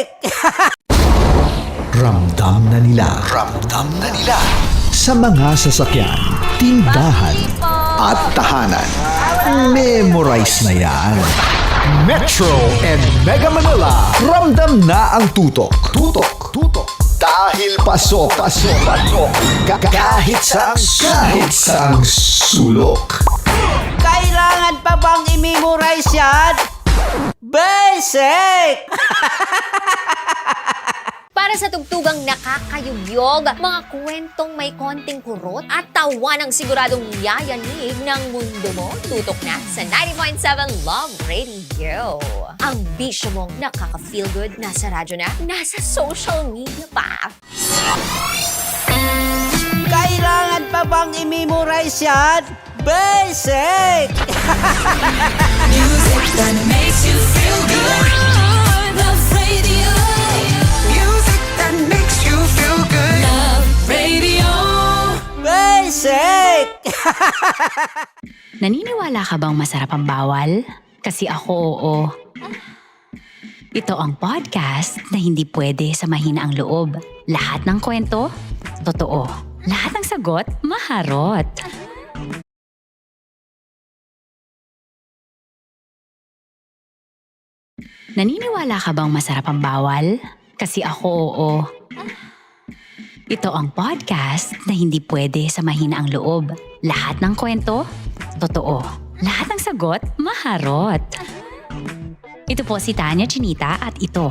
Basic! Ramdam na nila. Sa mga sasakyan, tindahan, at tahanan. Memorize na yan. Metro and Mega Manila. Ramdam na ang tutok. Dahil pasok. Kahit saang sulok. Kailangan pa bang i-memorize yan? Basic! Para sa tugtugang nakakayugyog, mga kwentong may konting kurot at tawa ng siguradong yayanig ng mundo mo, tutok na sa 90.7 Love Radio. Ang bisyo mong nakaka-feel good, nasa radyo na, nasa social media pa. Kailangan pa bang i-memorize yan? Basic! Music that makes you feel good. Love Radio. Music that makes you feel good. Love Radio. Basic! Naniniwala ka bang masarap ang bawal? Kasi ako oo. Ito ang podcast na hindi pwede sa mahina ang loob. Lahat ng kwento, totoo. Lahat ng sagot, maharot. Naniniwala ka bang masarap ang bawal? Kasi ako oo. Ito ang podcast na hindi pwede sa mahina ang loob. Lahat ng kwento, totoo. Lahat ng sagot, maharot. Ito po si Tanya Chinita at ito,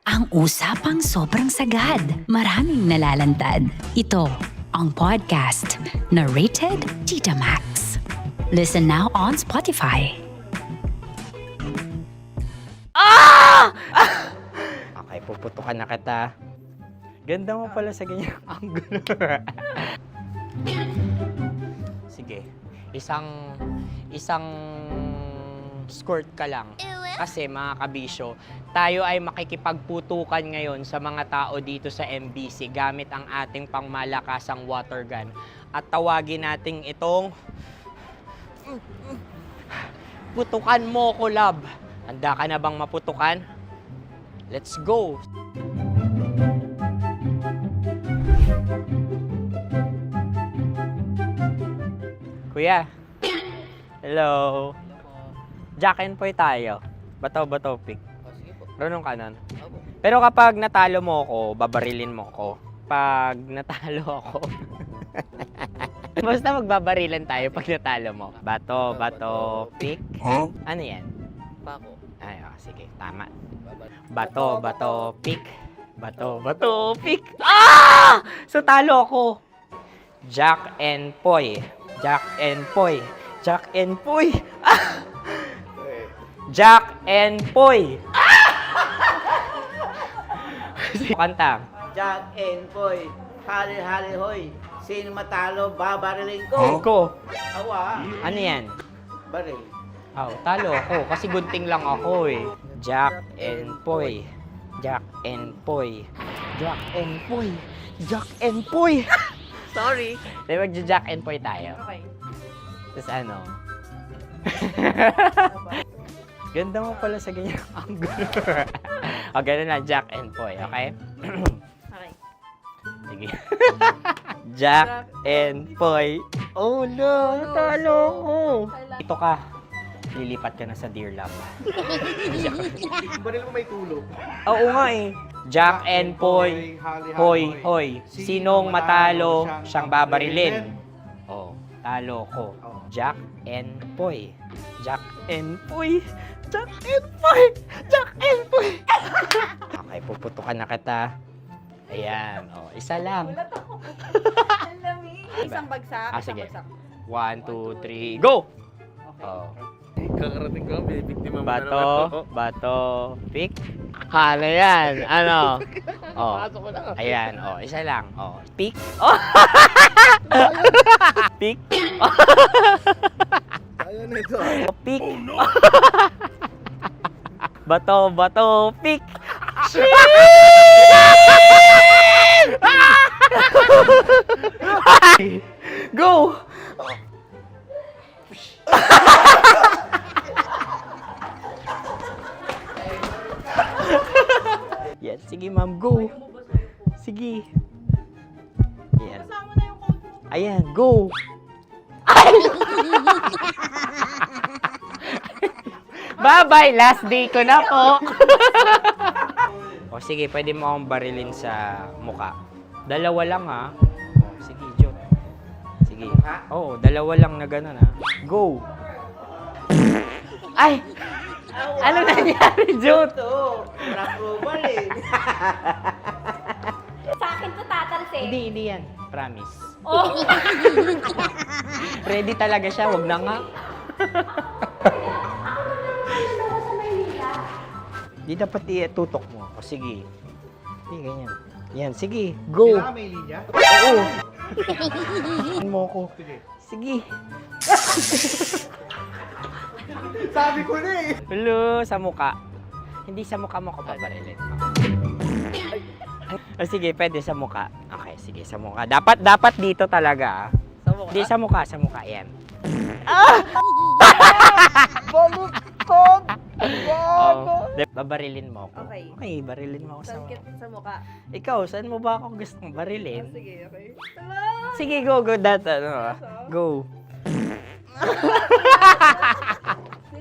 ang usapang sobrang sagad. Maraming nalalantad. Ito, ang podcast na rated Tita Max. Listen now on Spotify. Okay, puputukan na kita. Ganda mo pala sa ganyan angulo. Sige, isang skirt ka lang. Kasi mga kabisyo, tayo ay makikipagputukan ngayon sa mga tao dito sa MBC gamit ang ating pangmalakasang water gun. At tawagin natin itong putukan mo ko, love. Handa ka na bang maputukan? Let's go! Kuya. Hello. Jack and Poy tayo. Bato-bato pick. Runong ka nun. Pero kapag natalo mo ako, babarilin mo ako. Pag natalo ako, basta magbabarilan tayo pag natalo mo. Bato, pick. Ano yan? Pako. Ay, sige, tama. Bato, pick. Bato, pick. So talo ako. Jack and Poy. Jack and Poy. Jack and Poy. Jack and Poy. Kanta. Jack and Poy, hali-hali hoy. Sino matalo, babariling ko. Ko. Awa, Ano yan? baril. Talo ako kasi gunting lang ako eh. Jack and Poy. Jack and Poy. Jack and Poy. Jack and Poy. Sorry. Di ba Jack and Poy tayo? Okay. Tapos ano? Ganda mo pala sa ganyan angulo. O, ganun na, Jack and Poy, okay? Okay. Sige. Jack and Poy. Oh no, talo ko. Ito ka. Lilipat ka na sa Dear Love. Baril mo may tulog. Oo nga eh. Jack and Poy. Hoy, hoy. Sinong matalo, siyang babarilin. Oh, talo ko. Jack and Poy. Jack and Poy. Jack and Poy. Jack and Poy. Okay, puputukan na kita. Ayan. Oh, isa lang. Isang bagsak. Sige. 1, 2, 3, go! Oh. Kakarating ko, binibiktima mo Bato, pick. Ano yan? Ano? Oh. Pasok ko na. Ayan, oh, isa lang. Oh, pick. Oh. Pick. Ayaw na ito. Oh, pick. Bato, pick. Go! Yes. Sige, ma'am, go. Sige. Ayan. Ayan, go. Bye-bye, last day ko na po. O sige, pwede mo akong barilin sa muka. Dalawa lang ha. O, sige, Jot. Sige. Oo, dalawa lang na gano'n ha. Go. Ay! Ano nangyari, Jot? Ito, approval eh. Sa akin to tatalse. Hindi yan. Promise. Oh. Ready talaga siya, wag na nga. Di dapat tutok mo. O sige. Sige, ganyan. Yan, sige. Go. Kailangan may linya? Oo. mo ko. Sige. Sabi ko na eh. Hello, sa muka. Hindi sa muka mo ko paparilin. O sige, pwede sa muka. Okay, sige, sa muka. Dapat dito talaga. Sa muka? Hindi, sa muka. Yan. Balukod! Oh, babarilin mo ako. Okay. Okay, barilin mo ako sa Sakit sa mukha. Ikaw, saan mo ba ako gustong barilin? Sige, okay. Sige, go. Go.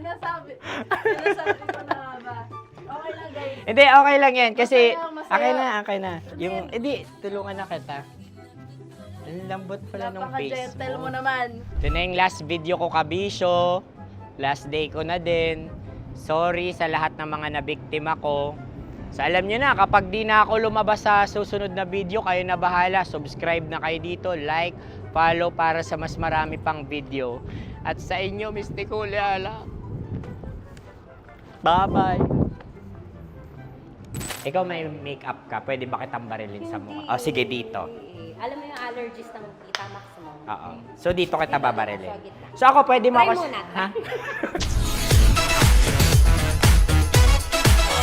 Sinasabi ko na nga ba? Okay lang, guys. Hindi, okay lang yan. Kasi, Masaya. okay na. Yung, hindi, tulungan na kita. Ang lambot pala ng face Napaka-gentle mo mo. naman. Ito na yung last video ko, kabisyo. Last day ko na din. Sorry sa lahat ng mga nabiktima ko. So alam nyo na, kapag di na ako lumabas sa susunod na video, kayo na bahala. Subscribe na kayo dito, like, follow para sa mas marami pang video. At sa inyo, Mistiko Leala. Bye-bye. Ikaw may makeup ka, pwede ba kitang barilin sa mukha? O sige, dito. Alam mo yung allergies ng Tita Max mo? Oo. So dito kita babarilin. Sa gitna. So ako, pwede mo Try ako... muna. Ha?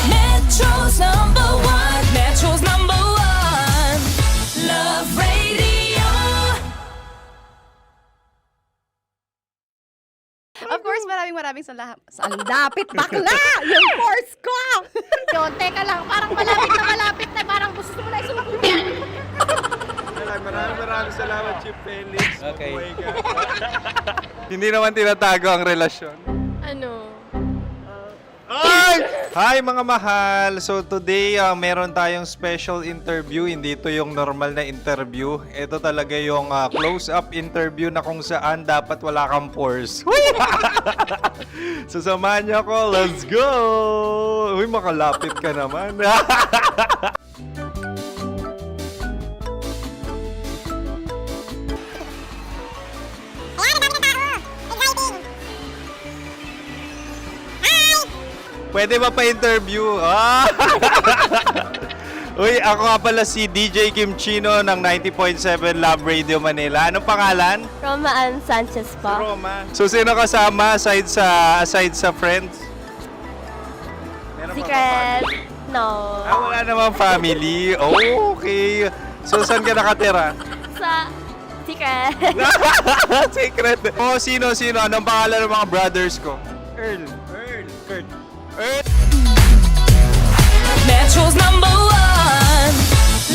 Metro's number one. Metro's number one. Love Radio. Of course, maraming salamat. Ang lapit bakla! Yung course ko! Yun, teka lang, parang malapit na, parang gusto mo na isulat. Maraming salamat, Chief Felix. Okay. Oh my God. Hindi naman tinatago ang relasyon. Ano? Ay! Hi mga mahal! So today, meron tayong special interview. Hindi ito yung normal na interview. Ito talaga yung close-up interview na kung saan dapat wala kang pores. So samahan niyo ako. Let's go! Uy, makalapit ka naman. Pwede ba pa-interview? Ah! Uy, ako nga pala si DJ Kim Chino ng 90.7 Love Radio Manila. Anong pangalan? Roma Ann Sanchez po. Roma. So, sino kasama aside sa friends? Meron ba Secret. family? No. Wala namang family. Oh, okay. So, saan ka nakatira? Sa secret. Secret. Oh, sino? Anong pangalan ng mga brothers ko? Earl. Kurt. Earl. Metro's number one.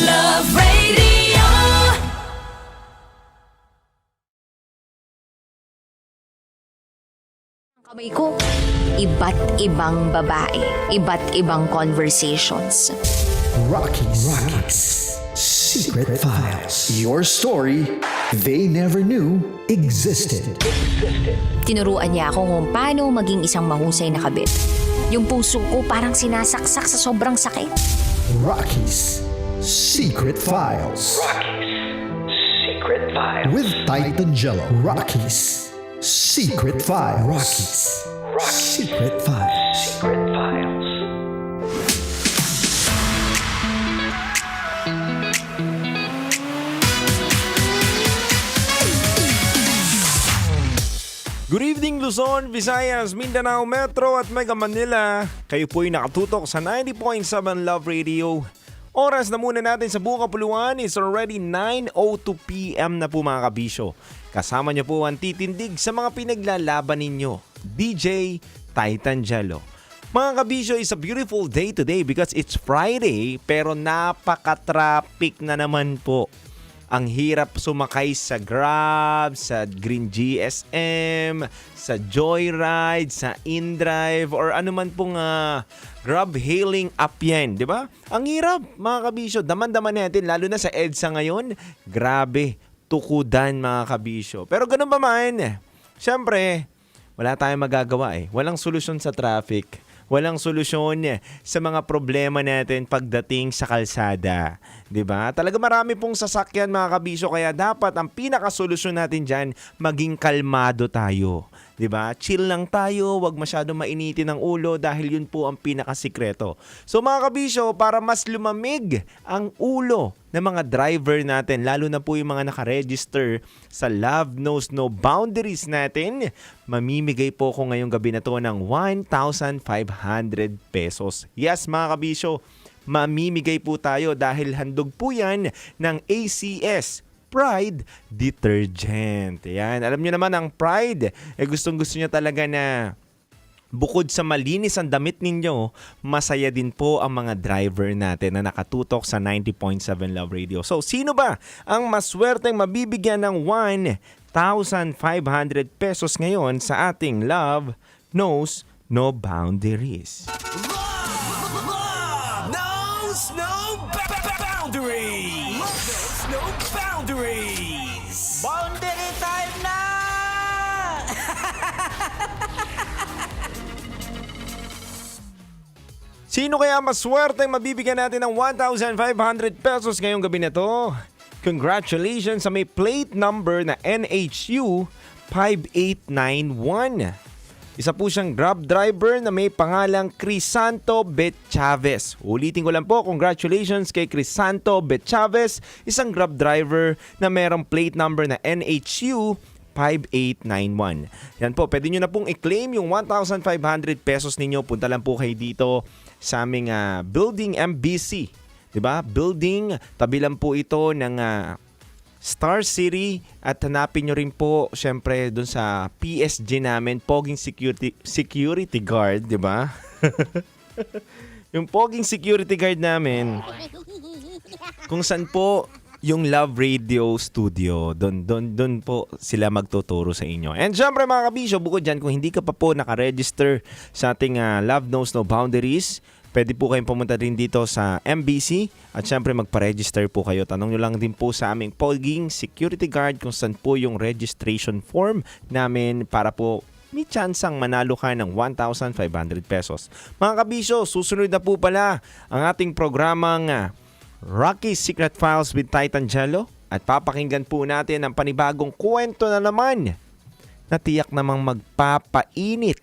Love Radio. Kamay ko, iba't ibang babae, iba't ibang conversations. Rockies. Secret Files. Your story they never knew existed. Tinuruan niya ako kung paano maging isang mahusay na kabit. Yung puso ko parang sinasaksak sa sobrang sakit. Rockies. Secret Files. With Titan Jello. Rockies. Secret Files. Secret Files. Good evening Luzon, Visayas, Mindanao Metro at Mega Manila. Kayo po'y nakatutok sa 90.7 Love Radio. Oras na muna natin sa buong kapuluan. It's already 9:02 PM na po mga kabisyo. Kasama niyo po ang titindig sa mga pinaglalaban ninyo, DJ Titan Jello. Mga kabisyo, it's a beautiful day today because it's Friday pero napaka-traffic na naman po. Ang hirap sumakay sa Grab, sa Green GSM, sa Joyride, sa InDrive, or ano man pong Grab hailing app yan, di ba? Ang hirap, mga kabisyo. Daman-daman natin, lalo na sa EDSA ngayon. Grabe, tukudan mga kabisyo. Pero ganun pa man, syempre, wala tayong magagawa eh. Walang solusyon sa traffic. Walang solusyon sa mga problema natin pagdating sa kalsada. 'Di ba? Talaga marami pong sasakyan mga kabisyo, kaya dapat ang pinakasolusyon natin diyan, maging kalmado tayo. 'Di ba? Chill lang tayo, wag masyadong mainitin ang ulo dahil yun po ang pinakasikreto. So mga kabisyo, para mas lumamig ang ulo ng mga driver natin, lalo na po yung mga nakaregister sa Love Knows No Boundaries natin, mamimigay po ko ngayong gabi na to ng 1,500 pesos. Yes mga kabisyo, mamimigay po tayo dahil handog po yan ng ACS Pride Detergent. Yan. Alam nyo naman ang Pride, gustong-gusto nyo talaga na bukod sa malinis ang damit ninyo, masaya din po ang mga driver natin na nakatutok sa 90.7 Love Radio. So, sino ba ang maswerteng mabibigyan ng 1,500 pesos ngayon sa ating Love Knows No Boundaries? Knows no boundaries. Knows no boundaries. Boundary time na! Sino kaya maswerteng mabibigyan natin ng 1,500 pesos ngayong gabi na to? Congratulations sa may plate number na NHU 5891. Isa po siyang Grab driver na may pangalang Crisanto Betchavez. Ulitin ko lang po, congratulations kay Crisanto Betchavez, isang Grab driver na mayroong plate number na NHU 5891. Yan po, pwede nyo na pong i-claim yung 1,500 pesos ninyo. Punta lang po kayo dito sa aming Building MBC. Diba? Building, tabi lang po ito ng Star City, at hanapin nyo rin po syempre dun sa PSG namin, Poging Security Guard, di ba? Yung Poging Security Guard namin, kung saan po yung Love Radio Studio, doon po sila magtuturo sa inyo. And syempre mga kabisyo, bukod dyan, kung hindi ka pa po nakaregister sa ating Love Knows No Boundaries, pwede po kayong pumunta rin dito sa MBC at syempre magpa-register po kayo. Tanong nyo lang din po sa aming Poging Security Guard kung saan po yung registration form namin para po may tsansang manalo ka ng 1,500 pesos. Mga kabisyo, susunod na po pala ang ating programang Rocky's Secret Files with Titan Jello at papakinggan po natin ang panibagong kwento na naman na tiyak namang magpapainit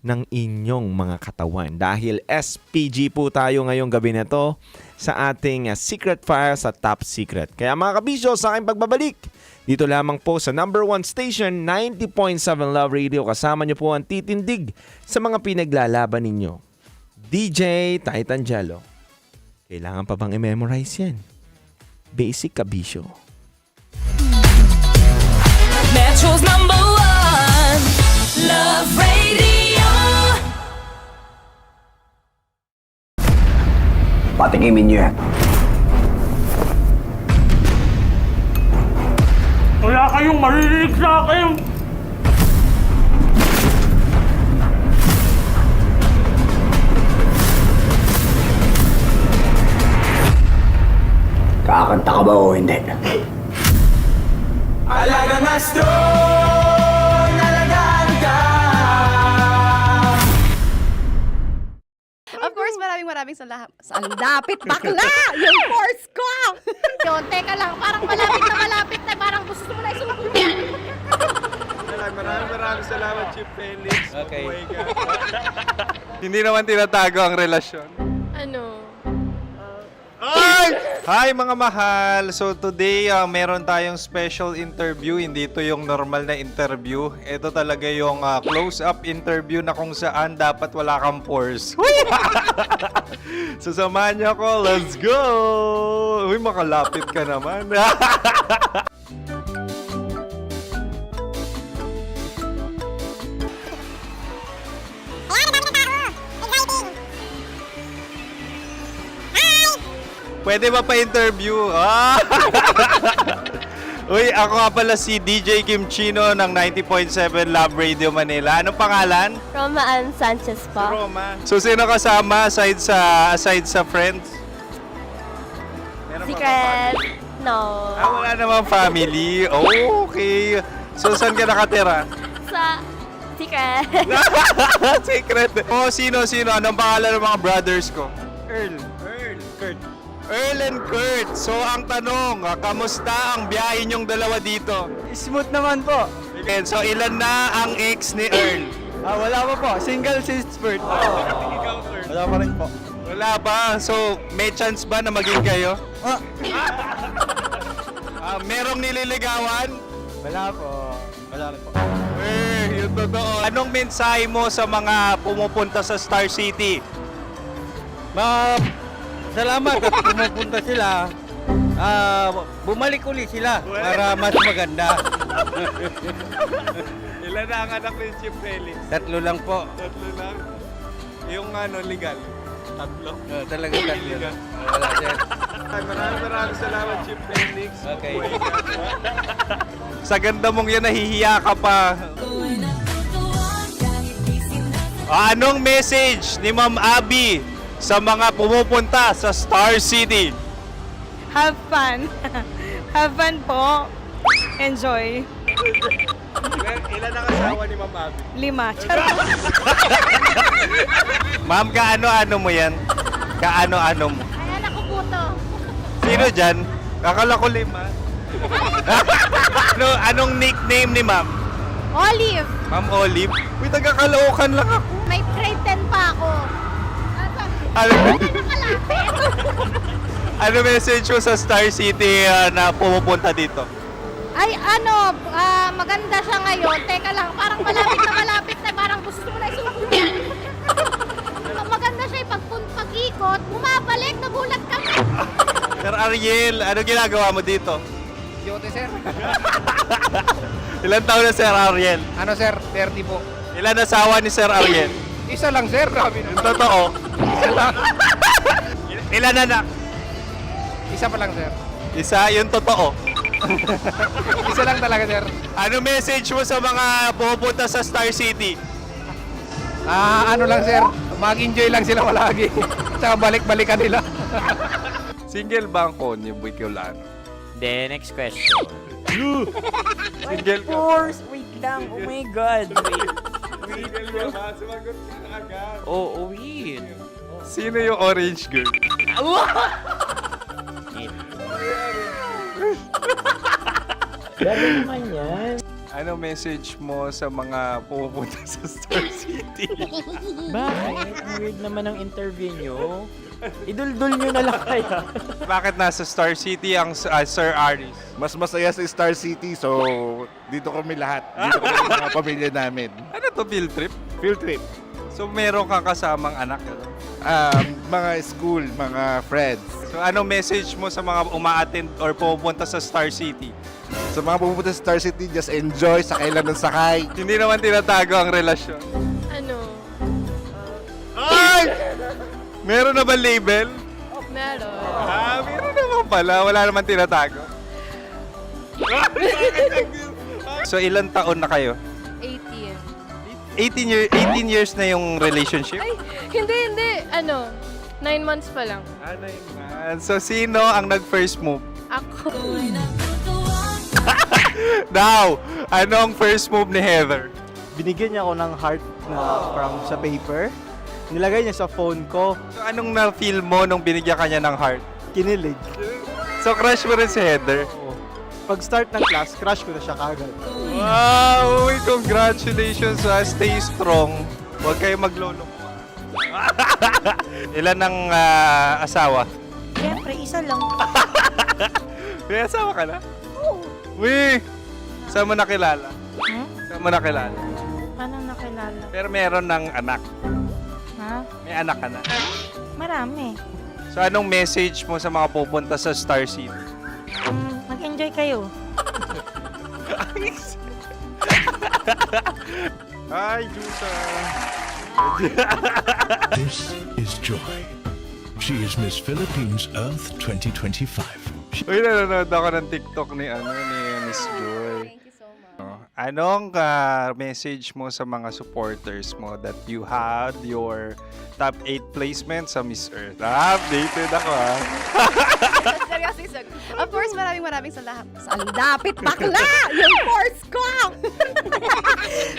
ng inyong mga katawan dahil SPG po tayo ngayong gabi na to sa ating Secret Files at Top Secret. Kaya mga kabisyo, sa aking pagbabalik dito lamang po sa number 1 station 90.7 Love Radio, kasama nyo po ang titindig sa mga pinaglalaban ninyo, DJ Titan Jello. Kailangan pa bang i-memorize yan? Basic kabisyo. Metro's number 1 Love Radio. Patikimin nyo yan. Wala kayong marinig sa akin! Kakanta ka ba o hindi? Alagang astro, nalagaan ka. Of course, maraming salamat. Ang lapit bakla! Yung course ko! Yun, teka lang, parang malapit na, parang gusto mo na isumpong. Maraming salamat, Chief Felix. Okay. Oh my God. Hindi naman tinatago ang relasyon. Ano? Ay! Hi mga mahal! So today, meron tayong special interview. Hindi ito yung normal na interview. Ito talaga yung close-up interview na kung saan dapat wala kang pores. So samahan niyo ako. Let's go! Uy, makalapit ka naman. Ayan, ang dami ng tao. Pwede ba pa-interview? Ah! Uy, ako nga pala si DJ Kim Chino ng 90.7 Love Radio Manila. Anong pangalan? Roma Ann Sanchez po. Roma. So, sino kasama aside sa friends? Meron ba Secret. No. wala namang family. Oh, okay. So, saan ka nakatira? Sa Secret. Secret. Oh, sino? Anong pangalan ng mga brothers ko? Earl, Kurt. Earl and Kurt. So, ang tanong, kamusta ang biyahe niyong dalawa dito? Smooth naman po. And so, ilan na ang ex ni Earl? Wala pa po. Single since birth. Wala pa rin po. Wala pa. So, may chance ba na maging kayo? Merong nililigawan? Wala po. Wala rin po. Yung totoo. Anong mensahe mo sa mga pumupunta sa Star City? Salamat at pumupunta sila. Bumalik uli sila para mas maganda. Ilan na ang anak ni Chief Felix? 3 lang po. 3 lang. Yung legal? 3? Talaga 3 lang. Wala sir. Maraming salamat, Chief Felix. Okay. Sa ganda mong yan, nahihiya ka pa. Anong message ni Ma'am Abby sa mga pumupunta sa Star City? Have fun. Have fun po. Enjoy. Ilan ang asawa ni Ma'am Abby? 5. Charot. Ma'am, kaano-ano mo yan? Kaano-ano mo? Ay, anak ko po to. Sino dyan? Kakala ko 5. Anong nickname ni Ma'am? Olive. Ma'am Olive? Uy, taga-Caloocan lang ako. May grade 10 pa ako. Ano, Nakalapit. ano message mo sa Star City na pumupunta dito? Ay, maganda siya ngayon. Teka lang, parang malapit na, parang gusto mo na isulat. Maganda siya pag-ikot, bumabalik, nagulat kami. Sir Ariel, ano ginagawa mo dito? Yote sir. Ilan taon na Sir Ariel? Ano sir? 30 po. Ilan asawa ni Sir Ariel? Isa lang sir. Grabe Yung totoo. Isa lang. Ilan anak? Isa pa lang sir. Isa, yung totoo. Isa lang talaga sir. Ano message mo sa mga pupunta sa Star City? Ano lang sir. Mag-enjoy lang sila palagi. Tsaka balik-balikan nila. Single ba ang Konyo Bicolano? Then, next question. Single ka? Wait lang. Oh my God. Single ka ba? Sumagot ka na agad. Oh, wait. Sino yung orange girl? Gano'n naman yan. Ano message mo sa mga pupunta sa Star City? Bakit? Ang weird naman ang interview nyo. Idul-dul nyo na lang kaya. Bakit nasa Star City ang Sir Aris? Mas masaya sa Star City, so dito kami lahat. Dito kami mga pamilya namin. Ano to, field trip? Field trip. So meron kang kasamang anak? Mga school, mga friends. So anong message mo sa mga uma-attend or pupunta sa Star City? Sa mga pumunta sa Star City, just enjoy, sakay lang ng sakay. Hindi naman tinatago ang relasyon. Ano? Ay! Meron na ba label? Meron. Meron naman pala. Wala naman tinatago. So ilan taon na kayo? 18. 18 years na yung relationship? Ay, hindi. 9 months pa lang. 9 months. So sino ang nag-first move? Ako. Now, anong first move ni Heather? Binigyan niya ako ng heart na from sa paper. Nilagay niya sa phone ko. So anong na-feel mo nung binigyan kanya ng heart? Kinilig. So crush mo rin si Heather? Pag start ng class, crush ko na siya kagad. Wow! Uy, congratulations! Stay strong. Huwag kayo maglolo. Ilan ang asawa? Siyempre, isa lang. May asawa ka na? Oo. Uy! Saan mo nakilala? Saan mo nakilala? Paano nakilala? Pero meron ng anak. Ha? May anak ka na. Marami. So anong message mo sa mga pupunta sa Star City? Mag-enjoy kayo. Hi, Jusa! This is Joy She is Miss Philippines Earth 2025. Uy, nanonood ako ng TikTok ni Miss Joy. Thank you so much. Anong message mo sa mga supporters mo that you had your top 8 placement sa Miss Earth? Updated ako Seryoso. Of course, maraming salamat. Ang lapit bakla! Yung course ko!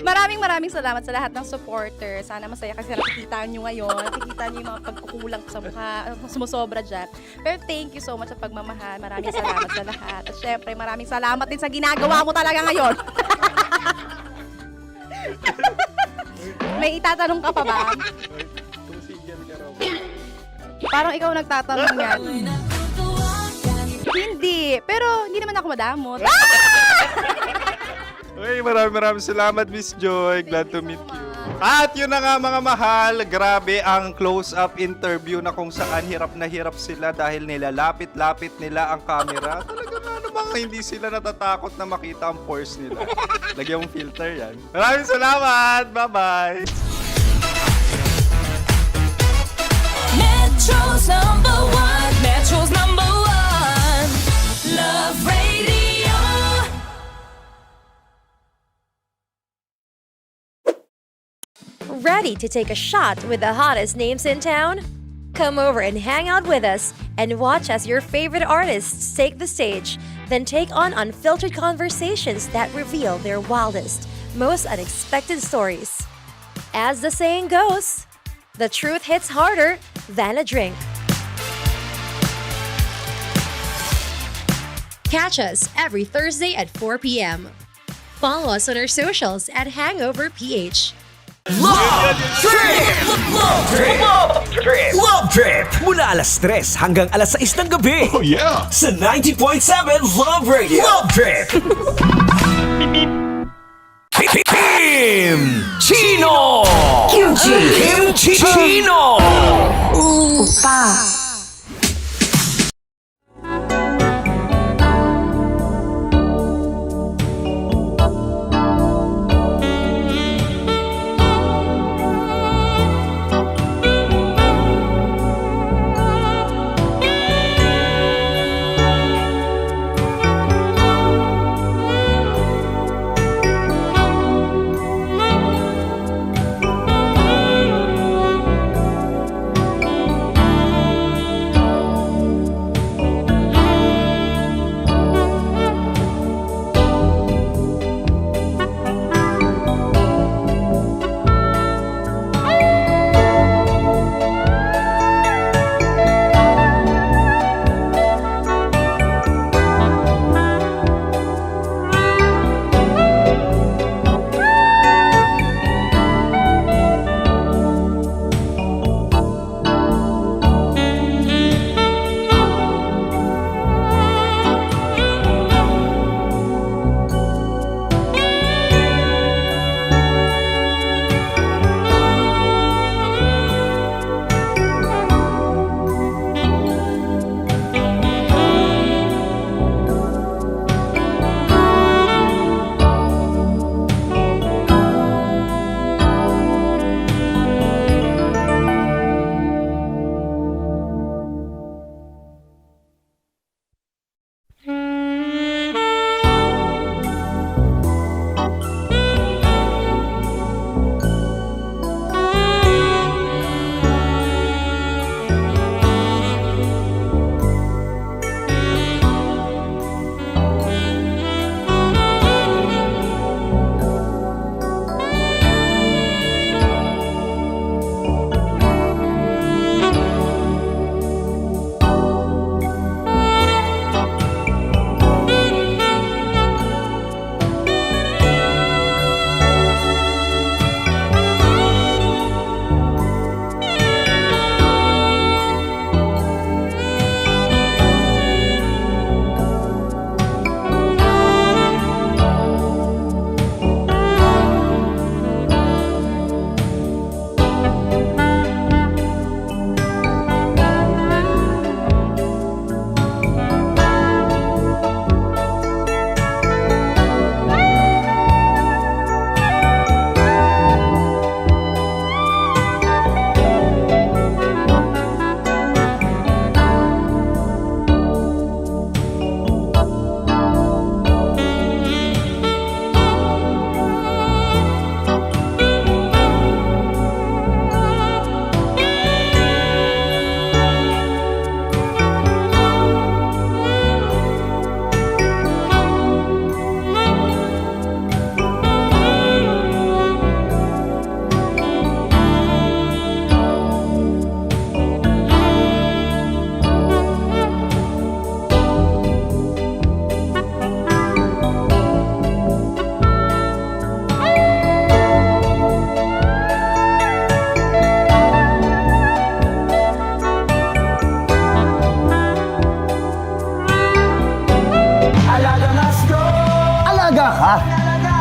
maraming salamat sa lahat ng supporters. Sana masaya kasi nakikita nyo ngayon. Nakikita nyo yung mga pagkukulang ko sa mukha. Sumusobra dyan. Pero thank you so much sa pagmamahal. Maraming salamat sa lahat. At syempre, maraming salamat din sa ginagawa mo talaga ngayon. May itatanong ka pa ba? Parang ikaw nagtatanong yan. Hindi. Pero hindi naman ako madamot. Uy, maraming salamat, Miss Joy. Glad to meet you. At yun na nga mga mahal, grabe ang close-up interview na kung saan hirap na hirap sila dahil nilalapit-lapit nila ang camera. Talaga nga namang hindi sila natatakot na makita ang pores nila. Lagyan mong filter yan. Maraming salamat! Bye-bye! Metro's number one. Metro's number one. Love Radio. Ready to take a shot with the hottest names in town? Come over and hang out with us and watch as your favorite artists take the stage, then take on unfiltered conversations that reveal their wildest, most unexpected stories. As the saying goes, the truth hits harder than a drink. Catch us every Thursday at 4 p.m. Follow us on our socials at Hangover PH. Love Trip! Mula alas 3 hanggang alas 6 ng gabi. Oh yeah! Sa 90.7 Love Radio. Love Trip! Kim Chino! Kimchi Chino! Opa.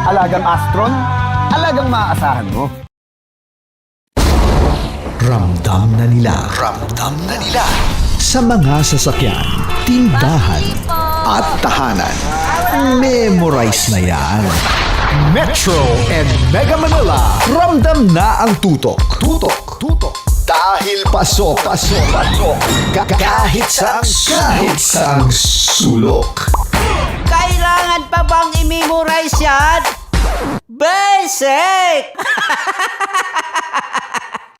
Alagang Astron, alagang maaasahan mo. Ramdam na nila sa mga sasakyan, tindahan at tahanan. Memorize na yan. Metro and Mega Manila, ramdam na ang tutok. Dahil pasok. Kahit saang sulok. Kailangan pa bang i-memorize yan? Basic!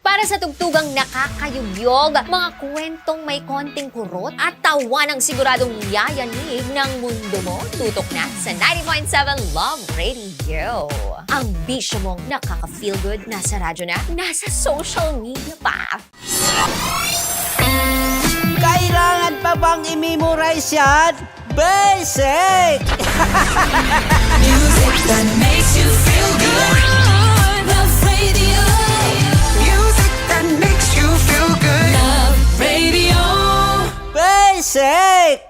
Para sa tugtugang nakakayugyog, mga kwentong may konting kurot at tawa ng siguradong yayanig ng mundo mo, tutok na sa 90.7 Love Radio. Ang bisyo mong nakaka-feel good, nasa radyo na, nasa social media pa. Kailangan pa bang i-memorize yan? Basic! Music that makes you feel good. Love Radio. Music that makes you feel good. Love Radio. Basic!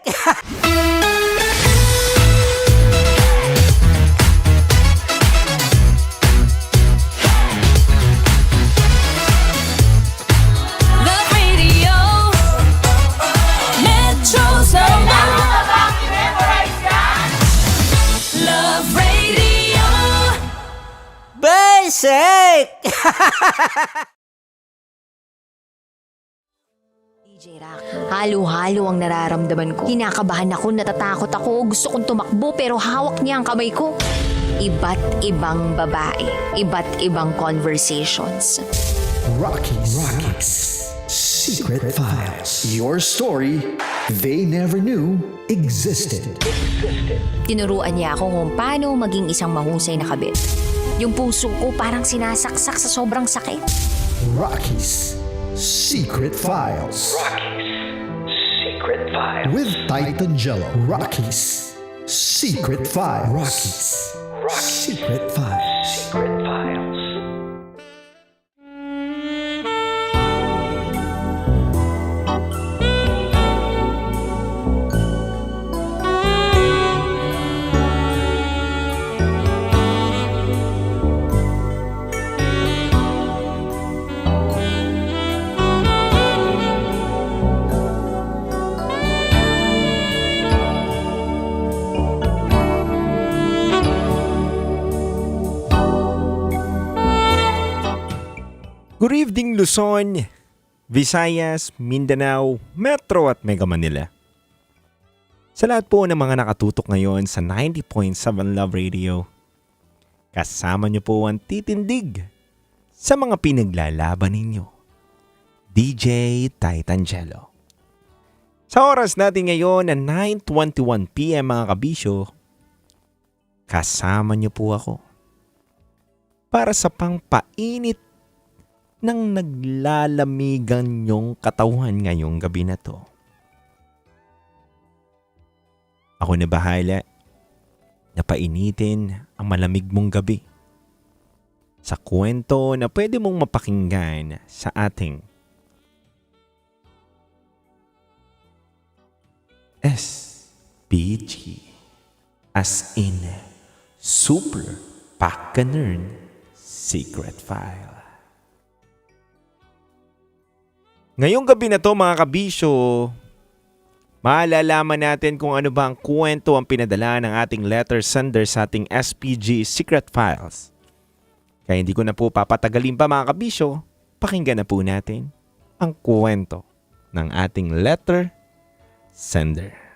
Love Radio. Metro's number. Love Radio. Basic! DJ Rock, halo-halo ang nararamdaman ko. Kinakabahan ako, natatakot ako, gusto kong tumakbo pero hawak niya ang kamay ko. Iba't ibang babae, iba't ibang conversations. Rockies. Secret Files. Your story they never knew existed. Tinuruan niya ako kung paano maging isang mahusay na kabit. Yung puso ko parang sinasaksak sa sobrang sakit. Rockies Secret Files. With Titan Jello. Rockies Secret Files. Secret Files. Good evening Luzon, Visayas, Mindanao, Metro at Mega Manila. Sa lahat po ng mga nakatutok ngayon sa 90.7 Love Radio, kasama niyo po ang titindig sa mga pinaglalaban ninyo. DJ Titan Jello. Sa oras natin ngayon na 9:21 PM mga kabisyo, kasama niyo po ako para sa pangpainit ng naglalamigan nyong katawan ngayong gabi na to. Ako na bahala na painitin ang malamig mong gabi sa kwento na pwede mong mapakinggan sa ating SPG, as in Super Pagkanern Secret File. Ngayong gabi na to mga kabisyo, malalaman natin kung ano ba ang kwento ang pinadala ng ating letter sender sa ating SPG Secret Files. Kaya hindi ko na po papatagalin pa mga kabisyo, pakinggan na po natin ang kwento ng ating letter sender.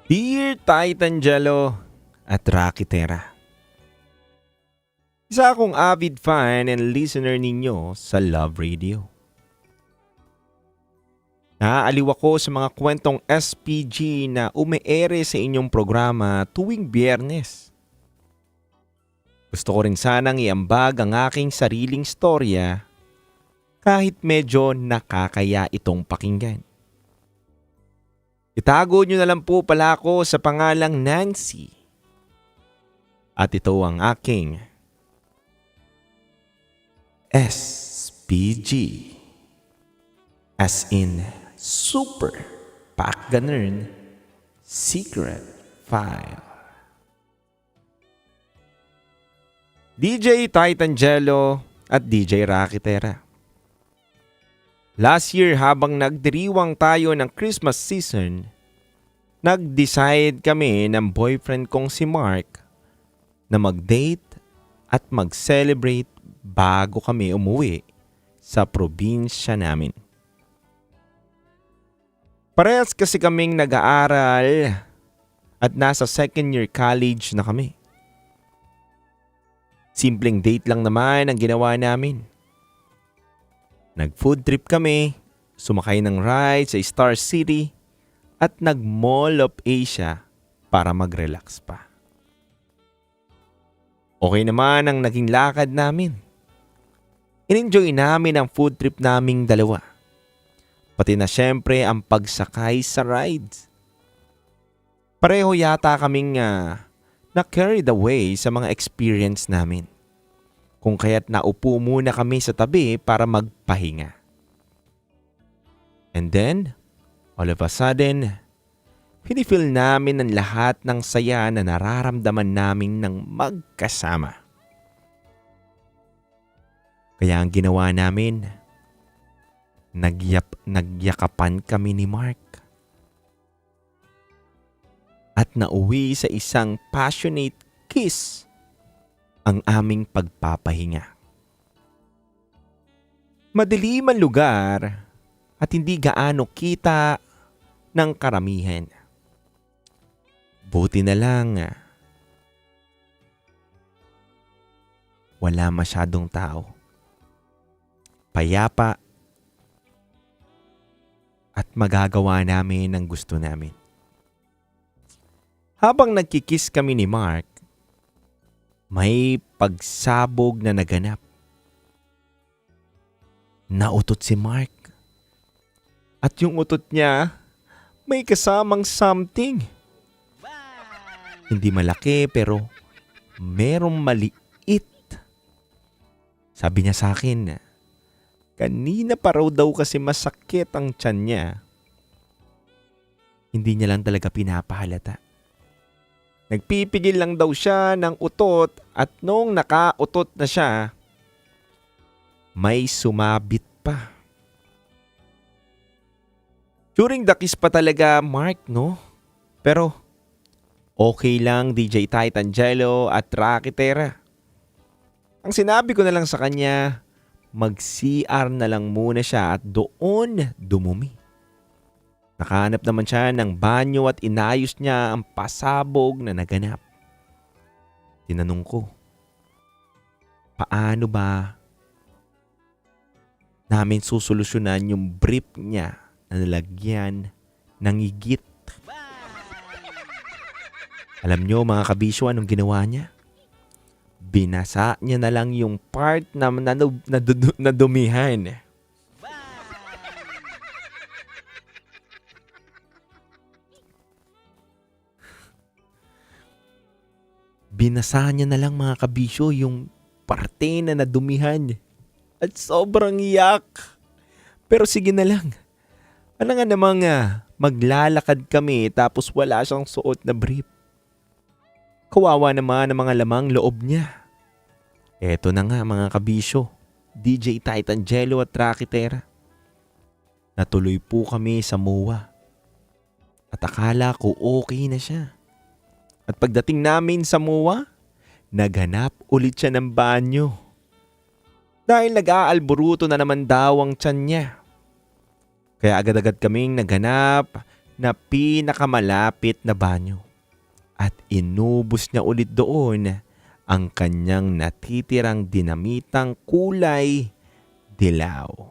Dear Titan Jello at Rocky Terra, isa akong avid fan and listener ninyo sa Love Radio. Naaaliw ako sa mga kwentong SPG na umeere sa inyong programa tuwing Biyernes. Gusto ko rin sanang iambag ang aking sariling storya kahit medyo nakakaya itong pakinggan. Itago nyo na lang po pala ako sa pangalang Nancy. At ito ang aking SPG. As in Super Pack Ganern Secret File. DJ Titangelo at DJ Rakitera. Last year habang nagdiriwang tayo ng Christmas season, nag-decide kami ng boyfriend kong si Mark na mag-date at mag-celebrate bago kami umuwi sa probinsya namin. Parehas kasi kaming nag-aaral at nasa second year college na kami. Simpleng date lang naman ang ginawa namin. Nag-food trip kami, sumakay ng ride sa Star City at nag-Mall of Asia para mag-relax pa. Okay naman ang naging lakad namin. In-enjoy namin ang food trip naming dalawa. Pati na syempre ang pagsakay sa rides. Pareho yata kaming na-carried away sa mga experience namin. Kung kaya't naupo muna kami sa tabi para magpahinga. And then, all of a sudden, pinifeel namin ang lahat ng saya na nararamdaman namin ng magkasama. Kaya ang ginawa namin, nagyakapan kami ni Mark. At nauwi sa isang passionate kiss ang aming pagpapahinga. Madilim ang lugar at hindi gaano kita ng karamihan. Buti na lang wala masyadong tao. Payapa at magagawa namin ang gusto namin. Habang nagkikiss kami ni Mark, may pagsabog na naganap. Nautot si Mark. At yung utot niya, may kasamang something. Hindi malaki pero merong maliit. Sabi niya sa akin, kanina pa raw daw kasi masakit ang tiyan niya. Hindi niya lang talaga pinapahalata. Nagpipigil lang daw siya ng utot at nung nakautot na siya, may sumabit pa. During the kiss pa talaga, Mark, no? Pero okay lang, DJ Titangelo at Rakitera. Ang sinabi ko na lang sa kanya, mag-CR na lang muna siya at doon dumumi. Nakahanap naman siya ng banyo at inayos niya ang pasabog na naganap. Tinanong ko, paano ba namin susolusyonan yung brief niya na nalagyan ng igit? Alam nyo mga kabisyo, anong ginawa niya? Binasa niya na lang yung part na nadumihan. Binasa niya na lang mga kabisyo yung parte na nadumihan. At sobrang iyak. Pero sige na lang. Ano nga namang maglalakad kami tapos wala siyang suot na brief. Kawawa naman ang mga lamang loob niya. Eto na nga mga kabisyo. DJ Titangelo at Rakitera. Natuloy po kami sa MOA. At akala ko okay na siya. At pagdating namin sa MOA, naghanap ulit siya ng banyo. Dahil nag-aalburuto na naman daw ang tiyan niya. Kaya agad-agad kaming naghanap na pinakamalapit na banyo. At inubos niya ulit doon ang kanyang natitirang dinamitang kulay dilaw.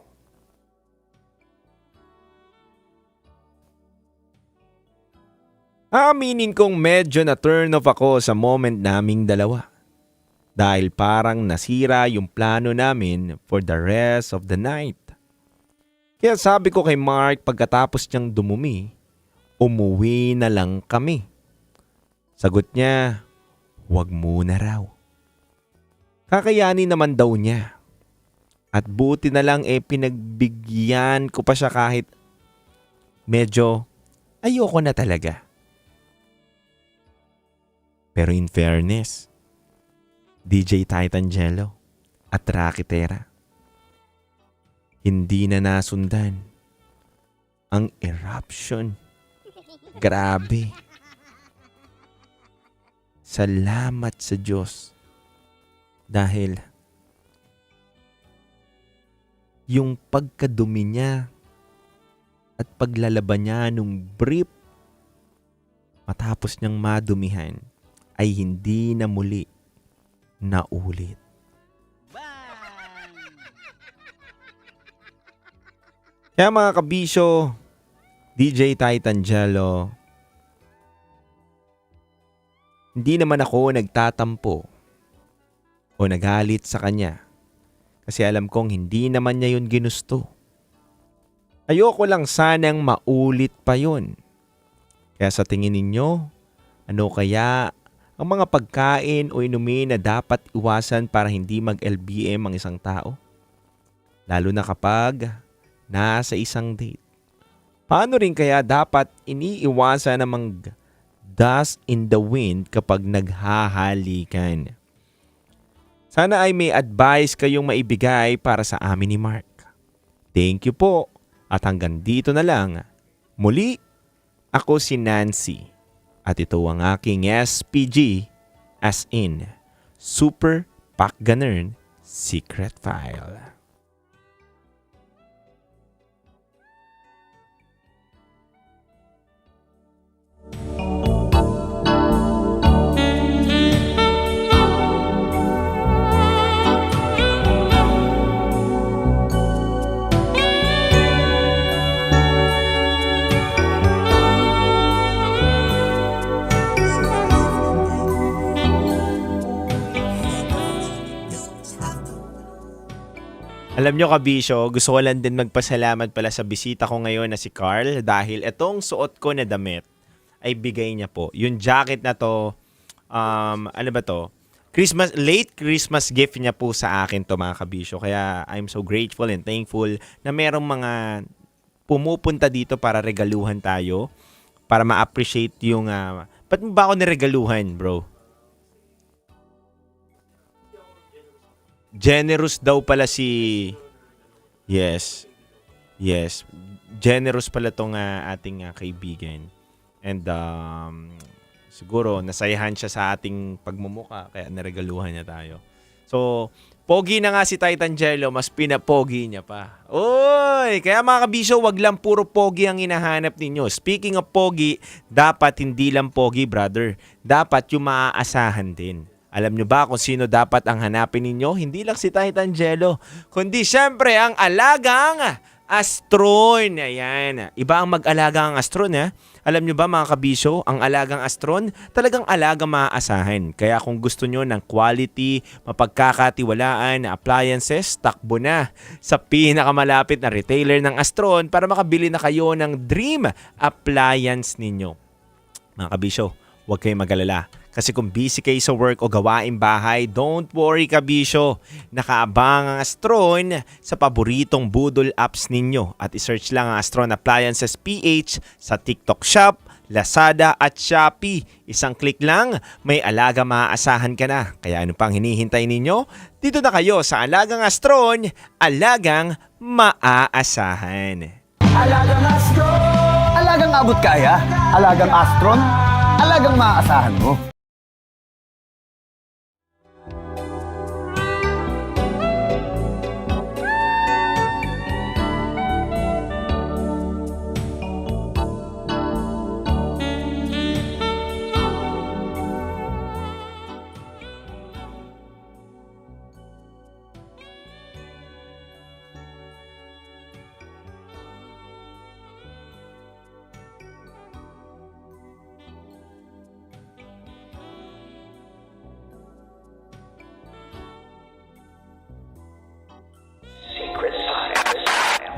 Aminin kong medyo na-turn off ako sa moment naming dalawa. Dahil parang nasira yung plano namin for the rest of the night. Kaya sabi ko kay Mark pagkatapos niyang dumumi, umuwi na lang kami. Sagot niya, wag muna raw. Kakayanin naman daw niya. At buti na lang pinagbigyan ko pa siya kahit medyo ayoko na talaga. Pero in fairness, DJ Titangelo at Rakitera, hindi na nasundan ang eruption. Grabe. Salamat sa Diyos. Dahil yung pagkadumi niya at paglalaban niya nung brief matapos niyang madumihan ay hindi na muli naulit. Kaya mga kabisyo, DJ Titangelo, hindi naman ako nagtatampo o nagalit sa kanya kasi alam kong hindi naman niya yun ginusto. Ayoko lang sanang maulit pa yun. Kaya sa tingin ninyo, ano kaya ang mga pagkain o inumin na dapat iwasan para hindi mag-LBM ang isang tao? Lalo na kapag nasa isang date. Paano rin kaya dapat iniiwasan ang mga dust in the wind kapag naghahalikan? Sana ay may advice kayong maibigay para sa amin ni Mark. Thank you po. At hanggang dito na lang. Muli, ako si Nancy. At ito ang aking SPG as in Super Pak Ganern Secret File. Alam nyo kabisyo, gusto ko lang din magpasalamat pala sa bisita ko ngayon na si Carl dahil itong suot ko na damit ay bigay niya po. Yung jacket na to, ano ba to? Late Christmas gift niya po sa akin to mga kabisyo. Kaya I'm so grateful and thankful na merong mga pumupunta dito para regaluhan tayo, para ma-appreciate yung, ba't mo ba ako niregaluhan bro? Generous daw pala si... Yes. Generous pala tong ating kaibigan. And siguro nasayahan siya sa ating pagmumuka kaya naregaluhan niya tayo. So, pogi na nga si Titangelo, mas pinapogi niya pa. Oy! Kaya mga kabisyo, wag lang puro pogi ang hinahanap ninyo. Speaking of pogi, dapat hindi lang pogi, brother. Dapat yung maaasahan din. Alam nyo ba kung sino dapat ang hanapin ninyo? Hindi lang si Titangelo, kundi syempre ang alagang astron. Ayan. Iba ang mag-alaga ang astron, ha? Alam nyo ba mga kabisyo, ang alagang astron, talagang alagang maaasahan. Kaya kung gusto nyo ng quality, mapagkakatiwalaan na appliances, takbo na sa pinakamalapit na retailer ng astron para makabili na kayo ng dream appliance ninyo. Mga kabisyo, huwag kayong mag-alala. Kasi kung busy kayo sa work o gawaing bahay, don't worry kabisyo. Nakaabang ang Astron sa paboritong budol apps ninyo. At isearch lang ang Astron Appliances PH sa TikTok Shop, Lazada at Shopee. Isang click lang, may alaga maaasahan ka na. Kaya ano pang hinihintay ninyo? Dito na kayo sa Alagang Astron, alagang maaasahan. Alagang Astron! Alagang abot kaya? Alagang Astron? Alagang maaasahan mo.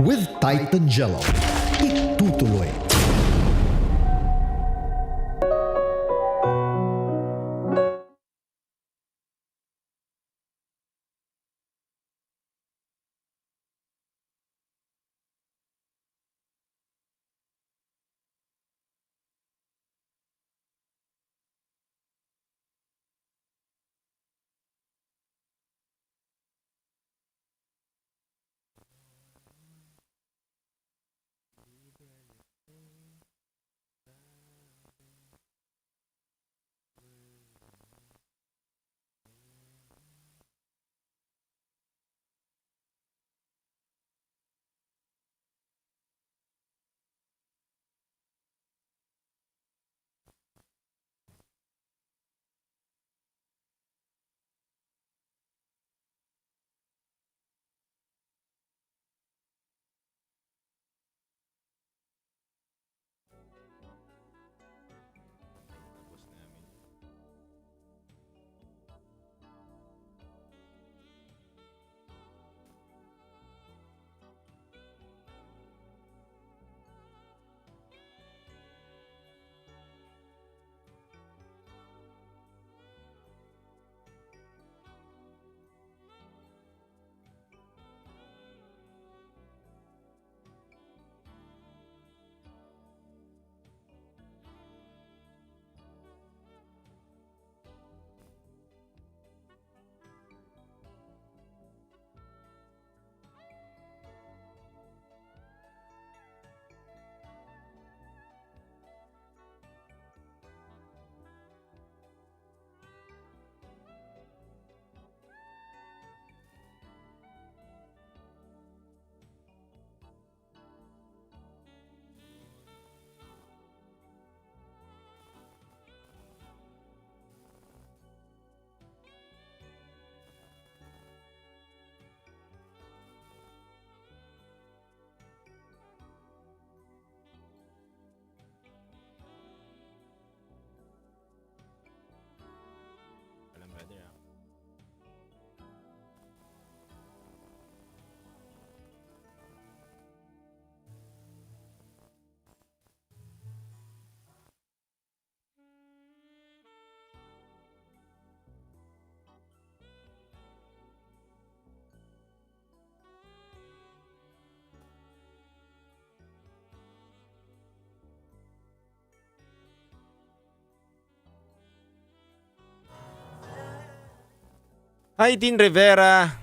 With Titangelo, itutuloy. Hi, Tin Rivera.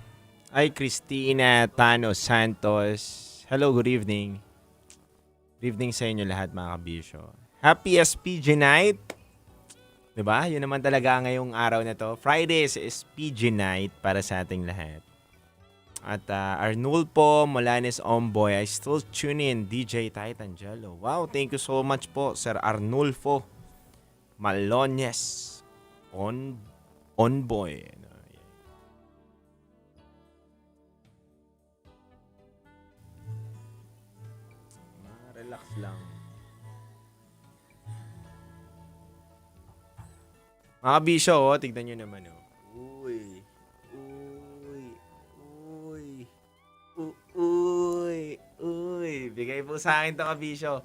Hi, Christina Tano Santos. Hello, good evening. Good evening sa inyo lahat, mga kabisyo. Happy SPG night. Diba? Yun naman talaga ngayong araw na to. Friday is SPG night para sa ating lahat. At Arnulfo Molanes Omboy, I still tune in. DJ Titangelo. Wow, thank you so much po, Sir Arnulfo Malones Onboy. Relax lang. Mga kabisyo, tignan nyo naman. Uy. Bigay po sa akin to, kabisyo.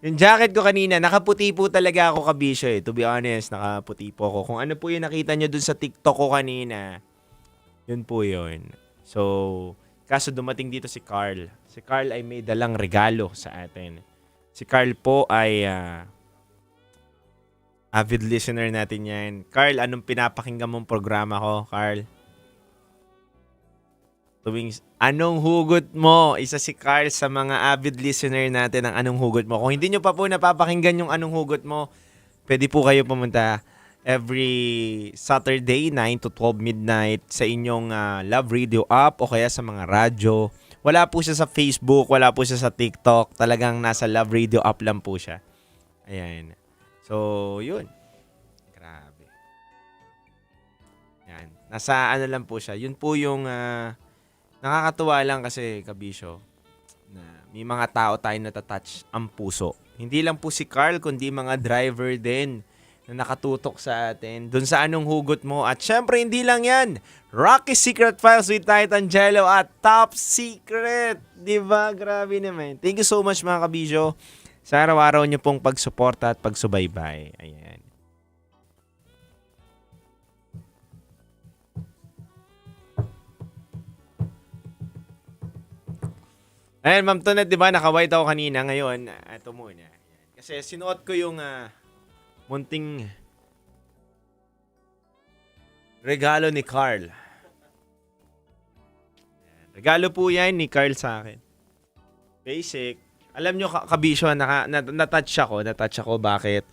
Yung jacket ko kanina, nakaputi po talaga ako, kabisyo eh. To be honest, nakaputi po ako. Kung ano po yung nakita nyo dun sa TikTok ko kanina, yun po yun. So, kaso dumating dito si Carl. Si Carl ay may dalang regalo sa atin. Si Carl po ay avid listener natin yan. Carl, anong pinapakinggan mong programa ko, Carl? Anong hugot mo? Isa si Carl sa mga avid listener natin ng Anong Hugot Mo. Kung hindi nyo pa po napapakinggan yung Anong Hugot Mo, pwede po kayo pumunta every Saturday, 9 to 12 midnight sa inyong Love Radio app o kaya sa mga radyo. Wala po siya sa Facebook, wala po siya sa TikTok. Talagang nasa Love Radio app lang po siya. Ayan. So, yun. Grabe. Yan. Nasa ano lang po siya. Yun po yung nakakatuwa lang kasi, kabisyo, na may mga tao tayo natatouch ang puso. Hindi lang po si Carl, kundi mga driver din na nakatutok sa atin. Dun sa Anong Hugot Mo. At syempre, hindi lang yan. Rocky Secret Files with Titangelo at Top Secret. Diba? Grabe naman. Thank you so much, mga kabisyo, sa araw-araw nyo pong pagsuporta at pagsubaybay. Ayan. Ayan, Ma'am Tonet, di ba? Naka-white ako kanina. Ngayon, ito muna. Kasi sinuot ko yung munting regalo ni Carl. Regalo po yan ni Carl sa akin. Basic. Alam nyo, kabisyo, natouch ako. Bakit?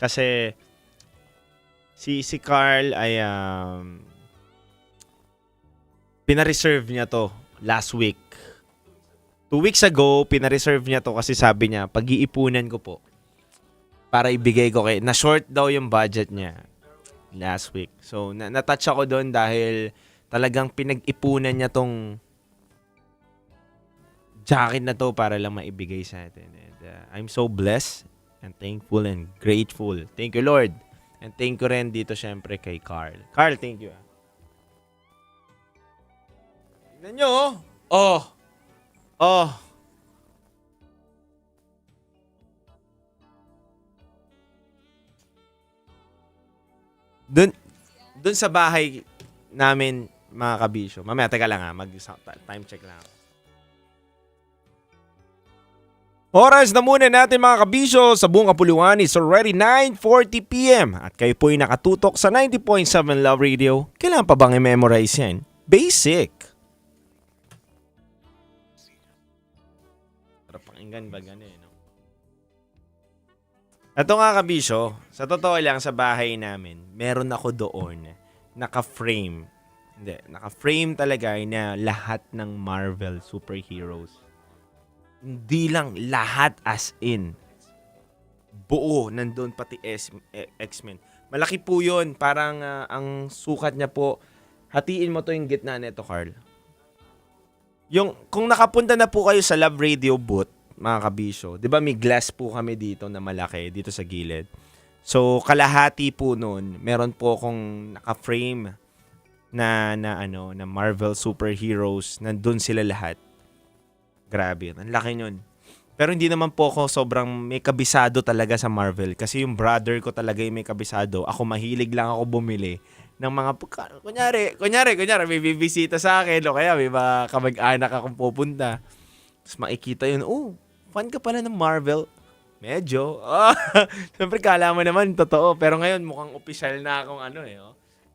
Kasi si Carl ay pina-reserve niya to last week. 2 weeks ago, pina-reserve niya to kasi sabi niya, pag-iipunan ko po para ibigay ko kay... Na-short daw yung budget niya last week. So, natouch ako doon dahil talagang pinag-ipunan niya tong jacket na to para lang maibigay sa atin. And I'm so blessed and thankful and grateful. Thank you, Lord. And thank you rin dito syempre kay Carl. Carl, thank you. Tignan nyo, oh. Doon sa bahay namin, mga kabisyo. Mamaya, teka lang mag-time check lang. Oras na muna natin, mga kabisyo. Sa buong Kapuluan is already 9:40 p.m. At kayo po'y nakatutok sa 90.7 Love Radio. Kailangan pa bang i-memorize yan? Basic. Pakinggan ba gano'n, no? Ito nga, kabisyo, sa totoo lang, sa bahay namin, meron ako doon, naka-frame talaga na lahat ng Marvel superheroes. Hindi lang, lahat as in. Buo, nandun pati X-Men. Malaki po yun, parang ang sukat niya po, hatiin mo to yung gitna nito, Carl. Kung nakapunta na po kayo sa Love Radio booth, mga kabisyo, di ba may glass po kami dito na malaki, dito sa gilid. So, kalahati po nun, meron po akong naka-frame na Marvel superheroes, nandun sila lahat. Grabe, ang laki nun. Pero hindi naman po ako sobrang may kabisado talaga sa Marvel, kasi yung brother ko talaga yung may kabisado. Ako mahilig lang ako bumili ng mga, kunyari, may bibisita sa akin, o kaya may mga kamag-anak akong pupunta. Tapos makikita yun, fan ka pala ng Marvel. Medyo. Siyempre, kala mo naman, totoo. Pero ngayon, mukhang opisyal na akong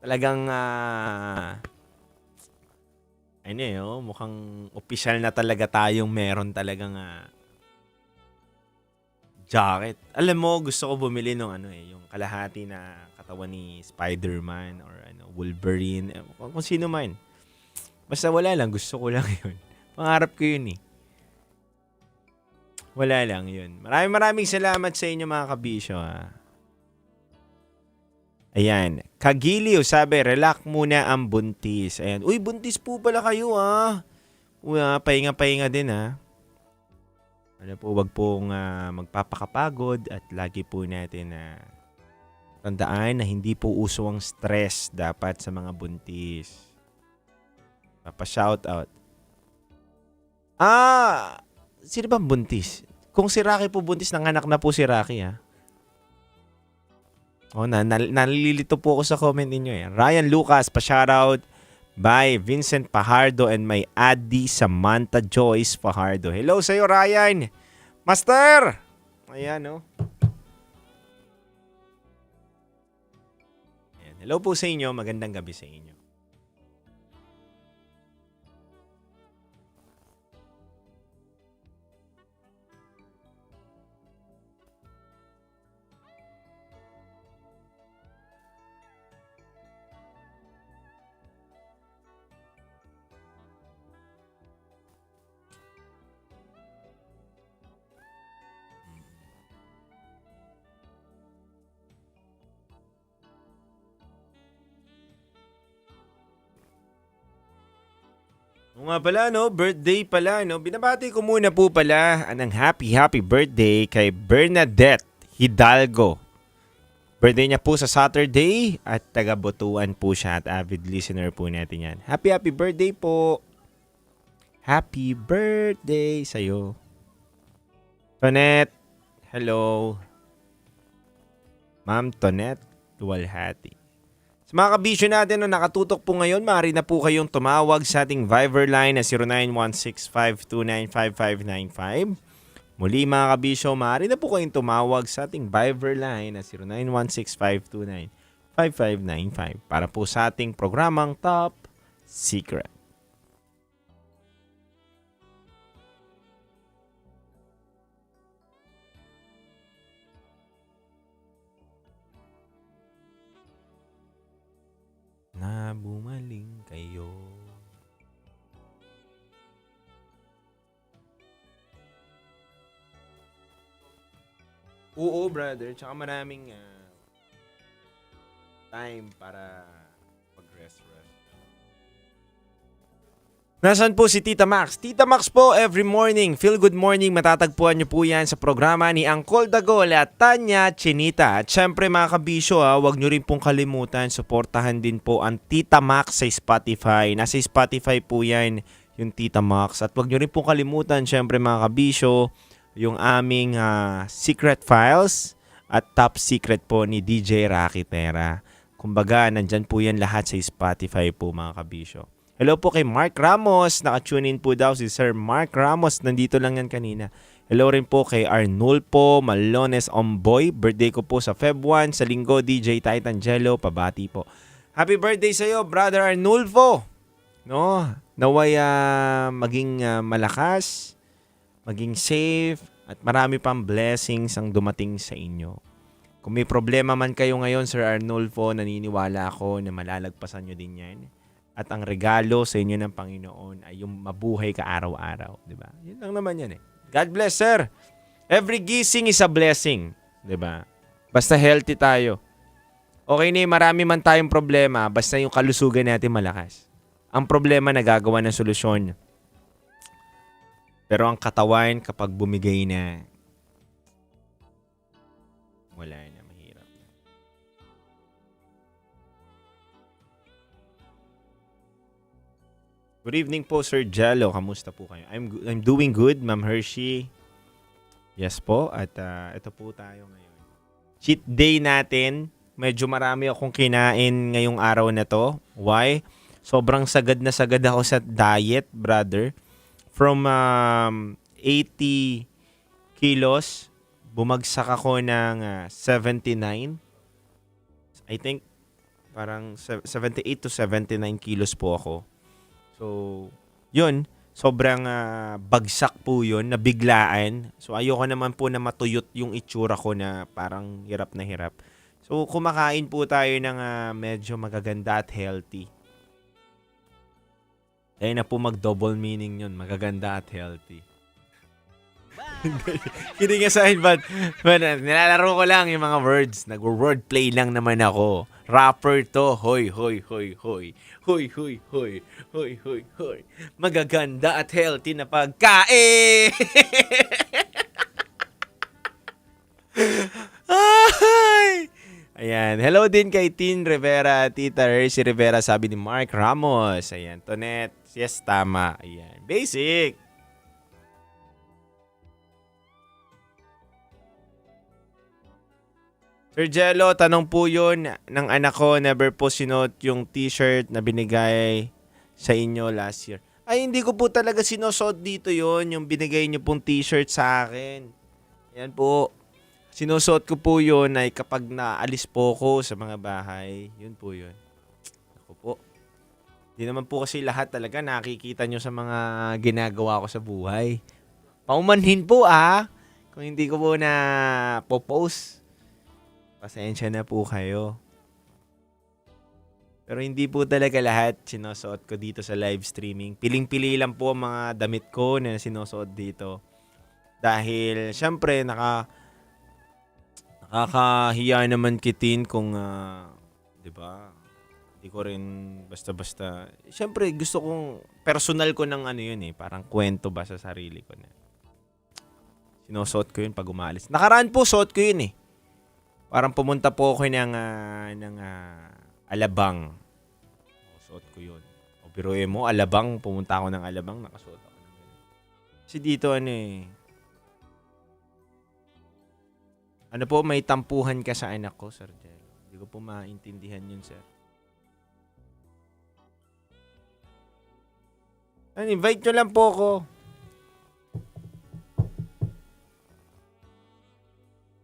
talagang mukhang opisyal na talaga tayong meron talagang jacket. Alam mo, gusto ko bumili ng yung kalahati na katawan ni Spider-Man or Wolverine, kung sino man. Basta wala lang, gusto ko lang yun. Pangarap ko yun eh. Wala lang yun. Maraming salamat sa inyo mga kabisyo Ayan. Kagiliw, sabi, relax muna ang buntis. Ayan. Uy, buntis po pala kayo Uy, pahinga-pahinga din Ano po, wag pong magpapakapagod at lagi po natin tandaan na hindi po uso ang stress dapat sa mga buntis. Papa-shoutout. Sino ba buntis? Kung si Rocky po buntis, nanganak na po si Rocky nalilito po ako sa comment ninyo Ryan Lucas, pa-shoutout. By Vincent Fajardo and may Adi Samantha Joyce Fajardo. Hello sa'yo, Ryan. Master! Ayan, Ayan. Hello po sa inyo. Magandang gabi sa inyo. O nga pala, birthday pala, Binabati ko muna po pala ang happy birthday kay Bernadette Hidalgo. Birthday niya po sa Saturday at taga-Butuan po siya at avid listener po natin yan. Happy birthday po. Happy birthday sa'yo. Tonette, hello. Ma'am Tonette Duwalhati. Sa mga kabisyo natin na nakatutok po ngayon, maaari na po kayong tumawag sa ating Viber line na 0916-529-5595. Muli mga kabisyo, maaari na po kayong tumawag sa ating Viber line na 0916-529-5595 para po sa ating programang Top Secret. Na bumaling kayo. Oo, brother. Tsaka maraming time para mag-rest. Nasaan po si Tita Max? Tita Max po, every morning, Feel Good Morning, matatagpuan niyo po yan sa programa ni Angkol Dagol at Tanya Chinita. At syempre mga kabisyo, huwag niyo rin pong kalimutan, suportahan din po ang Tita Max sa Spotify. Nasa Spotify po yan, yung Tita Max. At huwag niyo rin pong kalimutan, syempre mga kabisyo, yung aming Secret Files at Top Secret po ni DJ Rocky Tera. Kumbaga, nandyan po yan lahat sa Spotify po mga kabisyo. Hello po kay Mark Ramos. Naka-tune in po daw si Sir Mark Ramos. Nandito lang yan kanina. Hello rin po kay Arnulfo Malones Omboy. Birthday ko po sa Feb 1 sa linggo. DJ Titan Jello. Pabati po. Happy birthday sa iyo, Brother Arnulfo. Naway maging malakas, maging safe, at marami pang blessings ang dumating sa inyo. Kung may problema man kayo ngayon, Sir Arnulfo, naniniwala ako na malalagpasan nyo din yan. At ang regalo sa inyo ng Panginoon ay yung mabuhay ka araw-araw. Diba? Yun lang naman yan God bless, sir. Every gising is a blessing. Diba? Basta healthy tayo. Okay na marami man tayong problema, basta yung kalusugan natin malakas. Ang problema nagagawa ng solusyon. Pero ang katawan kapag bumigay na, wala na. Good evening po, Sir Jello. Kamusta po kayo? I'm doing good, Ma'am Hershey. Yes po. At ito po tayo ngayon. Cheat day natin. Medyo marami akong kinain ngayong araw na to. Why? Sobrang sagad na sagad ako sa diet, brother. From 80 kilos, bumagsak ako ng 79. I think parang 78 to 79 kilos po ako. So, yun. Sobrang bagsak po yun, nabiglaan. So, ayoko naman po na matuyot yung itsura ko na parang hirap na hirap. So, kumakain po tayo ng medyo magaganda at healthy. Kaya na po mag-double meaning yun, magaganda at healthy. Kidding aside, but nilalaro ko lang yung mga words. Nag-wordplay lang naman ako. Rapper to. Hoy, hoy, hoy, hoy. Hoy, hoy, hoy. Hoy, hoy, hoy. Magaganda at healthy na pagkain. Ay! Ayan. Hello din kay Tin Rivera, Tita Hershey Rivera, sabi ni Mark Ramos. Ayan. Tonet. Yes, tama. Ayan. Basic. Sir Jello, tanong po yun ng anak ko, never po sinuot yung t-shirt na binigay sa inyo last year. Ay, hindi ko po talaga sinusuot dito yon yung binigay niyo pong t-shirt sa akin. Yan po. Sinusuot ko po yun ay kapag naalis po ko sa mga bahay. Yun po yun. Ako po. Hindi naman po kasi lahat talaga nakikita nyo sa mga ginagawa ko sa buhay. Paumanhin po kung hindi ko po na po-post. Pasensya na po kayo. Pero hindi po talaga lahat sinusuot ko dito sa live streaming. Piling-pili lang po ang mga damit ko na sinusuot dito. Dahil, syempre, nakakahiya naman kitin kung, di ba? Hindi ko rin basta-basta. Syempre, gusto kong, personal ko ng parang kwento ba sa sarili ko na. Sinusuot ko yun pag umalis. Nakaraan po, suot ko yun Parang pumunta po ako ng Alabang. Suot ko yun. O biruin mo, Alabang, pumunta ako ng Alabang, nakasuot ako ng ganun. Kasi dito ano po, may tampuhan ka sa anak ko, Sir Jello. Hindi ko po maintindihan yun, sir. Invite nyo lang po ako.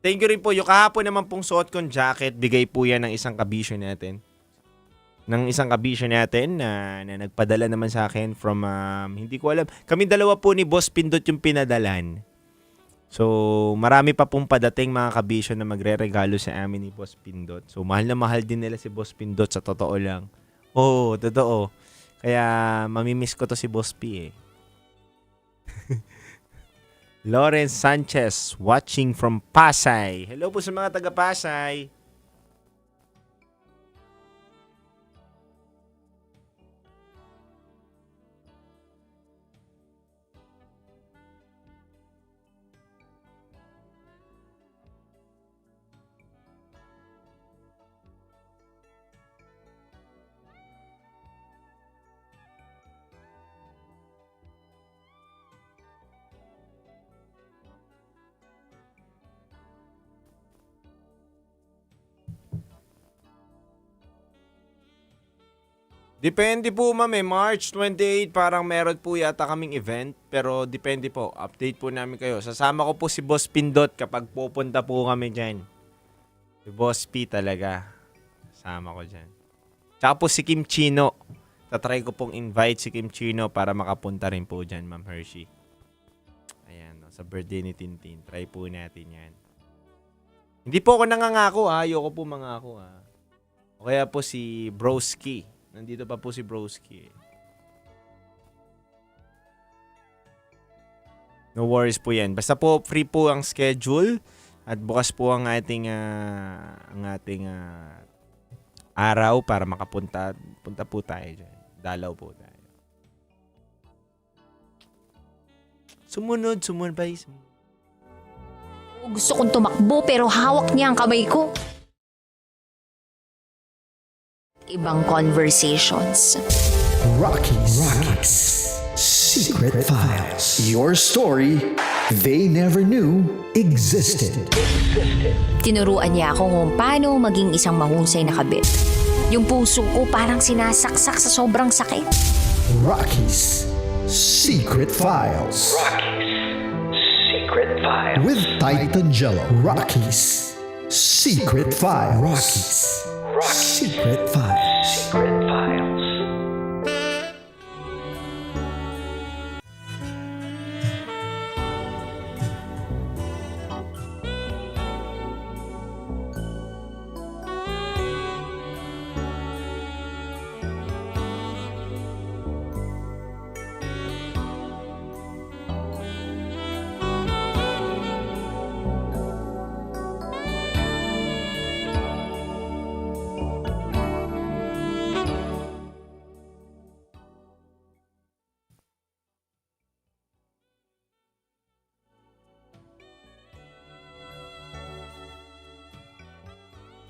Thank you rin po. Yung kahapon naman pong suot kong jacket, bigay po yan ng isang kabisyo natin. Na nagpadala naman sa akin from, hindi ko alam. Kami dalawa po ni Boss Pindot yung pinadalan. So, marami pa pong padating mga kabisyo na magre-regalo sa amin ni Boss Pindot. So, mahal na mahal din nila si Boss Pindot sa totoo lang. Oo, totoo. Kaya, mamimiss ko to si Boss P Lawrence Sanchez watching from Pasay. Hello po sa mga taga Pasay. Depende po, ma'am. March 28, parang meron po yata kaming event. Pero depende po. Update po namin kayo. Sasama ko po si Boss Pindot kapag pupunta po kami dyan. Si Boss P talaga. Sasama ko dyan. Tsaka po si Kim Chino. Tatry ko pong invite si Kim Chino para makapunta rin po dyan, Ma'am Hershey. Ayan, sa birthday ni Tintin. Try po natin yan. Hindi po ako nangangako, ayoko po mangako, O kaya po si Broski. Nandito pa po si Broski. No worries po yan. Basta po free po ang schedule at bukas po ang ating araw para makapunta po tayo dyan. Dalaw po tayo. Sumunod ba? Gusto kong tumakbo pero hawak niya ang kamay ko. Ibang conversations. Rockies Secret Files. Your story they never knew existed. Tinuruan niya ako kung paano maging isang mahusay na kabit. Yung puso ko parang sinasaksak sa sobrang sakit. Rockies Secret Files. Secret Files. With Titan Jello. Rockies Secret Files. Rockies Secret Files. Secret Files.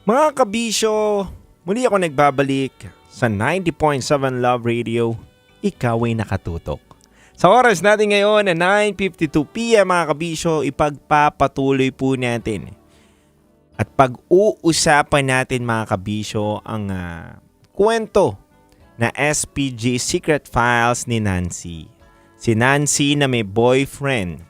Mga kabisyo, muli ako nagbabalik sa 90.7 Love Radio. Ikaw ay nakatutok. Sa oras natin ngayon na 9:52 PM mga kabisyo, ipagpapatuloy po natin. At pag-uusapan natin mga kabisyo ang kwento na SPG Secret Files ni Nancy. Si Nancy na may boyfriend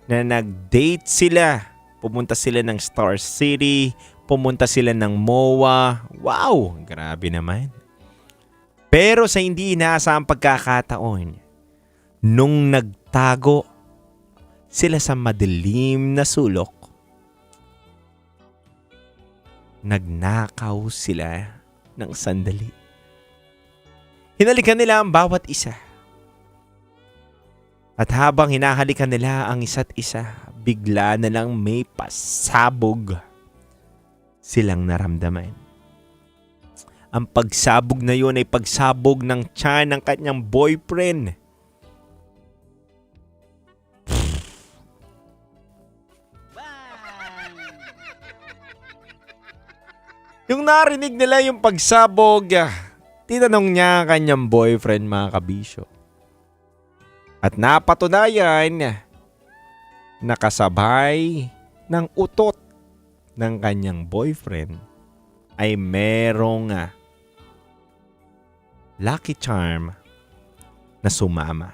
na nag-date sila. Pumunta sila ng Star City, pumunta sila ng MOA. Wow, grabe naman. Pero sa hindi inaasahang pagkakataon, nung nagtago sila sa madilim na sulok, nagnakaw sila ng sandali. Hinalikan nila ang bawat isa. At habang hinahalikan nila ang isa't isa, bigla na lang may pasabog silang naramdaman. Ang pagsabog na yun ay pagsabog ng tiyan ng kanyang boyfriend. Yung narinig nila yung pagsabog, tinanong niya ang kanyang boyfriend mga kabisyo. At napatunayan, nakasabay ng utot ng kanyang boyfriend ay merong lucky charm na sumama.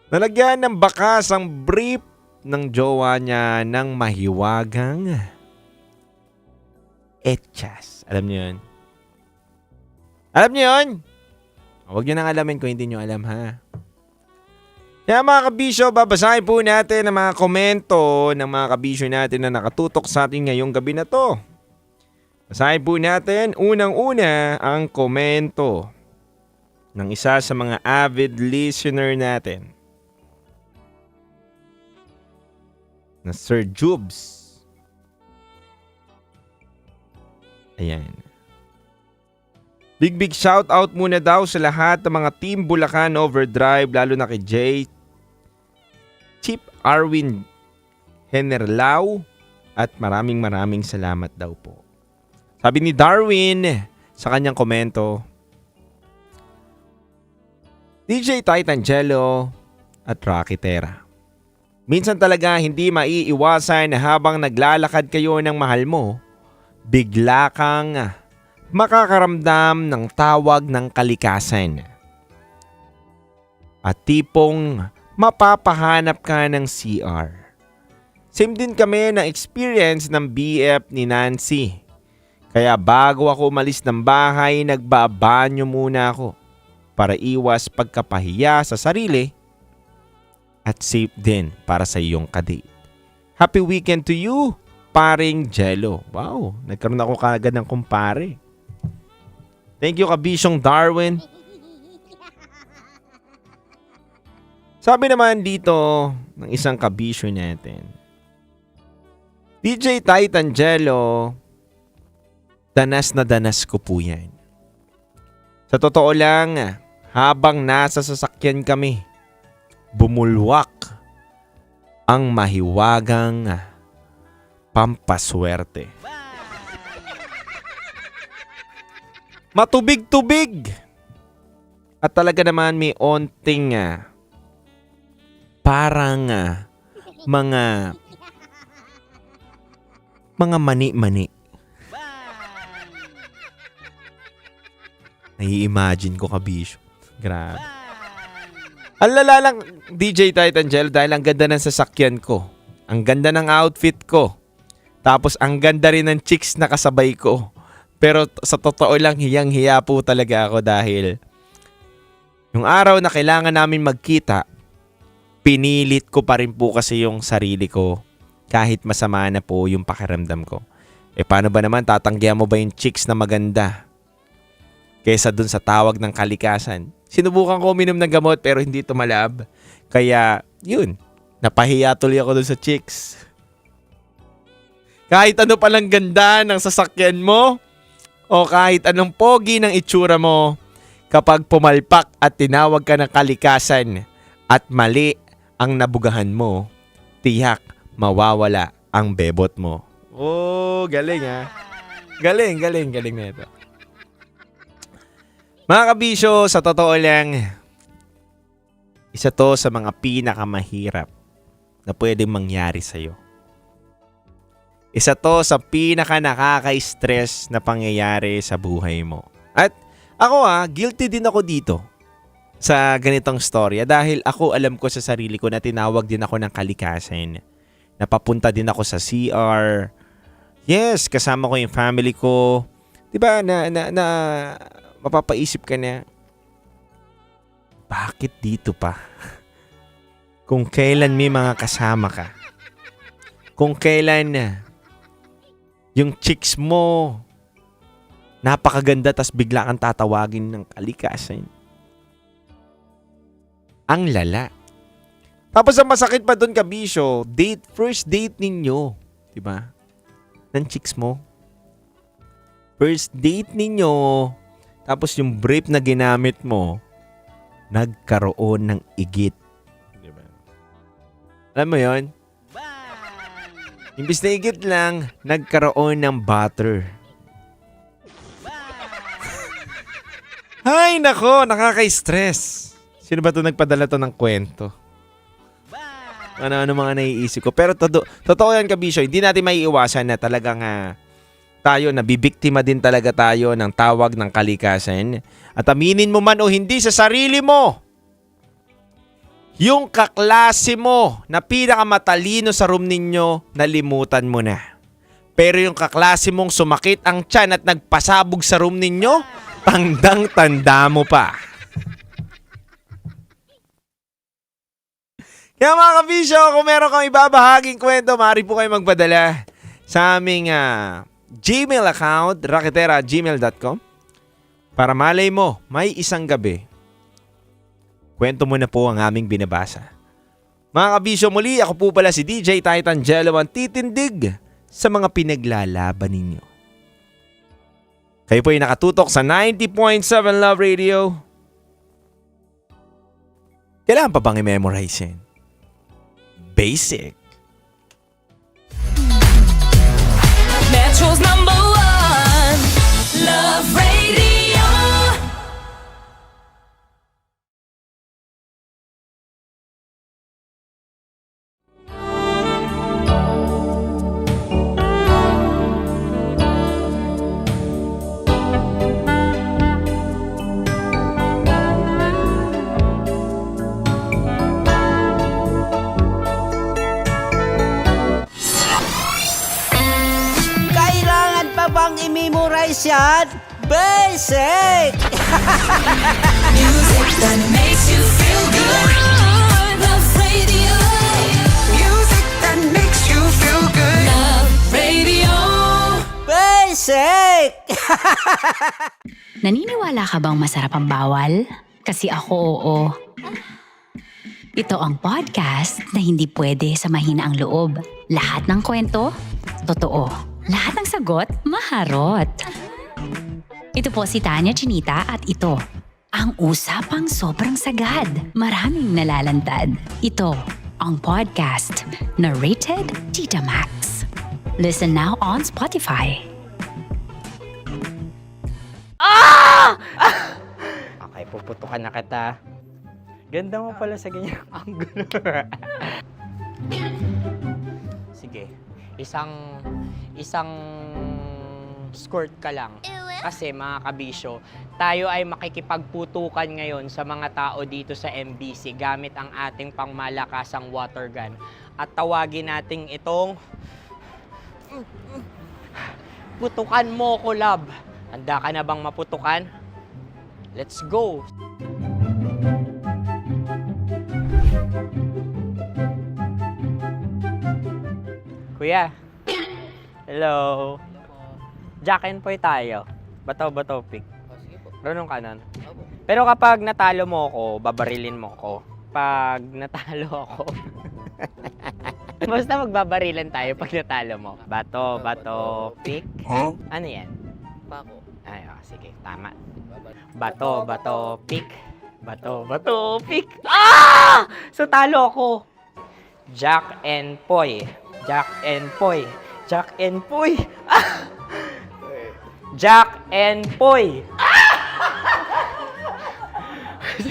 Nalagyan ng bakas ang brief ng jowa niya ng mahiwagang etchas. Alam niyo yun? Alam niyo yun? Huwag niyo nang alamin kung hindi niyo alam ha. Kaya mga kabisyo, babasahin po natin ang mga komento ng mga kabisyo natin na nakatutok sa ating ngayong gabi na to. Basahin po natin unang-una ang komento ng isa sa mga avid listener natin na Sir Jubes. Ayan. Big shout out muna daw sa lahat ng mga Team Bulacan Overdrive, lalo na kay Jay, Chip Arwin Henerlao, at maraming salamat daw po. Sabi ni Darwin sa kanyang komento, DJ Titangelo at Rocky Terra. Minsan talaga hindi maiiwasan na habang naglalakad kayo ng mahal mo, bigla kang makakaramdam ng tawag ng kalikasan. At tipong mapapahanap ka ng CR. Same din kami ng experience ng BF ni Nancy. Kaya bago ako umalis ng bahay, nagbabanyo muna ako para iwas pagkapahiya sa sarili at safe din para sa iyong kadate. Happy weekend to you, paring Jello. Wow, nagkaroon ako kagad ng kumpare. Thank you, kabisyong Darwin. Sabi naman dito ng isang kabisyo natin, DJ Titangelo, danas na danas ko po yan. Sa totoo lang, habang nasa sasakyan kami, bumulwak ang mahiwagang pampaswerte. Matubig-tubig. At talaga naman may onting parang mga mani-mani. Nai-imagine ko kabisyo. Grabe. Ang lala lang, DJ Titangelo, dahil ang ganda ng sasakyan ko. Ang ganda ng outfit ko. Tapos ang ganda rin ng chicks na kasabay ko. Pero sa totoo lang, hiyang-hiya po talaga ako dahil yung araw na kailangan namin magkita, pinilit ko pa rin po kasi yung sarili ko kahit masama na po yung pakiramdam ko. Paano ba naman tatanggihan mo ba yung chicks na maganda kaysa dun sa tawag ng kalikasan? Sinubukan ko uminom ng gamot pero hindi tumalab. Kaya yun, napahiya tuloy ako dun sa chicks. Kahit ano palang ganda ng sasakyan mo, o kahit anong pogi ng itsura mo, kapag pumalpak at tinawag ka ng kalikasan at mali ang nabugahan mo, tiyak mawawala ang bebot mo. Oh, galing ha. Galing na ito. Mga kabisyo, sa totoo lang, isa to sa mga pinakamahirap na pwedeng mangyari sa'yo. Isa to sa pinaka nakaka-stress na pangyayari sa buhay mo. At ako guilty din ako dito sa ganitong storya dahil ako alam ko sa sarili ko na tinawag din ako ng kalikasan. Napapunta din ako sa CR. Yes, kasama ko yung family ko. 'Di ba na mapapaisip ka na bakit dito pa? Kung kailan may mga kasama ka. Kung kailan yung chicks mo napakaganda tas bigla kang tatawagin ng kalikasan. Ang lala. Tapos ang masakit pa doon, kabisyo, first date ninyo, 'di ba? Ng chicks mo. First date ninyo, tapos yung brief na ginamit mo, nagkaroon ng igit. 'Di ba? Alam mo 'yon? Imbis na igit lang, nagkaroon ng butter. Ay, nako, nakaka-stress. Sino ba ito nagpadala to ng kwento? Ano mga naiisip ko. Pero totoo yan, kabisyo. Hindi natin maiiwasan na talagang tayo, nabibiktima din talaga tayo ng tawag ng kalikasan. At aminin mo man o hindi sa sarili mo, yung kaklase mo na pinakamatalino sa room ninyo, nalimutan mo na. Pero yung kaklase mong sumakit ang tiyan at nagpasabog sa room ninyo, tandang-tanda mo pa. Kaya mga kabisyo, kung meron kang ibabahaging kwento, maaari po kayo magpadala sa aming Gmail account, raketera@gmail.com. Para malay mo, may isang gabi, kwento mo na po ang aming binabasa. Mga kabisyo, muli, ako po pala si DJ Titan Jello, ang titindig sa mga pinaglalaban ninyo. Kayo po ay nakatutok sa 90.7 Love Radio. Kailangan pa bang i-memorize yan? Basic. Metro's #1 Love Radio. Kailangan pa bang i-memorize yan? Basic! Music that makes you feel good. Love Radio. Music that makes you feel good. Love Radio. Basic! Naniniwala ka bang masarap ang bawal? Kasi ako oo. Ito ang podcast na hindi pwede sa mahina ang loob. Lahat ng kwento, totoo. Lahat ng sagot, maharot. Ito po si Tanya Chinita at ito, ang usapang sobrang sagad. Maraming nalalantad. Ito, ang podcast na Rated Tita Max. Listen now on Spotify. Okay, puputukan na kita. Ganda mo pala sa ganyang angulo. Sige, isang skirt ka lang. Kasi mga kabisyo, tayo ay makikipagputukan ngayon sa mga tao dito sa MBC gamit ang ating pangmalakasang water gun. At tawagin natin itong putukan mo ko, love. Handa ka na bang maputukan? Let's go! Kuya. Hello. Jack and Poy tayo. Bato-bato pick. Runong kanan. Pero kapag natalo mo ako, babarilin mo ako. Pag natalo ako, basta magbabarilan tayo pag natalo mo. Bato, pick. Huh? Ano yan? Bako. Ay, sige, tama. Bato, pick. Bato, pick. Ah! So talo ako. Jack and Poy. Jack and Poy. Jack and Poy. Ah! Jack and Poy.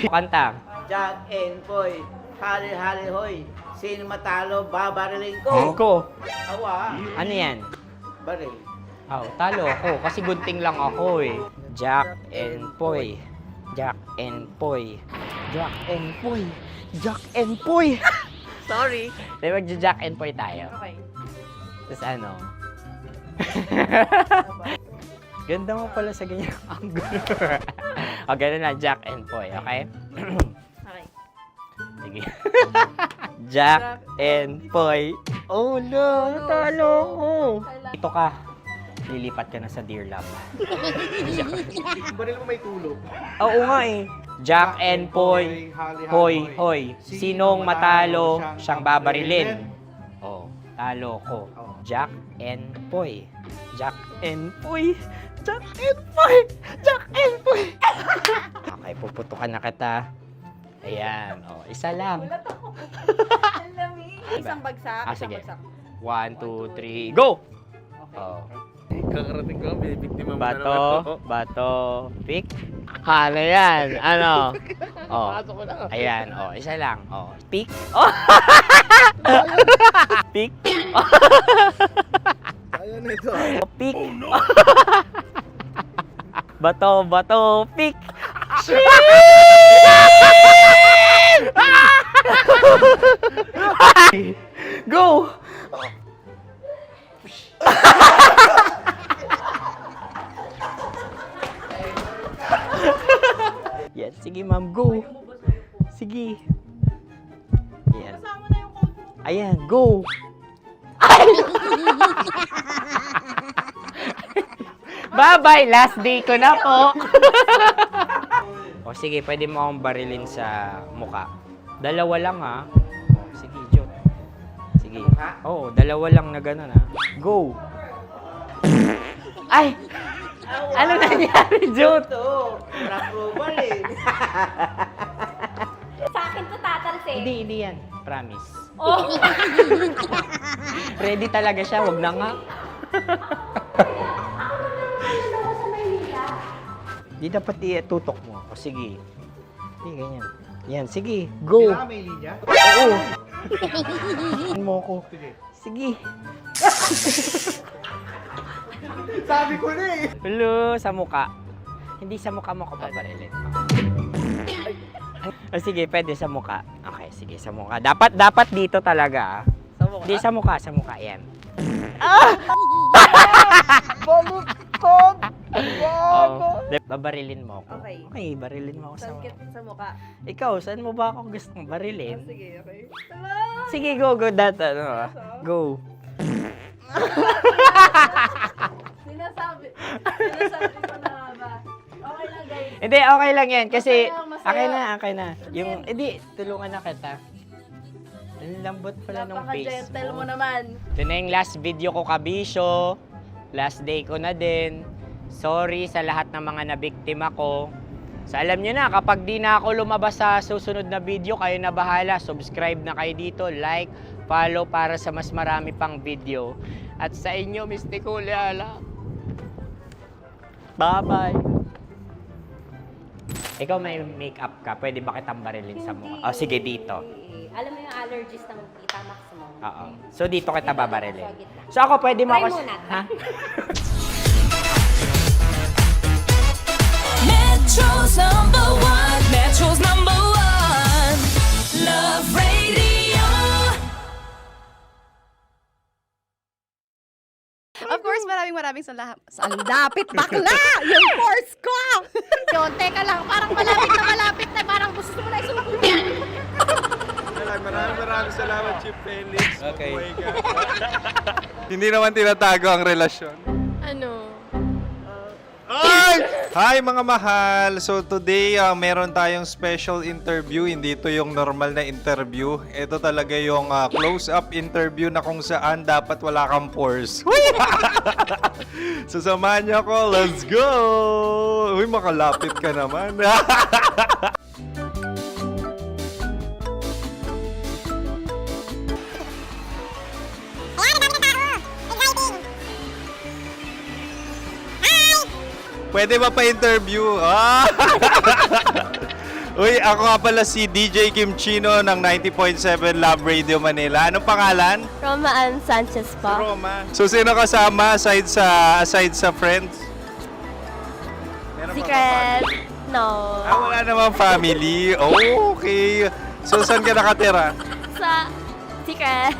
Kanta. Jack and Poy, hali-hali hoy. Sino matalo, babariling ko. Ko. Awa, Ano yan? baril. Oh, talo ako kasi gunting lang ako eh. Jack and Poy. Jack and Poy. Jack and Poy. Jack and Poy. Sorry. Di magja-Jack and Poy tayo. Okay. Tapos ano? Ganda mo pala sa ganyan angle. O, ganun na, Jack and Poy, okay? Okay. Sige. Jack and Poy. Oh no, natalo ko. Dito ka. Lilipat ka na sa Dear Love. Baril mo may tulog. Oo nga eh. Jack and Poy. Hoy, hoy. Sinong matalo, siyang babarilin. Oh, talo ko. Jack and Poy. Jack and Poy. Jack and Poy. Jack and Poy. Okay, puputukan na kita. Ayan. Oh, isa lang. Isang bagsak. Ah, isang sige. bagsak. 1, 2, 3, go! Oh. Kakarating ko, bibiktima mo Bato, pick. Ano yan? Ano? Oh. Ayan, oh, isa lang. Oh, pick. Oh. Pick. Ayan ito. Oh, pick. Bato, pick. Go! Yan, sige ma'am, go. Sige. Ayan. Ayan, go. Bye-bye, last day ko na po. O sige, pwede mo akong barilin sa muka. Dalawa lang ha. O, sige, Jot. Sige. Oo, dalawa lang na gano'n ha. Go. Ay! Ano nangyari, Jot? Ito, approval eh. Sa akin to tatalsin. Hindi yan. Promise. Oh. Ready talaga siya, wag na nga. Di dapat tutok mo. O sige. Hindi, ganyan. Yan, sige. Go. May linya? Oo. Mo ko. Sige. Sabi ko na eh. Hello, sa muka. Hindi sa muka mo ko paparilin. O sige, pwede sa muka. Okay, sige, sa muka. Dapat dito talaga. Sa mukha? Hindi sa muka, yan. Baluktot! Oh, babarilin mo ako. Okay. Okay, barilin mo ako sa Sakit sa mukha. Ikaw, saan mo ba ako gustong barilin? Sige, okay. Sige, go, ano, go. Sinasabi ko na ba? Okay lang, guys. Hindi, okay lang yan. Kasi, Masaya. okay na. Yung, hindi, tulungan na kita. Ang lambot pala ng face Napaka-gentle mo mo. naman. Ito na yung last video ko, kabisyo. Last day ko na din. Sorry sa lahat ng mga nabiktima ko. So alam nyo na, kapag di na ako lumabas sa susunod na video, kayo na bahala. Subscribe na kayo dito, like, follow para sa mas marami pang video. At sa inyo, Mr. Kuliala. Bye-bye. Ikaw may makeup ka, pwede ba kitang barilin sa mukha? Oh, sige, dito. Alam mo yung allergies ng tita Max mo? Oo. So dito kita babarilin. So ako, pwede mo Try ako... muna. Ha? Metro's number one, Love Radio. Of course, maraming salamat. Ang lapit bakla! Yung force ko! Yun, teka lang, parang malapit na, parang gusto mo na isumakot. Maraming salamat, Chief Felix. Okay. Oh my God. Hindi naman tinatago ang relasyon. Ano? Ay! Hi mga mahal! So today, meron tayong special interview. Hindi ito yung normal na interview. Ito talaga yung close-up interview na kung saan dapat wala kang pores. So samahan niyo ako. Let's go! Uy, makalapit ka naman. Pwede ba pa-interview? Ah! Uy, ako nga pala si DJ Kim Chino ng 90.7 Love Radio Manila. Anong pangalan? Roma Ann Sanchez po. Roma. So, sino kasama aside sa friends? Meron pa ba family? No. Wala namang family. Oh, okay. So, saan ka nakatira? Sa secret.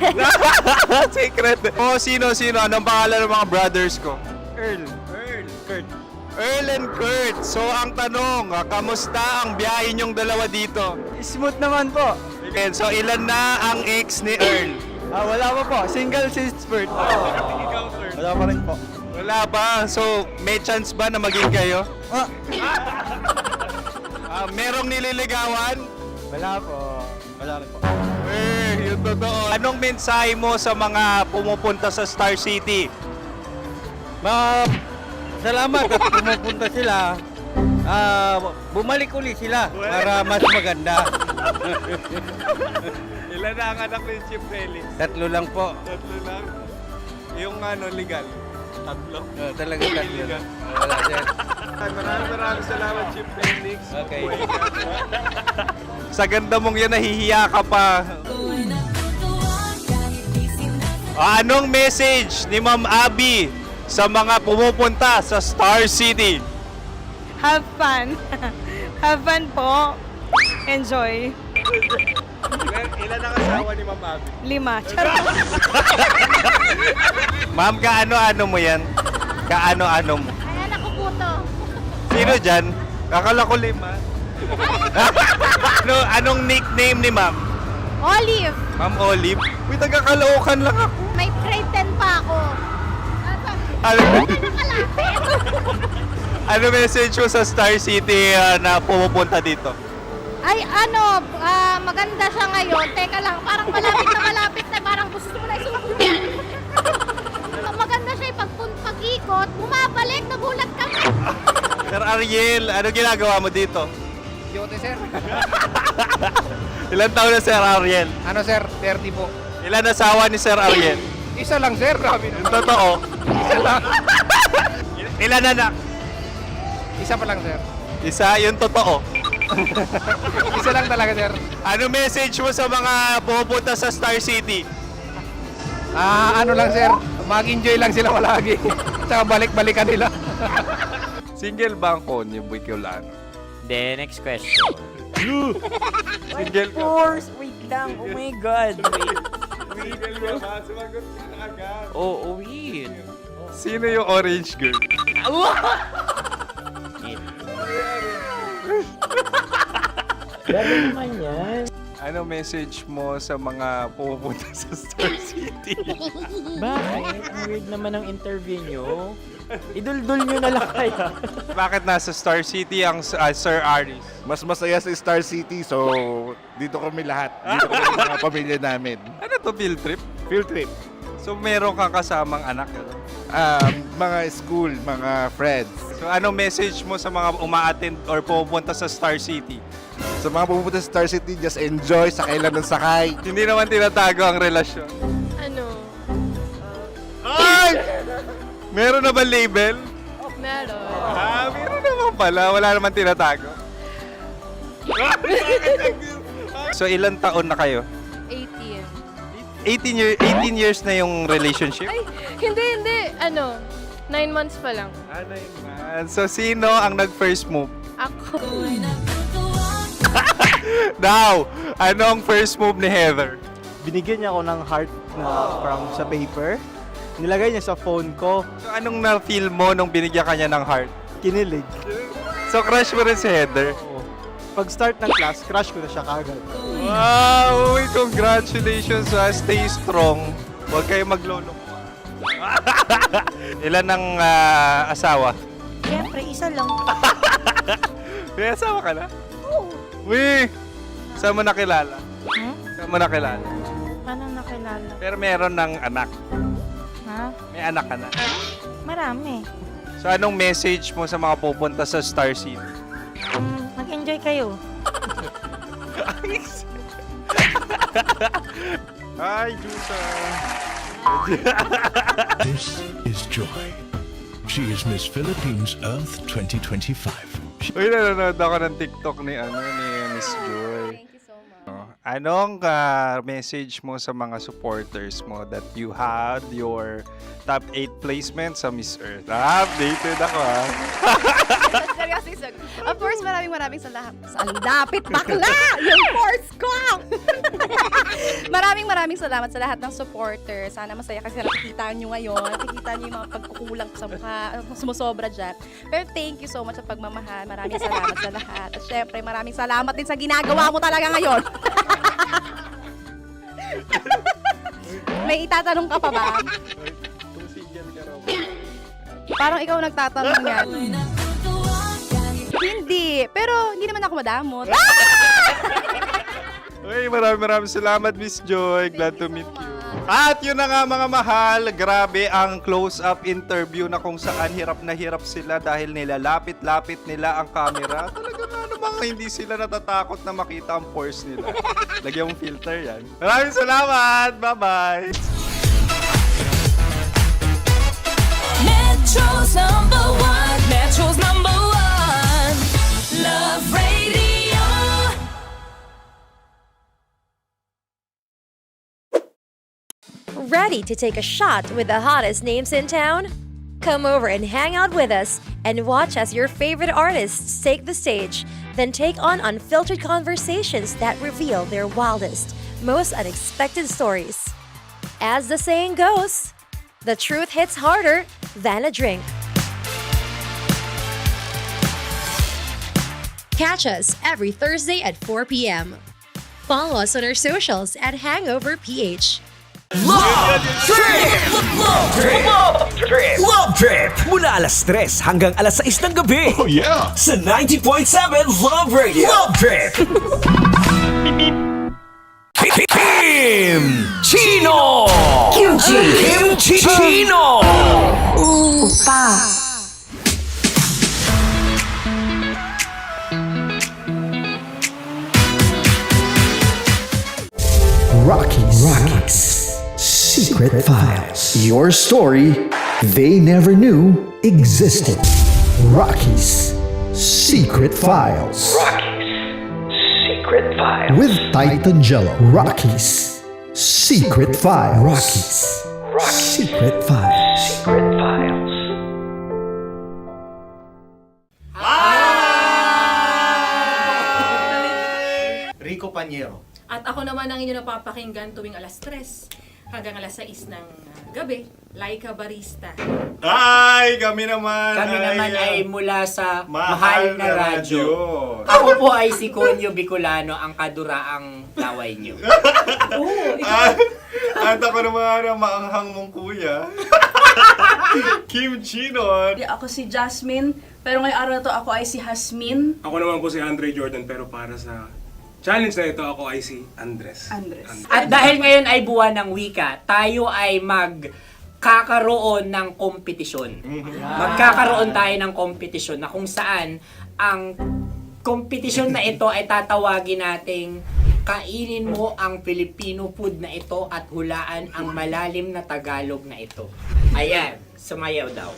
Secret. Oh, sino? Anong pangalan ng mga brothers ko? Earl, Kurt. Earl and Kurt. So, ang tanong, kamusta ang biyahe niyong dalawa dito? Smooth naman po. Okay, so ilan na ang ex ni Earl? Wala pa po. Single since birth. Wala pa rin po. Wala ba? So, may chance ba na maging kayo? Merong nililigawan? Wala po. Wala rin po. Yung totoo. Anong mensahe mo sa mga pumupunta sa Star City? Salamat at pumupunta sila. Bumalik ulit sila para mas maganda. Ilan na ang anak ni Chief Felix? 3 lang po. 3 lang. Yung legal? 3. Talaga 3. Wala sir. Maraming salamat, Chief Felix. Okay. Sa ganda mong yan, nahihiya ka pa. Anong message ni Ma'am Abby sa mga pumupunta sa Star City? Have fun. Have fun po. Enjoy. Ilan ang asawa ni Ma'am Abby? 5. Ma'am, kaano-ano mo yan? Kaano-ano mo? Ayan ako po to. Sino dyan? Kakala ko 5. Anong nickname ni Ma'am? Olive. Ma'am Olive? Uy, taga-Caloocan lang ako. May grade 10 pa ako. Ano message mo sa Star City na pumupunta dito? Ay, maganda siya ngayon. Teka lang, parang malapit na, parang gusto mo na isusunod. Maganda siya pag-ikot, bumabalik, nagulat ka. Sir Ariel, ano ginagawa mo dito? Yote sir. Ilan taon na Sir Ariel? Ano sir? 30 po. Ilan asawa ni Sir Ariel? Isa lang sir. Grabe Yung totoo? Isa lang. Ilan anak? Isa pa lang sir. Isa, yung totoo. Isa lang talaga sir. Ano message mo sa mga pumupunta sa Star City? Ano lang sir. Mag-enjoy lang sila palagi. Tsaka balik-balikan nila. Single ba ang Konyo, Boy Kiolano? Then, next question. Single ka? Wait lang. Oh my God. Wait. Single ka ba? Sumagot ka na agad. Oh, wait. Sino yung orange girl? Gano'n naman yan. Ano message mo sa mga pumupunta sa Star City? Bakit? Ang weird naman ang interview nyo. Iduldul nyo na lang kaya. Bakit nasa Star City ang Sir Aris? Mas masaya sa Star City, so dito kami lahat. Dito kami mga pamilya namin. Ano to, field trip? Field trip. So meron kang kasamang anak? Mga school, mga friends. So anong message mo sa mga uma-attend or pumupunta sa Star City? Sa mga pupunta sa Star City, just enjoy, sakay lang ng sakay. Hindi naman tinatago ang relasyon. Ano? Ay! Meron na ba label? Meron. Meron naman pala. Wala naman tinatago. So ilan taon na kayo? 18. 18 years na yung relationship? Ay, hindi. 9 months pa lang. So sino ang nag-first move? Ako. Now, ano ang first move ni Heather? Binigyan niya ako ng heart na from sa paper. Nilagay niya sa phone ko. So anong na-feel mo nung binigyan ka niya ng heart? Kinilig. So crush mo rin si Heather? Pag-start ng class, crush ko na siya kagad. Wow! Uy, congratulations! Stay strong. Huwag kayo maglolo. Ilan ang asawa? Siyempre, isa lang. May asawa ka na? Oo. Uy! Saan mo nakilala? Saan mo nakilala? Paano nakilala? Pero meron ng anak. Ha? May anak ka na. Marami. So anong message mo sa mga pupunta sa Star City? Mag-enjoy kayo. Hi, Jusa! This is Joy She is Miss Philippines Earth 2025. Uy, nanonood ako ng TikTok ni Miss Joy. Thank you so much. Anong message mo sa mga supporters mo that you had your top 8 placement sa Miss Earth? Updated ako Seryoso. Of course, maraming salamat. Sa lapit bakla! Yung course ko! maraming salamat sa lahat ng supporters. Sana masaya kasi nakikita nyo ngayon. Nakikita nyo yung mga pagkukulang ko sa mukha. Sumusobra dyan. Pero thank you so much sa pagmamahal. Maraming salamat sa lahat. At syempre, maraming salamat din sa ginagawa mo talaga ngayon. May itatanong ka pa ba? Parang ikaw nagtatanong yan. Hindi. Pero hindi naman ako madamot. Uy, maraming salamat, Miss Joy. Glad to meet you. At yun na nga mga mahal, grabe ang close-up interview na kung saan hirap na hirap sila dahil nilalapit-lapit nila ang camera. Talagang ano bang hindi sila natatakot na makita ang pores nila. Lagyan mong filter yan. Maraming salamat! Bye-bye! Metro's number one, Love Radio. Ready to take a shot with the hottest names in town? Come over and hang out with us and watch as your favorite artists take the stage, then take on unfiltered conversations that reveal their wildest, most unexpected stories. As the saying goes, the truth hits harder than a drink. Catch us every Thursday at 4 p.m. Follow us on our socials at Hangover PH. Love Trip! Love Trip! Love Trip! Love Trip! Mula alas 3 hanggang alas 6 ng gabi. Oh yeah! Sa 90.7 Love Radio. Love Trip! Kim Chino! Kim Chino! Opa. Rockies. Secret Files. Your story they never knew existed. Rockies. Secret Files. Secret Files. With Titan Jello. Rockies. Secret Files. Rockies. Secret Files. Secret Files. Rico Panyero. At ako naman ang inyo napapakinggan tuwing alas 3 hanggang alas 6 ng gabi, Laika Barista. Hi! Kami naman ay mula sa Mahal na Radyo. Ako po ay si Conyo Bicolano, ang kaduraang laway nyo. At ako naman ang maanghang mong kuya. Kim Chino. Ako si Jasmine, pero ngayong araw na to ako ay si Hasmin. Ako naman po si Andre Jordan, pero para sa challenge na ito, ako ay si Andres. At dahil ngayon ay buwan ng wika, tayo ay magkakaroon ng kompetisyon. Magkakaroon tayo ng kompetisyon na kung saan ang kompetisyon na ito ay tatawagin nating kainin mo ang Filipino food na ito at hulaan ang malalim na Tagalog na ito. Ayan, sumayaw daw.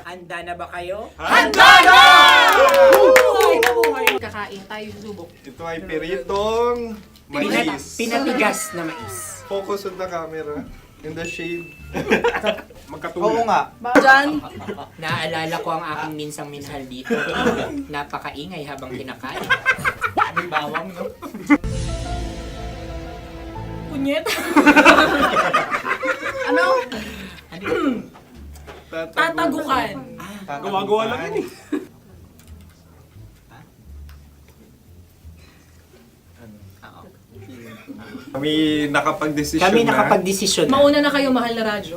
Handa na ba kayo? Handa na! Kakain tayo subok. Ito ay peritong mais. Pinatigas na mais. Focus on the camera. In the shade. Oo nga. Diyan. Naalala ko ang aking minsang minahal dito. Napakaingay habang kinakain. May bawang, no? Punyet. Ano? Tatagukan. Gawa-gawa lang yun eh. Kami nakapag-desisyon Kami nakapag-desisyon na. Mauna na kayo, Mahal na Radyo.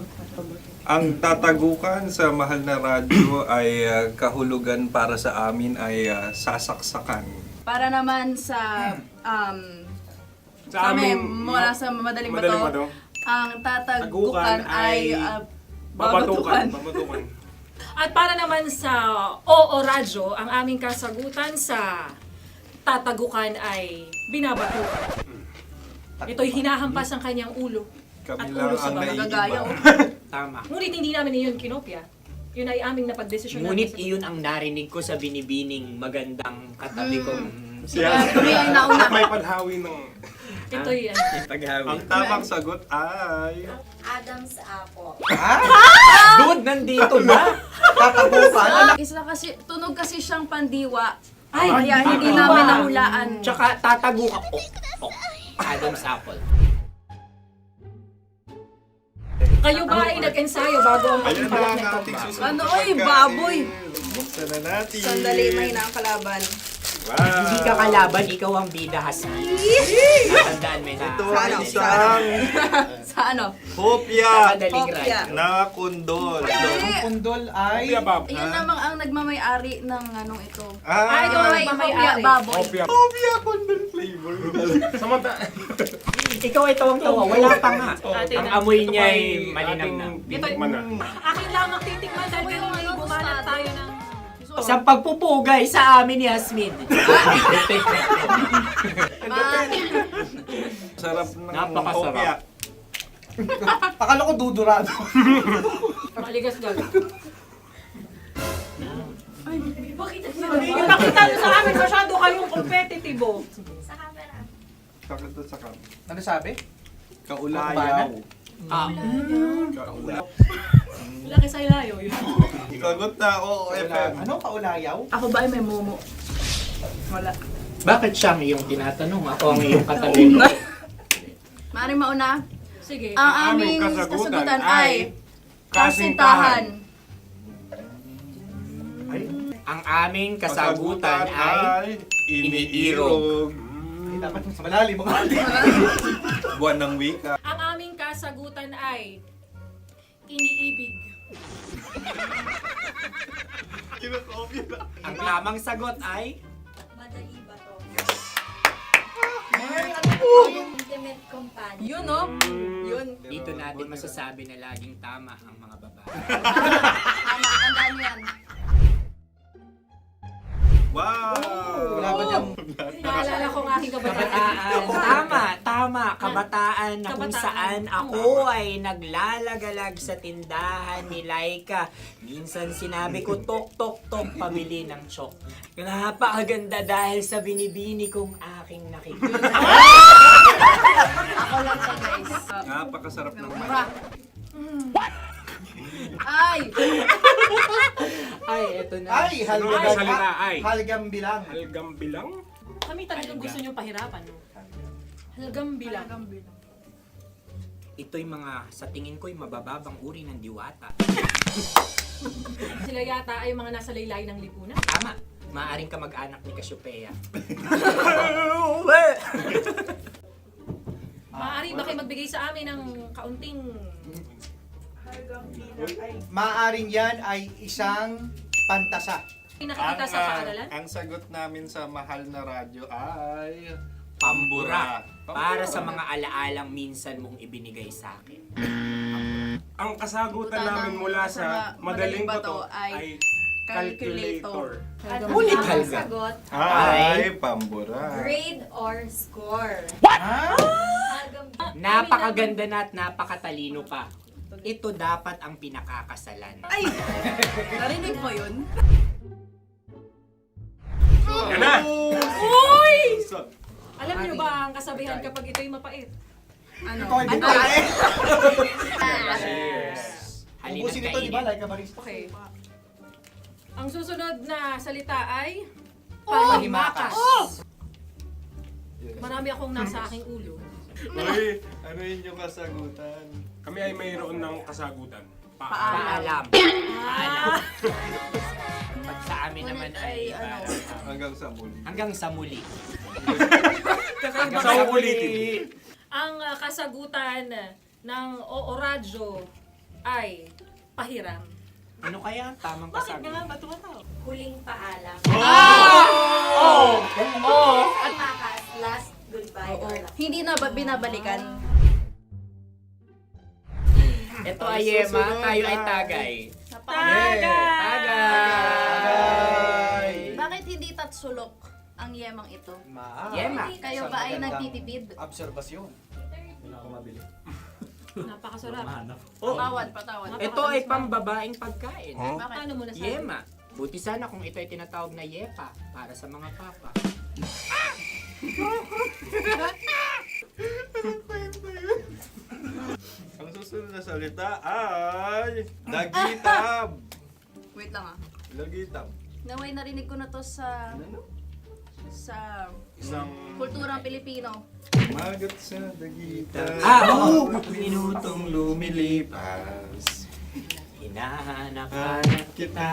Ang tatagukan sa Mahal na Radyo ay kahulugan para sa amin ay sasaksakan. Para naman sa amin, mula sa madaling bato, ang tatagukan ay babatukan. At para naman sa Oo Radyo, ang aming kasagutan sa tatagukan ay binabatukan. Ito'y hinahampas ang kanyang ulo. Kami at lang ulo sa ang mga naiiba. gagaya. Tama. Ngunit hindi namin iyon kinopya. Yun ay aming napagdesisyon. Ngunit iyon ang narinig ko sa binibining magandang katabi kong Kami ang nauna. May panhawi ng... Ito'y Ang tamang sagot ay... Adam's apple. Dude, nandito na! Isa kasi, tunog kasi siyang pandiwa. Kaya hindi namin nahulaan. Tsaka tatago ka. Adam's apple. Kayo ba ay nag-ensayo bago ang Ayan na pagpapalat ang nito? ating susunod Ano, na oy, pagkain. baboy. Buksan na natin. Sandali, may na ang kalaban. Wow. Hindi ka kalaban, ikaw ang bida, Hasmi. Natandaan mo na. Ito ang isang Sa ano? hopya Madaling Hopya. ride. na kundol. Ang pundol ay... Yun namang ang nagmamay-ari ng anong ito. Ay, ito Ah, ay Hopya, mamayari. baboy. hopya kundol flavor. Ikaw ay tawang-tawa, wala pa nga. Ate Ang na. amoy niya ay malinang na. Binikman na. Akin lamang titikman dahil kayo ngayon bumalat tayo ng... Sa pagpupugay sa amin ni Hasmin. Sarap ng Napakasarap. hopya. Akala ko dudurado. Maligas gag. Ipakita nyo sa amin, masyado kayong competitive. Sakit sa kam. Ano sabi? Kaulayaw. Kaulayaw. Laki sa ilayo yun. Sagot na, oo, FM. Ano kaulayaw? Ako ba ay may momo? Wala. Bakit siyang iyong tinatanong? Ako ang iyong katabi. Maaaring mauna. Sige. Ang aming kasagutan ay kasintahan. Ang aming kasagutan ay iniirog. Ay, dapat sa malalim mo. Buwan ng wika. Ang aming kasagutan ay iniibig. Kinakopya na. Ang tamang sagot ay Madali ba to? Intimate companion. Yun, no? Yun. dito natin masasabi na laging tama ang mga babae. Tama, tandaan mo yan. Wow! Wala ba niyang... Naalala ko ang aking kabataan. Kabataan. Tama. Kabataan na kung Kabataan. saan ako ay naglalagalag sa tindahan ni Laika. Minsan sinabi ko, tok, tok, tok, pamili ng chok. Napakaganda dahil sa binibini kong aking nakikita. Ako lang siya, guys. Napakasarap ng Ay! Ay, eto na. Ay, halgam salita, ay. Halgam bilang. Halgam bilang? Kami talagang gusto niyong pahirapan. No? Halgam bilang. Ito'y mga, sa tingin ko'y mabababang uri ng diwata. Sila yata ay mga nasa laylay ng lipunan. Tama. Maaring ka mag-anak ni Cassiopeia. Maaari ba kayo magbigay sa amin ng kaunting... Maaring yan ay isang pantasa. Nakikita sa paaralan? Ang sagot namin sa mahal na radyo ay... Pambura. Para sa mga alaalang minsan mong ibinigay sa akin. Ang kasagutan namin mula sa madaling bato ay calculator. Ulit halga. Sagot, Ay, pambura. grade or score? Napakaganda na at napakatalino pa. Ito dapat ang pinakakasalan. Ay! Narinig mo yun? Yan na! Uy! Alam niyo ba ang kasabihan kapag ito'y mapait? Ano? Ito ay bitae. Halina't Ubusin ito, di ba? kainin. Like a barista. Okay. Ang susunod na salita ay panghimakas. Marami akong nasa aking ulo. Uy, ano yun yung kasagutan? Kami ay mayroon ng kasagutan. Paalam. Paalam. Pag sa amin naman ay Hanggang sa muli. hanggang sa muli. Sa ulitin. Ang kasagutan ng Oo Radyo ay pahiram. Ano kaya ang tamang Bakit kasagutan? nga ba tumataw? Huling paalam. Oh! Oh! At makas, last goodbye or last. Hindi na ba binabalikan? Ito ay Yema, tayo ay Tagay. Tagay! Bakit hindi tatsulok ang yemang ito? Yema. Kayo ba ay nagtitipid? Obserbasyon. Napakasarap. Patawan. Ito ay pambabaeng pagkain. Paano mo nasabi? Yema. Buti sana kung ito ay tinatawag na yepa para sa mga papa. Ang susunod na salita ay dagitab. Wait lang ah. Dagitab. Naway narinig ko na to sa Isang kulturang Pilipino. magat sa dagitab. Oo! Minutong lumilipas. Hinahanap-hanap kita.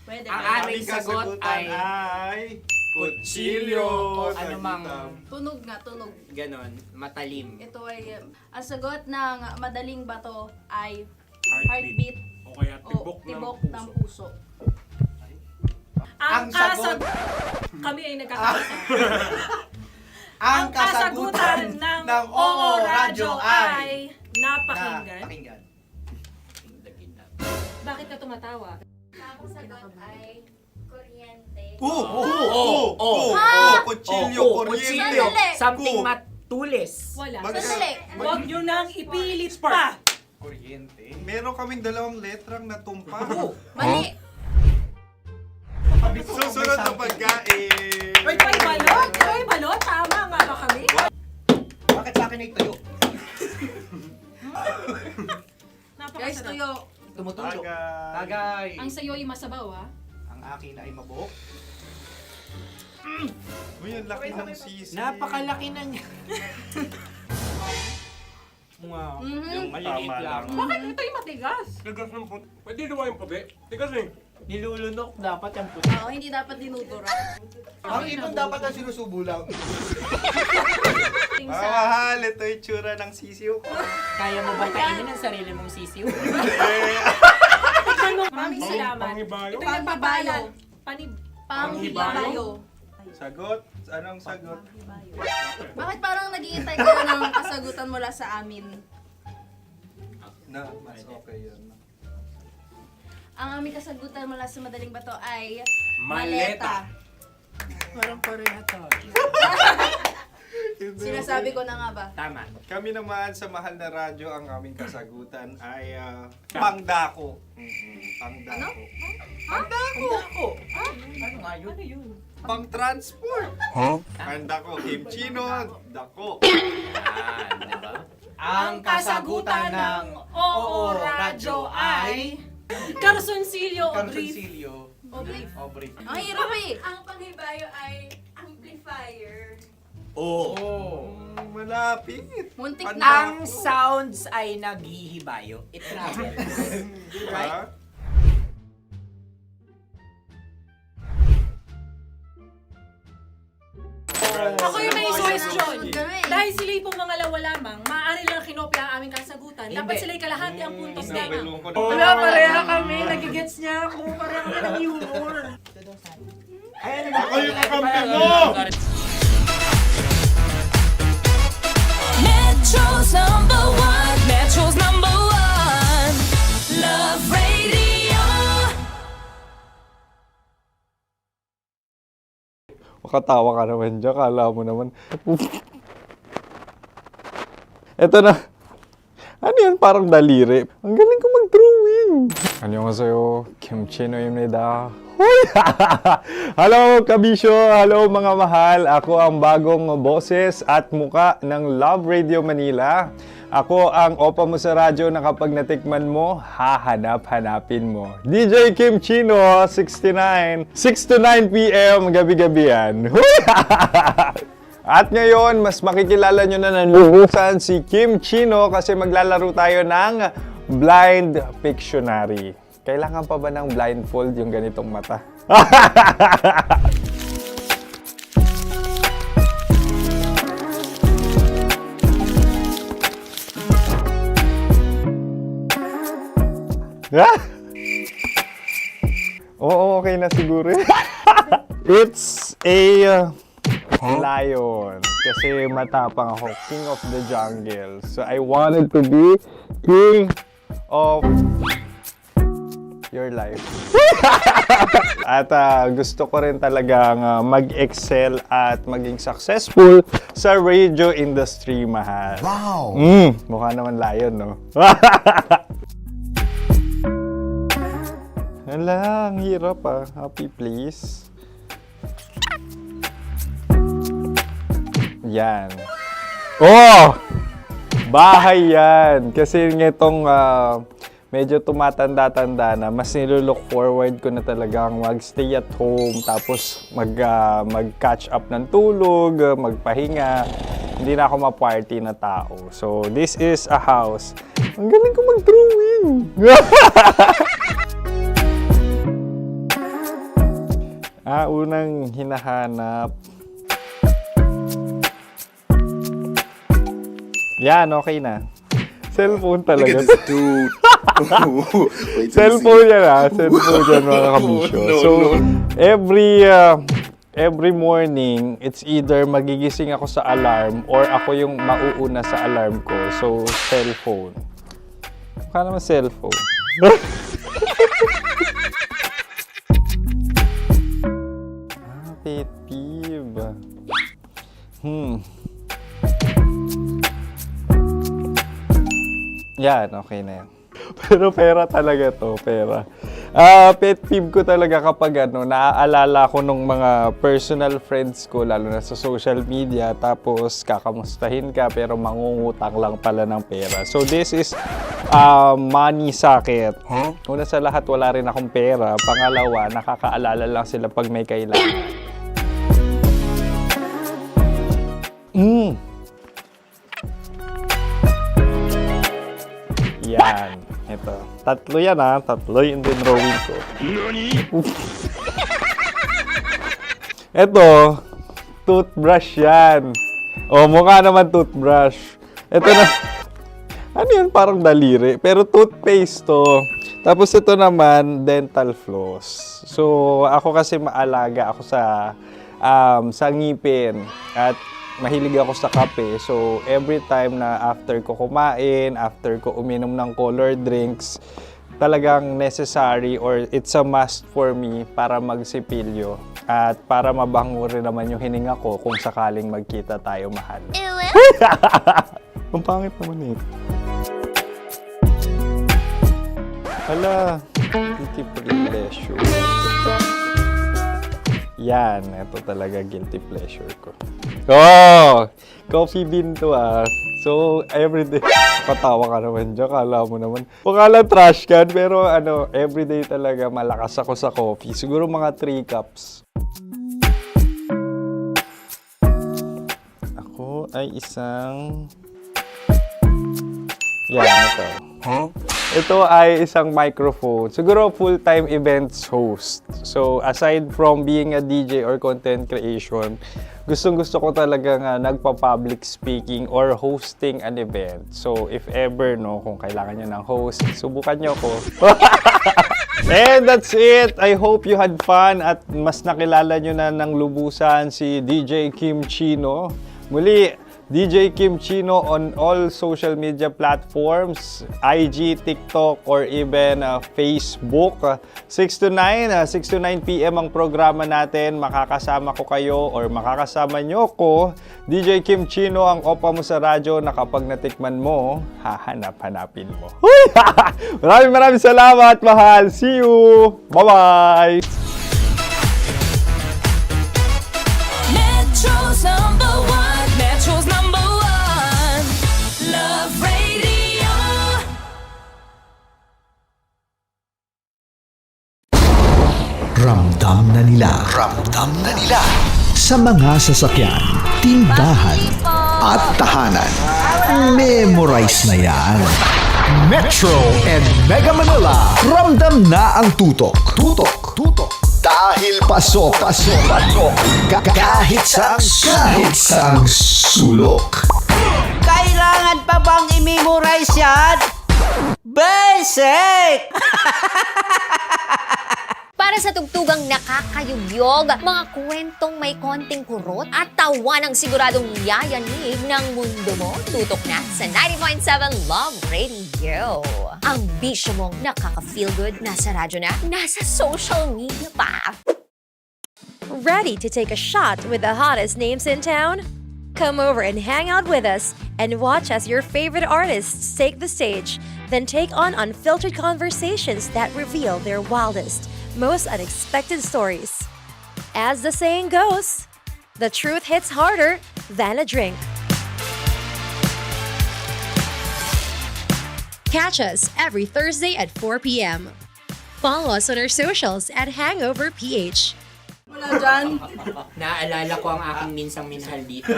Pwede. Ang aming sagot ay kutsilyo o anumang Tunog nga, tunog. ganon, matalim. Ito ay, ang sagot ng madaling bato ay heartbeat O kaya o tibok ng puso. Ang kasagot... Kami ay nagkakasa. Ang kasagutan ng Oo Radyo ay napakinggan. Bakit ka tumatawa? Ang sagot ay kuryente. Kutsilyo, kuryente. Something matulis. Wala. Sandali. Huwag nyo nang ipilit pa. Kuryente. Meron kaming 2 letrang natumpa. Mali. Susunod na pagkain. Ay, balot! Ay, balot! Tama nga ba kami? Bakit sa akin ay tuyo? Guys, tuyo. Tumutulo. Tagay. Ang sayo ay masabaw, ha? Ang akin ay mabuhok. Uy, ang laki ng sisi. Napakalaki na niya. Wow. Yung maliliit Tama lang. lang. Bakit ito yung matigas? Tigas ng puti. Pwede nawa yung puti. Tigas eh. Nilulunok dapat yung puti. Oo, hindi dapat dinudura. Ang ibon dapat ang sinusubo lang. Mga mahal, ito yung tsura ng sisiw ko. Kaya mo ba kainin ang sarili mong sisiw? Maraming salamat. Panghibayo. Ito yung pabalan. Panghibayo. Sagot? Anong sagot? Bakit parang nag-iintay ka na ng kasagutan mula sa amin? Na, mas okay yun. Ang aming kasagutan mula sa madaling bato ay Maleta. Parang pareha tayo. Sinasabi ko na nga ba? Tama. Kami naman sa mahal na radyo, ang aming kasagutan ay pangdako. Pangdako. Pangdako. Ano nga yun? Pang-transport. Pangdako. Kimchino, dako. Diba? Ang kasagutan ng Oo Radyo ay... Carsoncillo o brief. Obrief. Ang hirap eh. Ang panghibayo ay amplifier. Malapit. Muntik Pangdako. na. Ang sounds ay naghihibayo. It travels. Diba? Ako yung may suggestion. Kami. Dahil sila yung pumangalawa lamang, maaari lang kinopya ang aming kasagutan. Dapat Hindi. sila yung kalahati ang puntos lamang. Nabelong ko na. Wala, pareha kami. Nagigets niya ako. Pareha kami ng humor. Ako yung kakampi mo! Metro's number one. Metro's number one. Love Radio. Makatawa ka naman dyan. Kala mo naman. Eto na. Ano yan? Parang daliri. Ang galing ko mag-drawing. 안녕하세요. 김치노입니다. Hello, kabisyo! Hello, mga mahal! Ako ang bagong boses at muka ng Love Radio Manila. Ako ang opa mo sa radyo na kapag natikman mo, hahanap-hanapin mo. DJ Kim Chino, 69. 6 to 9 p.m. gabi-gabi yan. At ngayon, mas makikilala nyo na ng lubusan si Kim Chino kasi maglalaro tayo ng Blind Pictionary. Kailangan pa ba ng blindfold yung ganitong mata? Oo, okay na siguro. It's a lion. Kasi matapang ako. King of the jungle. So I wanted to be king of your life. At gusto ko rin talagang mag-excel at maging successful sa radio industry, mahal. Wow! Mukha naman layon, no? Hala, ang hirap Happy place. Yan. Oh! Bahay yan. Kasi nitong medyo tumatanda-tanda na, mas nilook forward ko na talagang mag-stay at home, tapos mag-catch up ng tulog, magpahinga. Hindi na ako ma-party na tao. So, this is a house. Ang galing ko mag-drawing! Unang hinahanap. Yan, okay na. Cellphone talaga. Cellphone yan Cellphone yan, mga kabisyo. So, every morning, it's either magigising ako sa alarm or ako yung mauuna sa alarm ko. So, cellphone. Mukha naman cellphone. Pet peeve. Yan, okay na yan. Pero pera talaga to, pera. Pet peeve ko talaga kapag naaalala ko nung mga personal friends ko, lalo na sa social media, tapos kakamustahin ka pero mangungutang lang pala ng pera. So this is money sakit. Una sa lahat, wala rin akong pera. Pangalawa, nakakaalala lang sila pag may kailangan. Yan. Ito. Tatlo yan Tatlo yung dinrawing ko. Ito. Toothbrush yan. Mukha naman toothbrush. Ito na. Ano yan? Parang daliri. Pero toothpaste to. Tapos ito naman, dental floss. So, ako kasi maalaga ako sa ngipin. At mahilig ako sa kape. So, every time na after ko kumain, after ko uminom ng colored drinks, talagang necessary or it's a must for me para magsipilyo. At para mabango rin naman yung hininga ko kung sakaling magkita tayo, mahal. Ang pangit naman ito. Hala, guilty pleasure. Yan, ito talaga guilty pleasure ko. Coffee bean to So, everyday, patawa ka naman dyan, kala mo naman. Pakala trash can, pero everyday talaga malakas ako sa coffee. Siguro mga 3 cups. Ako ay isang... Yan, ito. Ito ay isang microphone. Siguro full-time events host. So, aside from being a DJ or content creation, gustong-gusto ko talagang nagpa-public speaking or hosting an event. So, if ever, kung kailangan nyo ng host, subukan nyo ko. And that's it. I hope you had fun at mas nakilala nyo na ng lubusan si DJ Kim Chino. Muli, DJ Kim Chino on all social media platforms, IG, TikTok, or even Facebook. 6 to 9 p.m. ang programa natin. Makakasama ko kayo or makakasama nyo ko. DJ Kim Chino, ang opa mo sa radyo na kapag natikman mo, hahanap-hanapin mo. Maraming salamat, mahal. See you! Bye-bye! Metro's number one. Metro's number one. Love Radio. Ramdam na nila. Sa mga sasakyan, tindahan, at tahanan. Memorize na yan. Metro and Mega Manila. Ramdam na ang tutok. Dahil pasok. Kahit saang sulok. Kailangan pa bang i-memorize yan? Basic! Para sa tugtugang nakakayugyog, mga kwentong may konting kurot at tawa ng siguradong yayanig ng mundo mo, tutok na sa 90.7 Love Radio. Ang bisyo mong nakaka-feel good, nasa radyo na, nasa social media pa. Ready to take a shot with the hottest names in town? Come over and hang out with us and watch as your favorite artists take the stage, then take on unfiltered conversations that reveal their wildest, most unexpected stories. As the saying goes, the truth hits harder than a drink. Catch us every Thursday at 4 p.m. Follow us on our socials at Hangover PH. Wala dyan. Naaalala ko ang aking minsang minahal dito.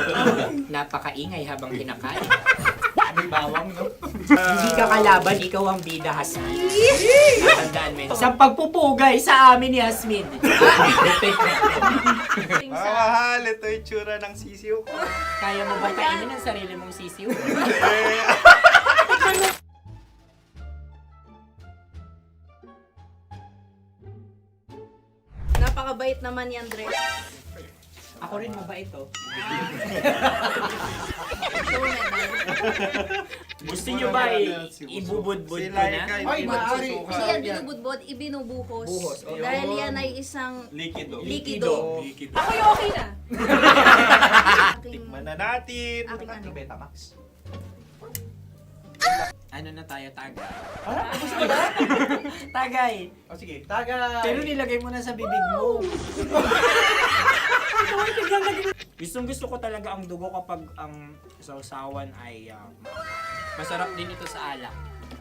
Napakaingay habang kinakain. May bawang, no? Hindi ka kalaban, ikaw ang bida, Hasmin. Tandaan mo yun. Sa pagpupugay sa amin ni Hasmin. Mahal, ito yung tsura ng sisiw ko. Kaya mo ba kainin ang sarili mong sisiw? Napakabait naman ni Andres. Ako rin mabait, oh. Gusto nyo ba ibubudbud ko na? Ay, maaari. Kasi yan binubudbod, ibinubuhos. Buhos, oh. Dahil yan ay isang Likido. likido. Ako yung okay na. Tikman na natin. Aking ano? Betamax. Ano na tayo, tagay? Tagay! O sige, tagay. Pero nilagay mo na sa bibig mo. Gustong gusto ko talaga ang dugo kapag ang sausawan ay masarap din ito sa alak.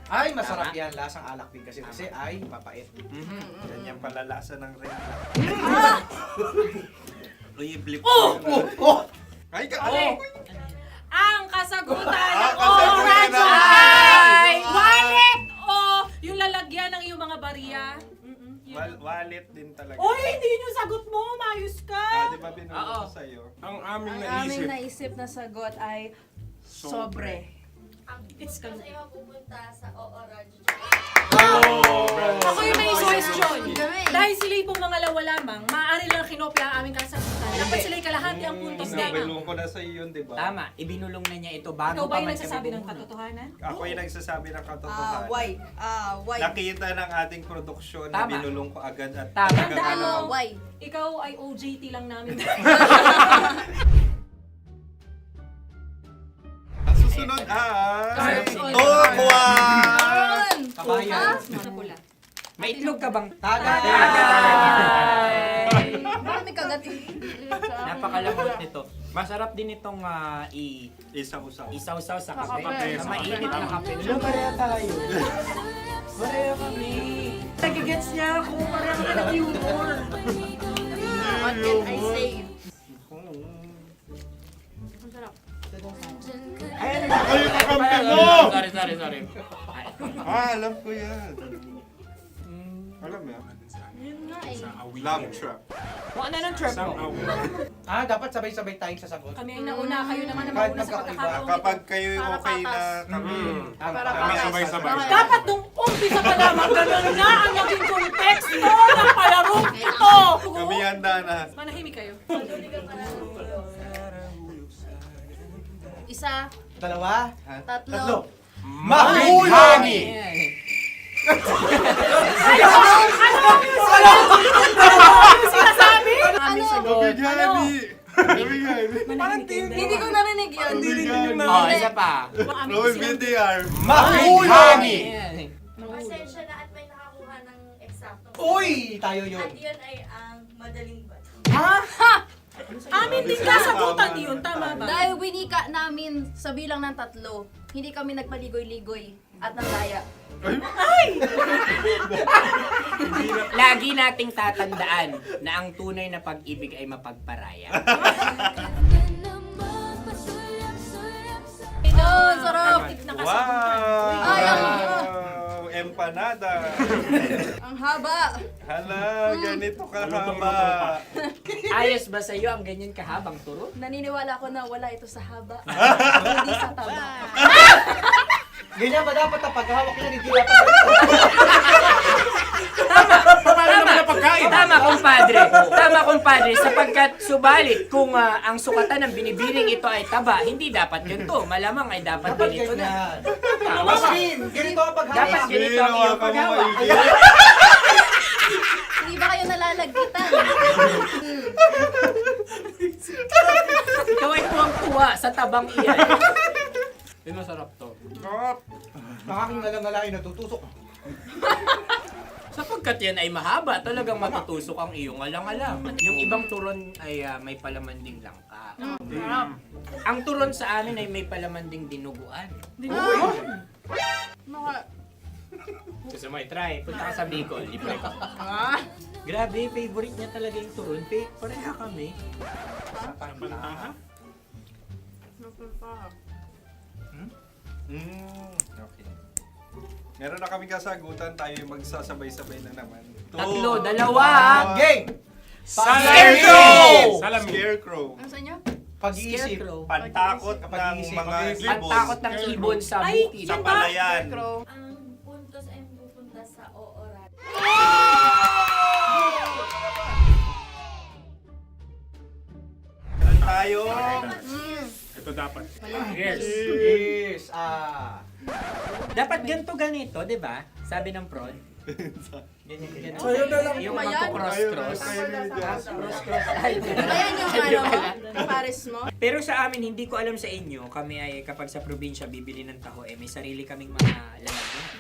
Ay, masarap yan. Lasang alak din kasi ay mapait. Ganyan pala lasa ng red. Uy, blip. Oh! Ay, Okay. Ang kasagutan ng kasagutan oras ay wallet o yung lalagyan ng iyong mga barya. Wallet din talaga. Oy, hindi yun yung sagot mo. Mayos ka. Di ba binulong ko sa'yo? Ang aming Ang aming naisip na sagot ay sobre. It's ka. pupunta sa Orange. Ako yung may question. Dahil sila yung pangalawa lamang, maaari lang kinopya ang aming kasagutan. Dapat sila yung kalahati ang puntos lamang. Binulong ko na sa'yo yun, di ba? Tama, ibinulong na niya ito bago Ikaw ba pa yung man nagsasabi kami ng bumulong. katotohanan? Ako yung nagsasabi ng katotohanan. Why? Nakita ng ating produksyon na Tama. binulong ko agad at Tama. Tandaan mo, Why? ikaw ay OJT lang namin. Ang susunod ay... Sorry. Buwan! Kabayan. Napula. May itlog ka bang? Tagay! Marami kagat. Napakalambot nito. Masarap din itong Isaw-saw. isaw-saw sa kape. kape. Sa mainit na kape. Ano, pareha tayo. Pareha kami. Nagigets niya ako. Pareha ka ng humor. What can I say? Ay, kakampi mo! Sorry. Alam ko yan. Alam mo yan? Yun nga eh. Love trap. Kung ano ng trap mo? Dapat sabay-sabay tayong sasagot. Kami ang nauna, kayo naman ang Kahit mauna sa magkakaiba. pagkakataon. Kapag kayo okay na kami, Kami sabay-sabay. Dapat nung umpisa pa lamang ganun na ang naging konteksto ng palarong ito. kami handa na. Manahimik kayo. Isa, Dalawa. tatlo. Mahulani! Sinasabi? Ano? Hindi ko narinig yun. Oh, isa pa. Roll VTR. Mahulani! Pasensya na at may nakakuha ng eksakto. Uy! Tayo yun. At yun ay ang madaling bato. Amin din kasagutan yun, tama ba? Dahil winika namin sa bilang ng 3, hindi kami nagpaligoy-ligoy at nandaya. Lagi nating tatandaan na ang tunay na pag-ibig ay mapagparaya. Ayun, sarap! Wow! Empanada! Ang haba! Hala, ganito kahaba. Ayos ba sa'yo ang ganyan kahabang turo? Naniniwala ko na wala ito sa haba, hindi sa taba. Ganyan ba dapat ang paghahawak niya? Hindi dapat Paano naman ang Tama, kumpadre. Tama, kumpadre. Sapagkat subalit kung ang sukatan ng binibining ito ay taba, hindi dapat ganito. Malamang ay dapat ganito na. Tama ba? Ganito ang paghawak. Dapat ganito ang iyong paghawak. Hindi ba kayo nalalagkitan? Ikaw ay tuwang-tuwa sa tabang iyan. Ay, masarap to. Nakakingalang lalaki natutusok. Sapagkat yan ay mahaba, talagang matutusok ang iyong alang-alang. Yung ibang turon ay may palaman ding langka. Ang turon sa amin ay may palaman ding dinuguan. Dinuguan? Gusto mo i-try? Punta ka sa Bicol, libre ka. Grabe, favorite niya talaga yung turon. Pareha kami. Okay. Meron na kami kasagutan, tayo yung magsasabay-sabay na naman. Tatlo, dalawa. Game! Scarecrow! Scarecrow. Ano sa inyo? Pag-iisip. Pantakot ng mga ibon. Pantakot ng ibon sa bukid. Sa palayan. Ang puntos ay pupunta sa ooran. Saan tayo? Ito dapat. Yes. Dapat ganito, di ba? Sabi ng prod. Ganyan. Yung magpo-cross-cross. Cross-cross. Ayan yung pares mo. Pero sa amin, hindi ko alam sa inyo, kami ay kapag sa probinsya bibili ng taho, may sarili kaming mga lalagyan.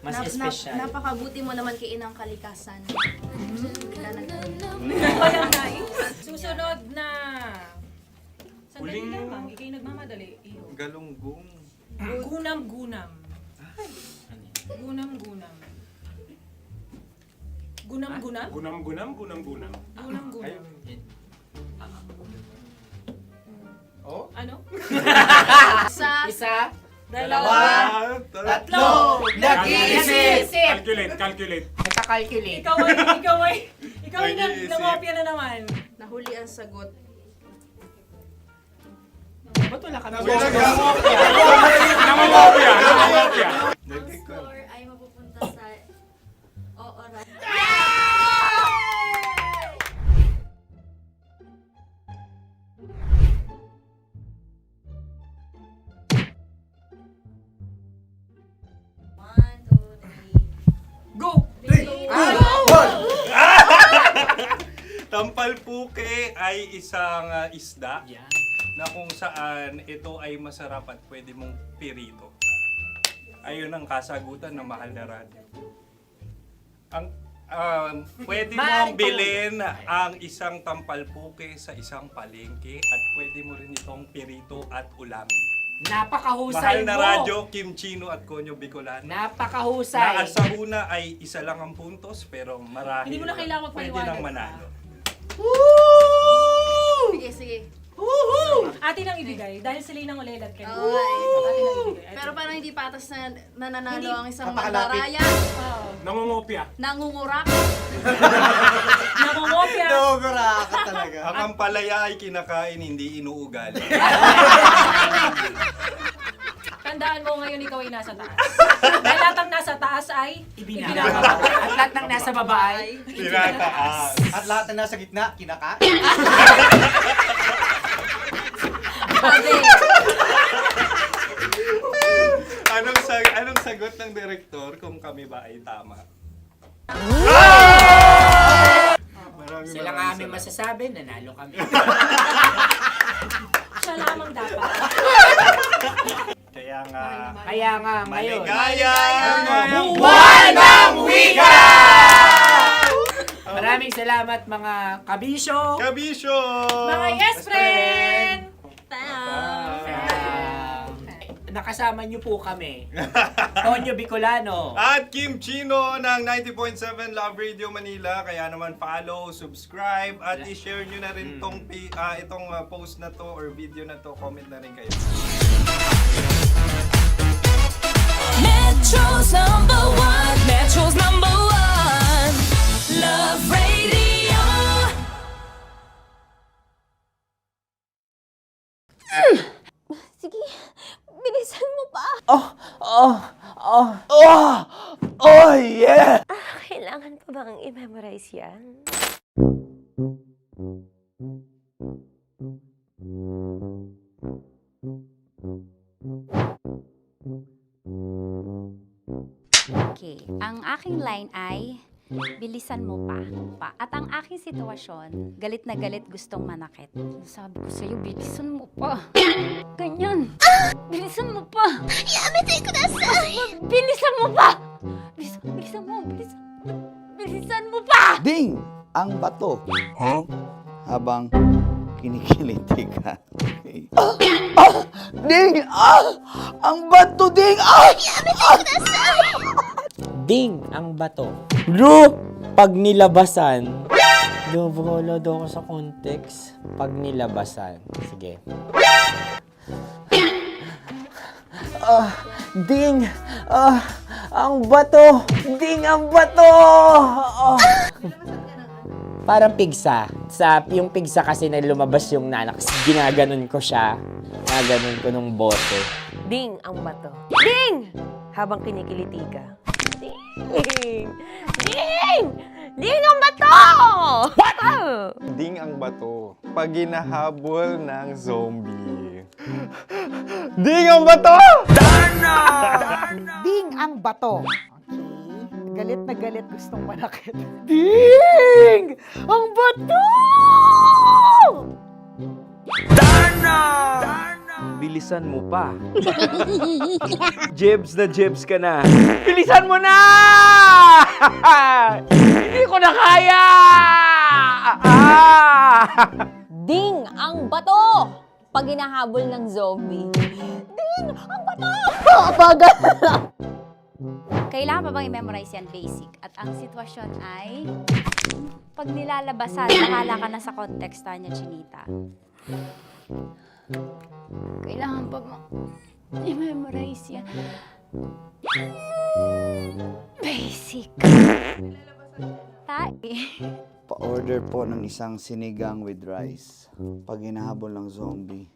Mas espesyal. Napakabuti mo naman kay Inang Kalikasan. Susunod na. Sandali lamang, ikay nagmamadali. Galunggong. Gunam-gunam. Gunam-gunam. Gunam-gunam? Gunam-gunam. Gunam-gunam. Oh? Ano? Isa. Dalawa. Tatlo. Nag-iisip. Calculate. Nagka-calculate. Ikaw ay nangopya na naman. Nahuli ang sagot. Ba't wala kami? Nangongopya. Ang score ay mapupunta sa ooran. Go! Tampalpuke ay isang isda na kung saan ito ay masarap at pwede mong pirito. Ayun ang kasagutan ng Mahal na Radyo. Ang pwede mong bilhin ang isang tampalpuke sa isang palengke at pwede mo rin itong pirito at ulamin. Napakahusay Mahal na mo! Radyo, Kim Chino at Konyo Bicolano. Napakahusay! Na sa una ay isa lang ang puntos pero marahil Hindi mo na kailangan pwede magpaliwanag nang manalo. Sige. Atin ang ibigay dahil sila yung nangulelat kayo. Okay. Atin ang ibigay. Pero parang hindi patas na nananalo Hindi. ang isang Napakalapit. mandaraya. Nangongopya. Nangungurak. Nangungopya. Dobra ka talaga. Ang ampalaya ay kinakain, hindi inuugali. Tandaan mo ngayon ikaw ay nasa taas. Dahil lahat ng nasa taas ay Ibinababa. At lahat ng nasa baba ay Tinataas. At lahat na nasa gitna, kinaka. Anong sagot ng direktor kung kami ba ay tama? Sila nga aming masasabi, nanalo kami. siya lamang dapat. Kaya nga, ngayon. maligayang Buwan ng Wika! Maraming salamat mga kabisyo. Mga yes friend! Nakasama niyo po kami. Konyo Bicolano. At Kim Chino ng 90.7 Love Radio Manila. Kaya naman follow, subscribe, at i-share nyo na rin itong post na to or video na to. Comment na rin kayo. Metro's number one, Love Radio. Sige, bilisan mo pa. Oh, yeah! Kailangan pa bang i-memorize yan? Okay, ang aking line ay, bilisan mo pa. At ang aking sitwasyon, galit na galit gustong manakit. Sabi ko sa'yo, bilisan mo pa. Ganyan. Bilisan mo pa. Yamitay ko na sa... Bilisan mo pa! Bilisan mo pa! Ding! Ang bato. Habang kinikiliti ka. Ding! Ang bato, Ding! Ding ang bato. Bro, pag nilabasan. Wala daw ako sa context. Pag nilabasan. Sige. Ding! Ang bato! Ding ang bato! Parang pigsa. Yung pigsa kasi na lumabas yung nanak. Ginaganon ko siya. Ginaganon ko nung bote. Ding ang bato. Ding! Habang kinikiliti ka. Ding! Ding! Ding ang bato! What? Ding ang bato. Pag hinahabol ng zombie. Ding ang bato! Ding ang bato. Okay. Galit na galit gustong manakit. Ding! Ang bato! Bilisan mo pa. Jebs ka na. Bilisan mo na! Hindi ko na kaya! Ding ang bato! Pag hinahabol ng zombie. Ding ang bato! Bagal! Kailangan pa bang i-memorize yan basic? At ang sitwasyon ay, pag nilalabasan, nakala ka na sa konteksta niya, Chinita. Kailangan pa bang i-memorize yan? Basic. Pa-order po ng isang sinigang with rice. Pag hinahabol ng zombie.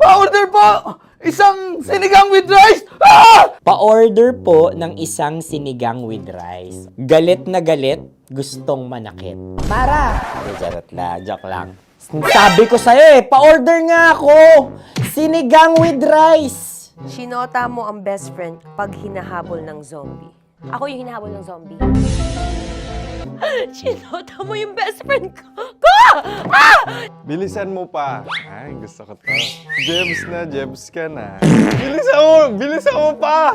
Pa-order po! Isang sinigang with rice! Pa-order po ng isang sinigang with rice. Galit na galit, gustong manakit. Para! Charot na, joke lang. Sabi ko sa'yo pa-order nga ako! Sinigang with rice! Sinota mo ang best friend pag hinahabol ng zombie. Ako yung hinahabol ng zombie. Sinota mo yung best friend ko! Bilisan mo pa. Ay, gusto ko to. Jebs ka na. Bilisan mo pa!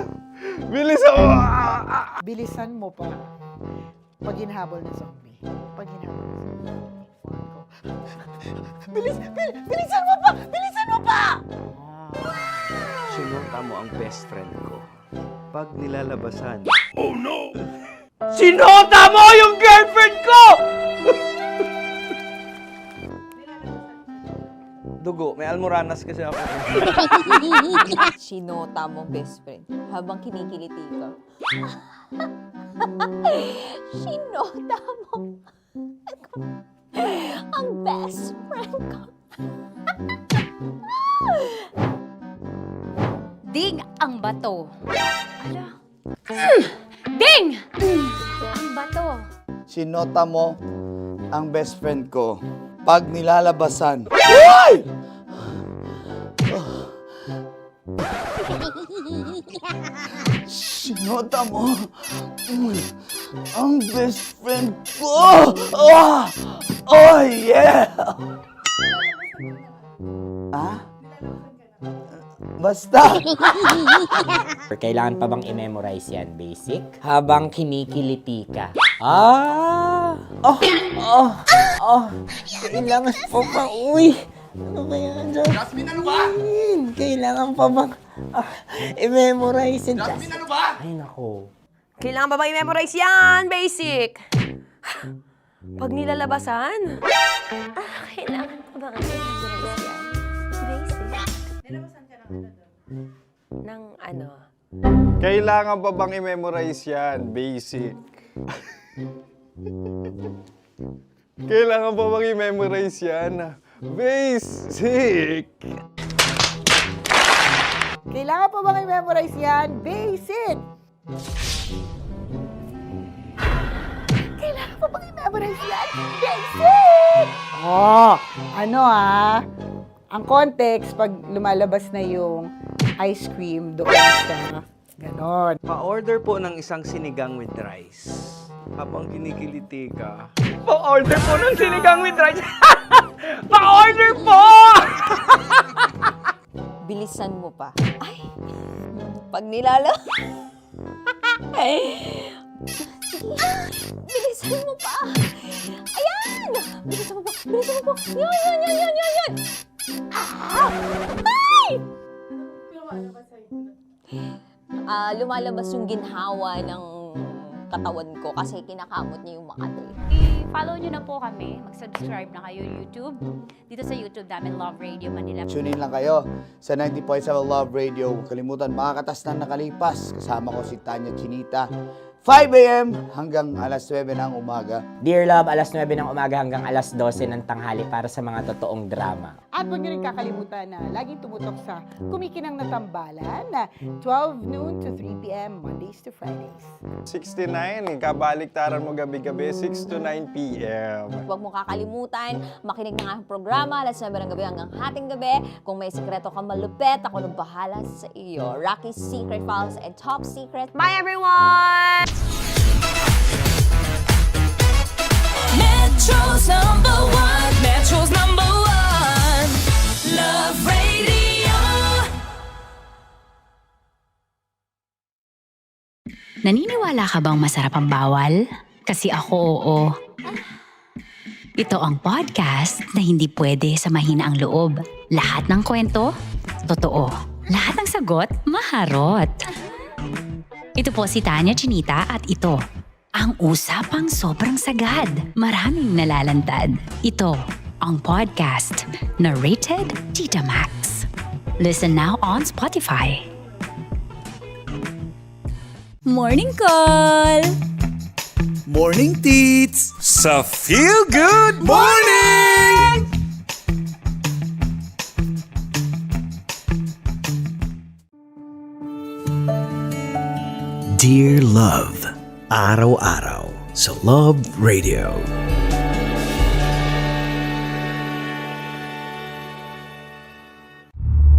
Bilisan mo pa. Pag hinahabol ng zombie. Pag hinahabol ng zombie. Bilisan mo pa! Bilisan mo pa! Sinota mo ang best friend ko. Pag nilalabasan. Oh no! Sinota mo yung girlfriend ko! Dugo, may almoranas kasi ako. Sinota mo best friend habang kinikiliti ka. Sinota mo ang best friend ko. Ding ang bato. Ala. Ding! Ang bato. Sinota mo ang best friend ko pag nilalabasan. Uy! Sinota mo ang best friend ko. Oh yeah! Basta! Kailangan pa bang i-memorize yan, basic? Habang kinikiliti ka. Kailangan pa ba? Uy! Ano ba yan, Jasmine, ano ba? Kailangan pa bang i-memorize yan? Jasmine, ano ba? Ay, nako. Kailangan ba i-memorize yan? Basic! Pag nilalabasan? Kailangan pa ba i-memorize yan? Basic. Nilalabasan ka ng ano? Kailangan pa bang i-memorize yan? Basic. Kailangan pa bang i-memorize yan? Basic. Kailangan pa bang i-memorize yan? Basic! Kailangan pa bang i-memorize yan? Basic! Oh, ano ang context pag lumalabas na yung ice cream doon sa ganon. Pa-order po ng isang sinigang with rice. Habang kinikiliti ka. Pa-order po ng sinigang with rice! Pa-order po! Bilisan mo pa. Ay! Pag nilala... Bilisan mo pa! Ayan! Bilisan mo pa! Bilisan mo pa! Yan! Ay! Lumalabas yung ginhawa ng katawan ko kasi kinakamot niya yung Makati. I-follow nyo na po kami. Mag-subscribe na kayo YouTube. Dito sa YouTube namin, Love Radio Manila. Tune in lang kayo sa 90.7 Love Radio. Huwag kalimutan, makakatas na nakalipas. Kasama ko si Tanya Chinita. 5 a.m. hanggang alas 9 ng umaga. Dear Love, alas 9 ng umaga hanggang alas 12 ng tanghali para sa mga totoong drama. At huwag niyo rin kakalimutan na laging tumutok sa Kumikinang na Tambalan na 12 noon to 3 p.m. Mondays to Fridays. 69, kabaliktaran mo gabi-gabi, 6 to 9 p.m. Huwag mo kakalimutan, makinig ng aking programa, alas 9 ng gabi hanggang hating gabi. Kung may sikreto kang malupet, ako nang bahala sa iyo. Rocky's Secret Files and Top Secret. Bye everyone! Metro's number one. Metro's number one. Love Radio. Naniniwala ka bang masarap ang bawal? Kasi ako, oo. Ito ang podcast na hindi pwede sa mahina ang loob. Lahat ng kwento, totoo. Lahat ng sagot, maharot. Ito po si Tanya Chinita at ito, ang usapang sobrang sagad. Maraming nalalantad. Ito, ang podcast na Rated Tita Max. Listen now on Spotify. Morning call. Morning Tits! Sa Feel Good Morning! Dear Love, araw-araw sa Love Radio.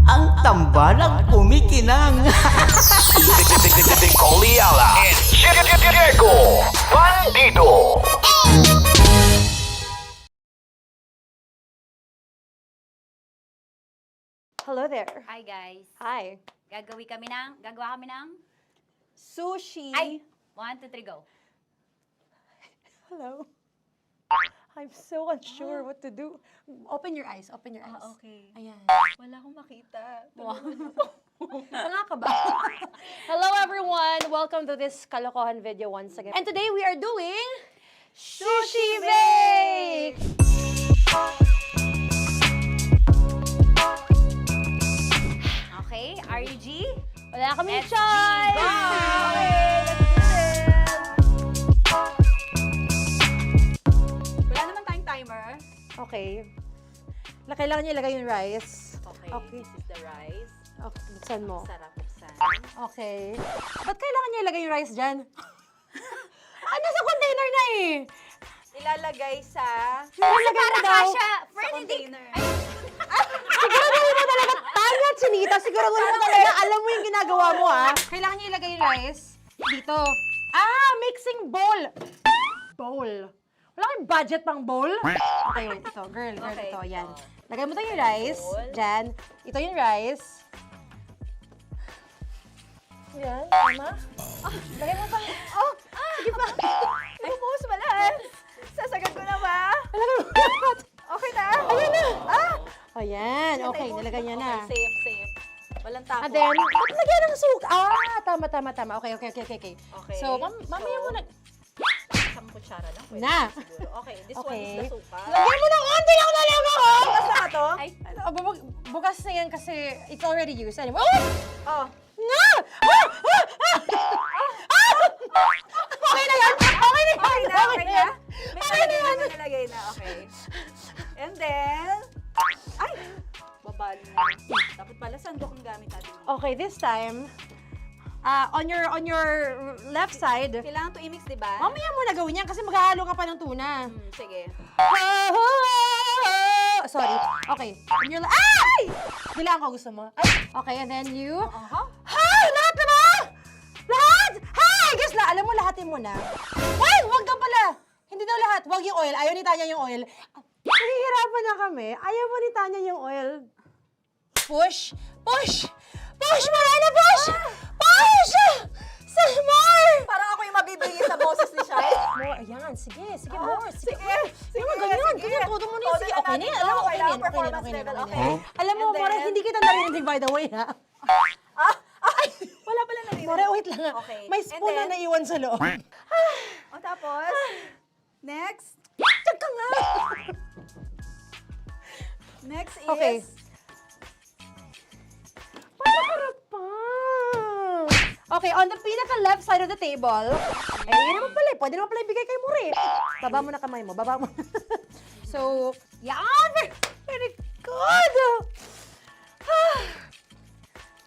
Ang tambalang kumikinang. Nicole Ayala and Diego Bandido. Hello there. Hi guys. Hi. Gagawa kami ng Sushi. Ay! 1, 2, 3, go. Hello. I'm so unsure what to do. Open your eyes. Open your eyes. Okay. Ayan. Wala akong makita. Tanga ka ba? Hello everyone! Welcome to this kalokohan video once again. And today we are doing Sushi Bake! Okay, are you G? Wala kami Let's choice! Go! Okay, let's do this! Wala naman tayong timer. Okay. Kailangan niya ilagay yung rice. Okay. This is the rice. Okay, buksan mo. Sarap buksan. Okay. Ba't kailangan niya ilagay yung rice dyan? Sa container na eh! Ilalagay sa... Ilalagay mo daw. container. Siguraduhin mo talaga, Tanya Chinita, siguraduhin mo talaga, alam mo yung ginagawa mo Kailangan niya ilagay yung rice dito. Mixing bowl. Bowl. Wala kayong budget pang bowl? Okay, wait, ito. Girl, Okay. ito, yan. Lagay mo tayo yung rice. Dyan. Ito yung rice. Yan, tama? Lagay mo pang... Sige pa. Ibubuhos mo lahat. Sasagad ko na ba? Lagay mo. Okay na. Ayun na. Ayan, okay, nilagay niya na. Okay, safe. Walang tapon. And then, ba't lagyan ng suka? Tama. Okay. Okay. So, mamaya mo na... Isang kutsara lang. Pwede Na. siguro. Okay, this one Okay. is the suka. Lagyan mo ng onti lang talaga ko! Bukas na to? Ay, bukas na yan kasi it's already used. Anyway, Oh. nga! Okay na yan! Okay na yan! May nalagay na. Okay. And then... Ay! Babali na. Dapat pala sandok ang gamit natin. Okay, this time, on your left side. Kailangan to i-mix, di ba? Mamaya mo na gawin yan kasi maghahalo ka pa ng tuna. Sige. Sorry. Okay. On your ay! Bilang ko gusto mo. Ay, okay, and then you... Hay! Lahat na ba? Lahat? Hay! Guess na, alam mo, lahatin mo na. Wait! Wag ka pala! Hindi daw lahat. Wag yung oil. Ayaw ni Tanya yung oil. Nahihirapan na kami. Ayaw mo ni Tanya yung oil. Push! Push! Push! Marana, push! Push! Some more! Parang ako yung mabibigay sa boses ni Shai. More, ayan. Sige, sige, more. Sige. Sige, Ganyan, sige. ganyan. Todo mo na yun. Sige, okay na yan. Alam mo, okay na yan. Okay na yan, okay na yan, okay na yan. Okay. Alam mo, And More, then- hindi kita narinig, by the way, ha? Wala pala narinig. More, wait lang. Okay. May And spoon na then- naiwan sa loob. O tapos, next. Tiyag ka nga! Next is... Okay. Panakarap pa! Okay, on the pinaka-left side of the table, yun naman pala, pwede naman pala ibigay kay More. Baba mo na kamay mo, baba mo. So, yan! Very good!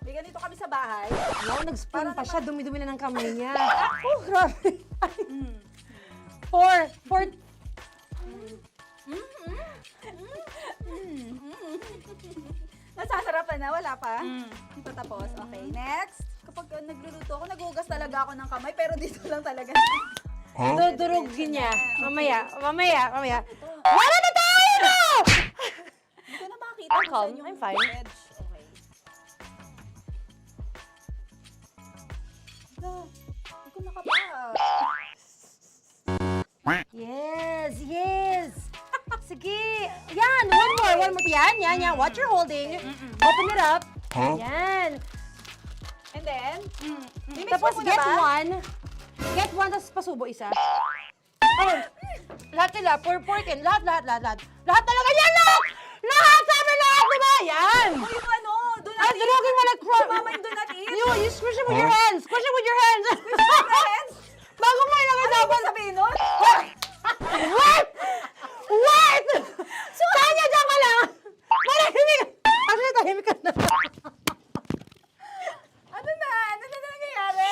May ganito kami sa bahay. Wow, nag-spoon pa siya, dumi-dumi na ng kamay niya. Oh, grabe. Four. Nasasarapan na, wala pa? Hindi pa tapos. Okay, next. Kapag nagluluto ako, nagugas talaga ako ng kamay, pero dito lang talaga. Dudurugin niya. Mamaya. Wala na tayo! Hindi ko na makita I'm kung calm. saan yung I'm fine. edge. Okay. Hindi ko nakapa. Yes. Sige. Yan, one more. Yan. What you're holding. Open it up. Yan. And then, mimix Tapos mo na get ba? one. Get one, tapos pasubo isa. Okay. Lahat nila, pour it in. Lahat. Lahat talaga yan, lahat! Lahat! Sabi lahat, diba? Yan! O yung ano, do not Ay, durugin mo like crap. Mama, yung do not eat. You squish it with your hands. Squish it with your hands. Bago mo ilagay dapat. Sabihin nun? Wait! Tanya, dyan ka lang! Marahimik! Actually, tahimik ka na. Ano na nangyayari?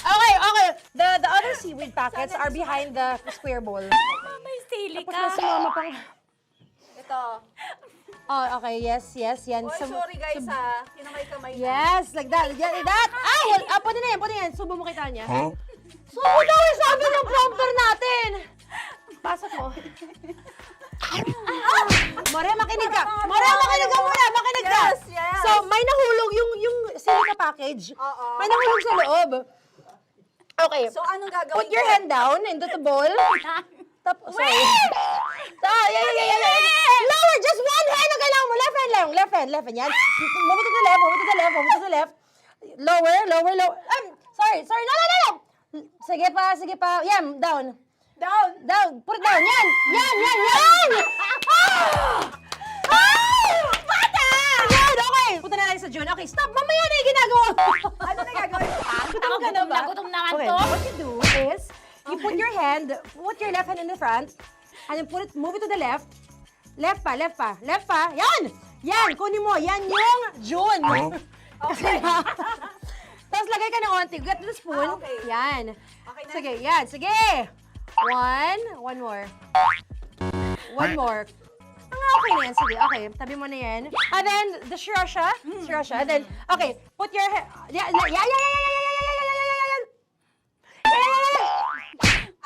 Okay. The other seaweed packets are behind the square bowl. May sili Tapos na si Mama pang... Ito. Oh, okay. Yes. Yan. Oy, sorry guys ha. Kinamay-kamay na. Yes, like that. Ay, pwede na yan. Subo mo kay Tanya. Subo daw yung sabi ng prompter natin. Pasok mo. Maria, makinig ka. Makinig ka. Yes. So, may nahulog yung silica package. Oo. May nahulog sa loob. Okay. So, anong gagawin Put your ko? hand down into the bowl. Tapos, sorry. Yeah. Lower, just one hand ang kailangan mo. Left hand. Yan. Move it to the left. Lower. Sorry. No. Sige pa. Yan, down. Put it down. Yan. Bata! Yan, okay. Punta na lang sa June. Okay, stop. Mamaya na yung ginagawa mo. Ano na gagawin? Gutom ka na ba? Gutom naman Okay, to. what you do is, you put your left hand in the front, and then move it to the left. Left pa. Yan, kunin mo. Yan yung June. Okay. Tapos lagay ka ng onti. Get the spoon. Okay. Yan. Okay na. Sige, yan. Sige. One more. One more. Okay na yan. Sige, okay. Tabi mo na yan. And then, the sriracha. And then, okay. Put your head. Yan.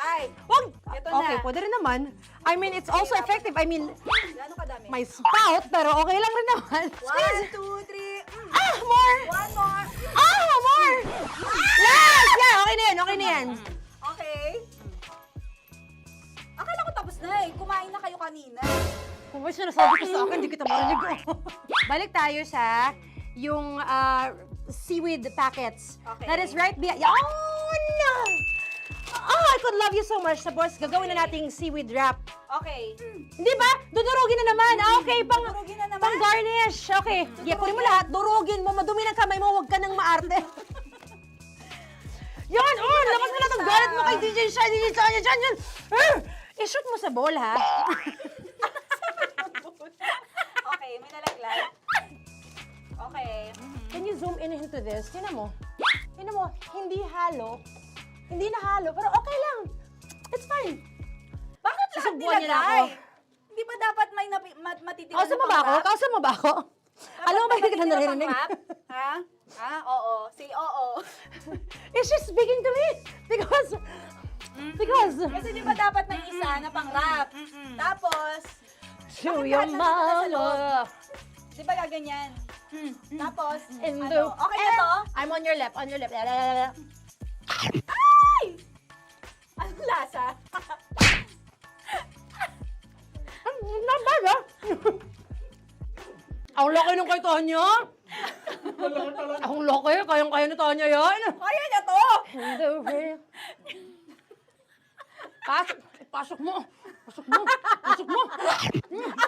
Ay, Wag! Ito na. Okay, pwede rin naman. I mean, it's also effective. I mean, gano'ng kadami? may spout, pero okay lang rin naman. 1, 2, 3. More! One more. More! Yes! Yeah, okay na yan. Okay. Akala ko tapos na eh. Kumain na kayo kanina. Kung may sinasabi ko sa akin, hindi kita marinig ko. Balik tayo sa yung seaweed packets. Okay. That is right behind. Yun! Oh, I could love you so much. Tapos, gagawin na nating seaweed wrap. Okay. Hindi ba? Dudurugin na naman. Okay, Dudurugin na naman? pang garnish. Okay. Kunin mo lahat. Durugin mo. Madumi ng kamay mo. Huwag ka nang maarte. Yan! Oh, lakas mo na itong galit mo kay DJ Shai. Yan. I-shoot mo sa bowl, ha? Okay, may nalaglag. Okay. Can zoom in into this, tinan mo, hindi halo, hindi na halo, pero okay lang. It's fine. Bakit lahat Susubuan niya na nilagay? ako. Hindi ba dapat may matitira Kausa mo ba ako? Kausa mo ba ako? Alam mo ba hindi kita naririnig? Ha? Ha? Oo. Say oo. Is she speaking to me? Because... Kasi di ba dapat may isa na pang-rap? Tapos, To bakit your lahat nandun na sa loob? mama. Di ba gaganyan? Tapos, In ano? the... Okay na to? I'm on your left, Ay! Anong lasa? Not bad, ah. Ang laki nung kay Tonya. Ang laki, kayang-kaya ni Tonya yan. Kaya niya to! Hindi, okay. Pasok mo.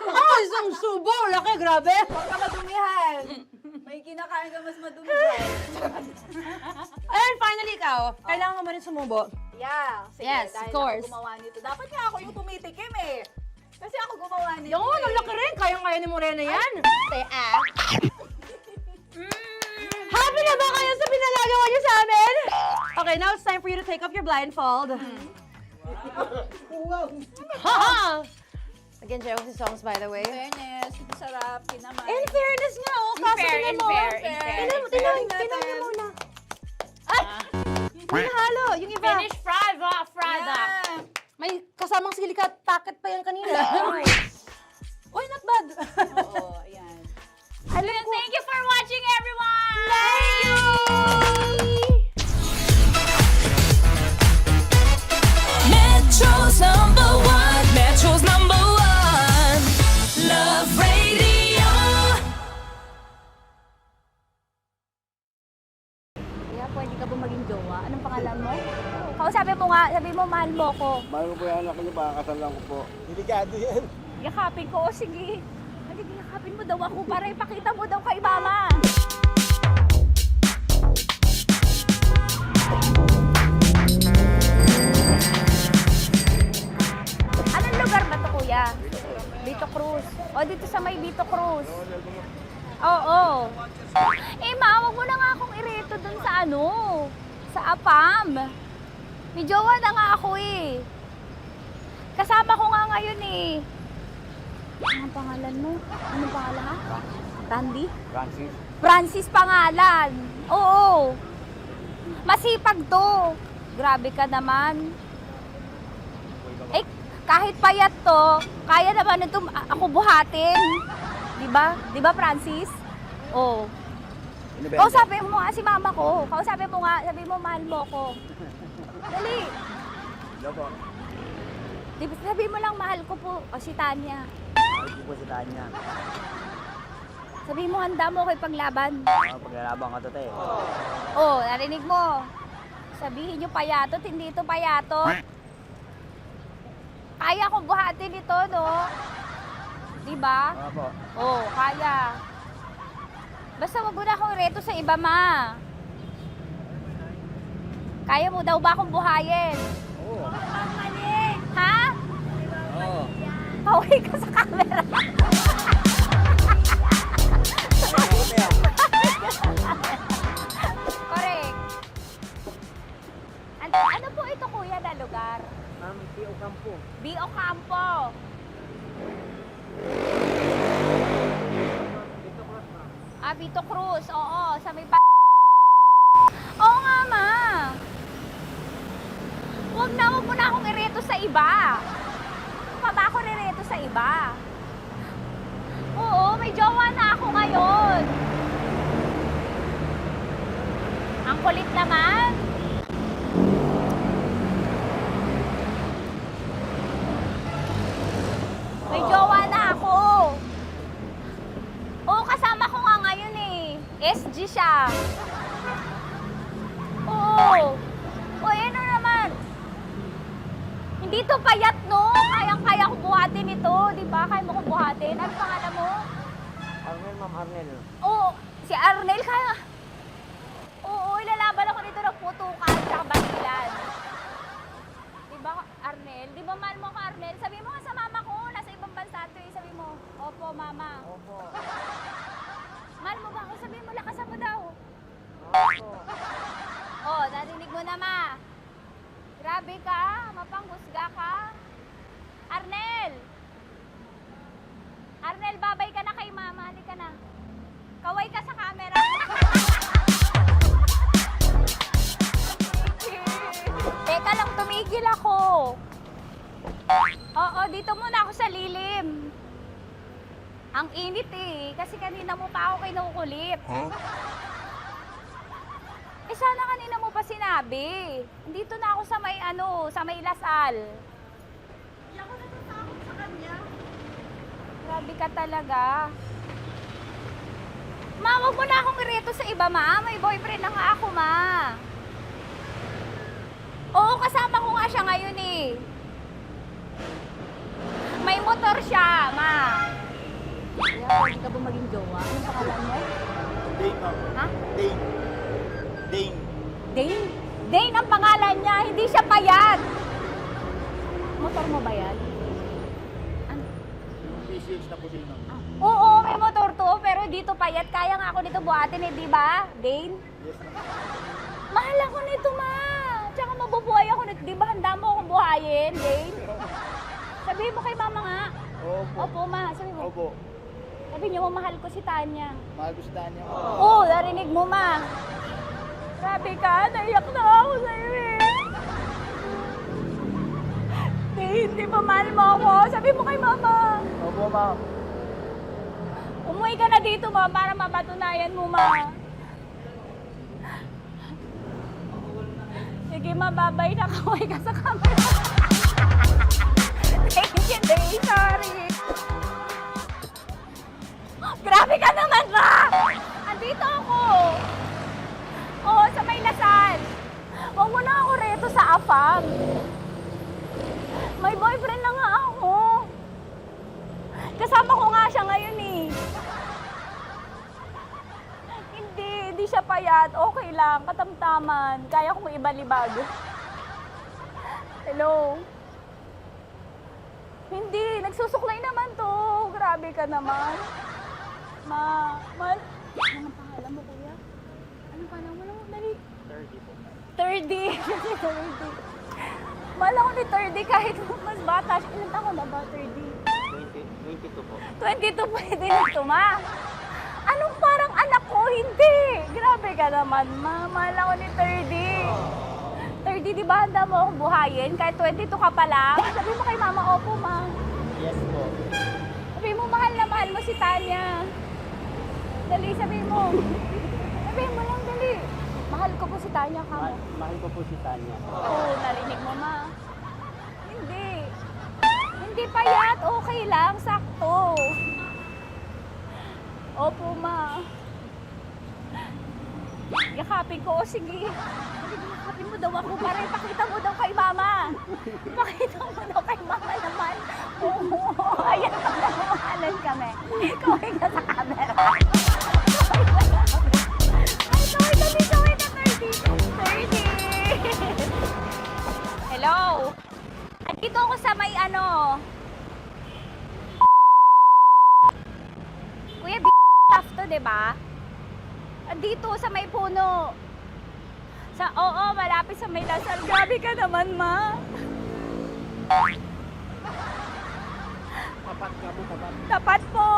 Oh, isang subo. Laki, grabe. Huwag ka madumihan. May kinakain ka mas madumi dyan. And finally, ikaw. Kailangan mo rin sumubo. Yeah. Sige, Yes, dahil of course. ako gumawa nito. Dapat nga ako yung tumitikim eh. Kasi ako gumawa nito. Yung ang laki rin. Kayang-kaya ni Morena yan. Happy na ba kayo sa pinagagawa niyo sa amin? Okay, now it's time for you to take off your blindfold. Ha! Again, Jero, si songs, by the way. In fairness, sarap, kinamay. In fairness nga, oh. Kaso tingnan mo. Tingnan mo muna. Ay! Hindi nahalo. Yung iba. Finish fried up. May kasamang silikat packet pa yan kanina. Uy, not bad. Oo, ayan. Thank you for watching, everyone! Thank you! Metro's number one, Love Radio. Kaya pwede ka ba maging jowa? Anong pangalan mo? Kausapin mo nga, sabi mo mahal mo ko. Mahal ko po yung anak niyo, pakakasal lang ko po. Delikado yan. Yakapin ko, o sige. Halika, yakapin mo daw ako para ipakita mo daw kay mama. Anong lugar ba to, kuya? Vito Cruz. O, dito sa may Vito Cruz. Oo. Eh, ma, wag mo na nga akong ireto dun sa ano, sa APAM. May jowa na nga ako eh. Kasama ko nga ngayon eh. Anong pangalan mo? Anong pangalan ha? Randy? Francis. Francis pangalan. Oo. Masipag to. Grabe ka naman. Eh, kahit payat to, kaya naman ito ako buhatin. Diba? Diba, Francis? Oo. Kausapin mo nga si mama ko. Kausapin mo nga, sabi mo mahal mo ko. Dali. Hello po. Diba, sabi mo lang mahal ko po. O si Tanya. Mahal ko po si Tanya. Sabi mo handa mo kay paglaban. Paglalabang ka to, te. Oh, narinig mo. Sabihin nyo payatot, hindi ito payatot. Kaya kong buhatin ito, no? Diba? Opo. Oh, kaya. Basta wag mo na akong reto sa iba, ma. Kaya mo daw ba akong buhayin? Oo. Ha? Oo. Pauwi ka sa camera. Correct. Ano po ito, kuya, na lugar? B.O. Campo. B.O. Campo. Vito Cruz. Oo, sa may Oo nga, ma. Wag mo na akong ireto sa iba. Pa ba ako rireto sa iba? Oo, may jowa na ako ngayon. Ang kulit naman. May jowa na ako. Oo, kasama ko nga ngayon eh. SG siya. Oo. O, ano naman? Hindi to payat, no? Kayang-kaya ko buhatin ito, di ba? Kaya mo kong buhatin. Ano pangalan mo? Arnel, ma'am, Arnel. Oo, si Arnel kaya. Oo, ilalaban ako nito ng putukan sa basilan. Di ba, Arnel? Di ba mahal mo ka, Arnel? Sabi mo nga sa mama ko, nasa ibang bansa ito eh. Sabi mo, opo, mama. Opo. Mahal mo ba ako? Sabi mo, lakasan mo daw. Talaga ka? Arnel! Arnel, babay ka na kay mama. Halika na. Kaway ka sa camera. Teka lang, tumigil ako. Oo, dito muna ako sa lilim. Ang init eh, kasi kanina mo pa ako kinukulit. Eh sana kanina mo pa sinabi. Dito na ako sa may sa may Lasal. Hindi ako natatakot sa kanya. Grabe ka talaga. Ma, wag mo na akong ireto sa iba, ma. May boyfriend na nga ako, ma. Oo, kasama ko nga siya ngayon eh. May motor siya, ma. Kaya pwede ka ba maging jowa? Anong pangalan niya? Dane, ma'am. Ha? Dane. Dane. Dane? Dane ang pangalan niya, hindi siya payat. Motor mo ba yan? Ano? PCH na po din, ma'am. Oo, may motor to, pero dito payat. Kaya nga ako nito buhatin eh, di ba? Dane? Yes, ma'am. Mahal ako nito, ma. Tsaka mabubuhay ako nito. Di ba handa mo akong buhayin, Dane? Sabihin mo kay mama nga. Opo. Opo, ma. Sabihin mo. Opo. Sabihin niyo, mahal ko si Tanya. Mahal ko si Tanya. Oo, narinig mo, ma. Grabe ka, naiyak na ako sa'yo eh. Hindi ba mahal mo ako? Sabihin mo kay mama. Opo, ma'am. Umuwi ka na dito, ma, para mapatunayan mo, ma. Sige, ma, babay na. Kaway ka sa camera. Thank you, Day. Sorry. Grabe ka naman, ma! Andito ako. Oo, sa may Lasal. Huwag mo na ako reto sa afam. May boyfriend na nga ako. Kasama ko nga siya ngayon eh. Hindi siya payat. Okay lang, katamtaman. Kaya kong ibalibag. Hello? Hindi, nagsusuklay naman to. Grabe ka naman. Anong pangalan mo, kuya? Anong pangalan mo lang? Dali. 30 po. 30. 30. Mahal ako ni 30 kahit mas bata siya. Ilan taon na ba, 30? 22 po. 22 pwede na ito, ma. Anong parang anak ko? Hindi. Grabe ka naman, ma. Mahal ako ni 30. 30, di ba handa mo akong buhayin? Kahit 22 ka pa lang. Sabi mo kay mama, opo, ma. Yes po. Sabi mo, mahal na mahal mo si Tanya. Dali, sabi mo. Sabi mo lang, dali. Mahal ko po si Tanya, ka mo. Mahal ko po si Tanya. Oo, narinig mo, ma. Hindi. Hindi payat. Okay lang. Sakto. Opo, ma. Yakapin ko. O, sige. Yakapin mo daw ako para ipakita mo daw kay mama. Ipakita mo daw kay mama naman. Oo. Ayan, nagmamahalan kami. Kaway ka sa camera. Kaway ka 30. Hello? Andito ako sa may Kuya, tough to, diba? Andito sa may puno. Oo, malapit sa may Lasal. Grabe ka naman, ma. Tapat ka po, tapat. Tapat po.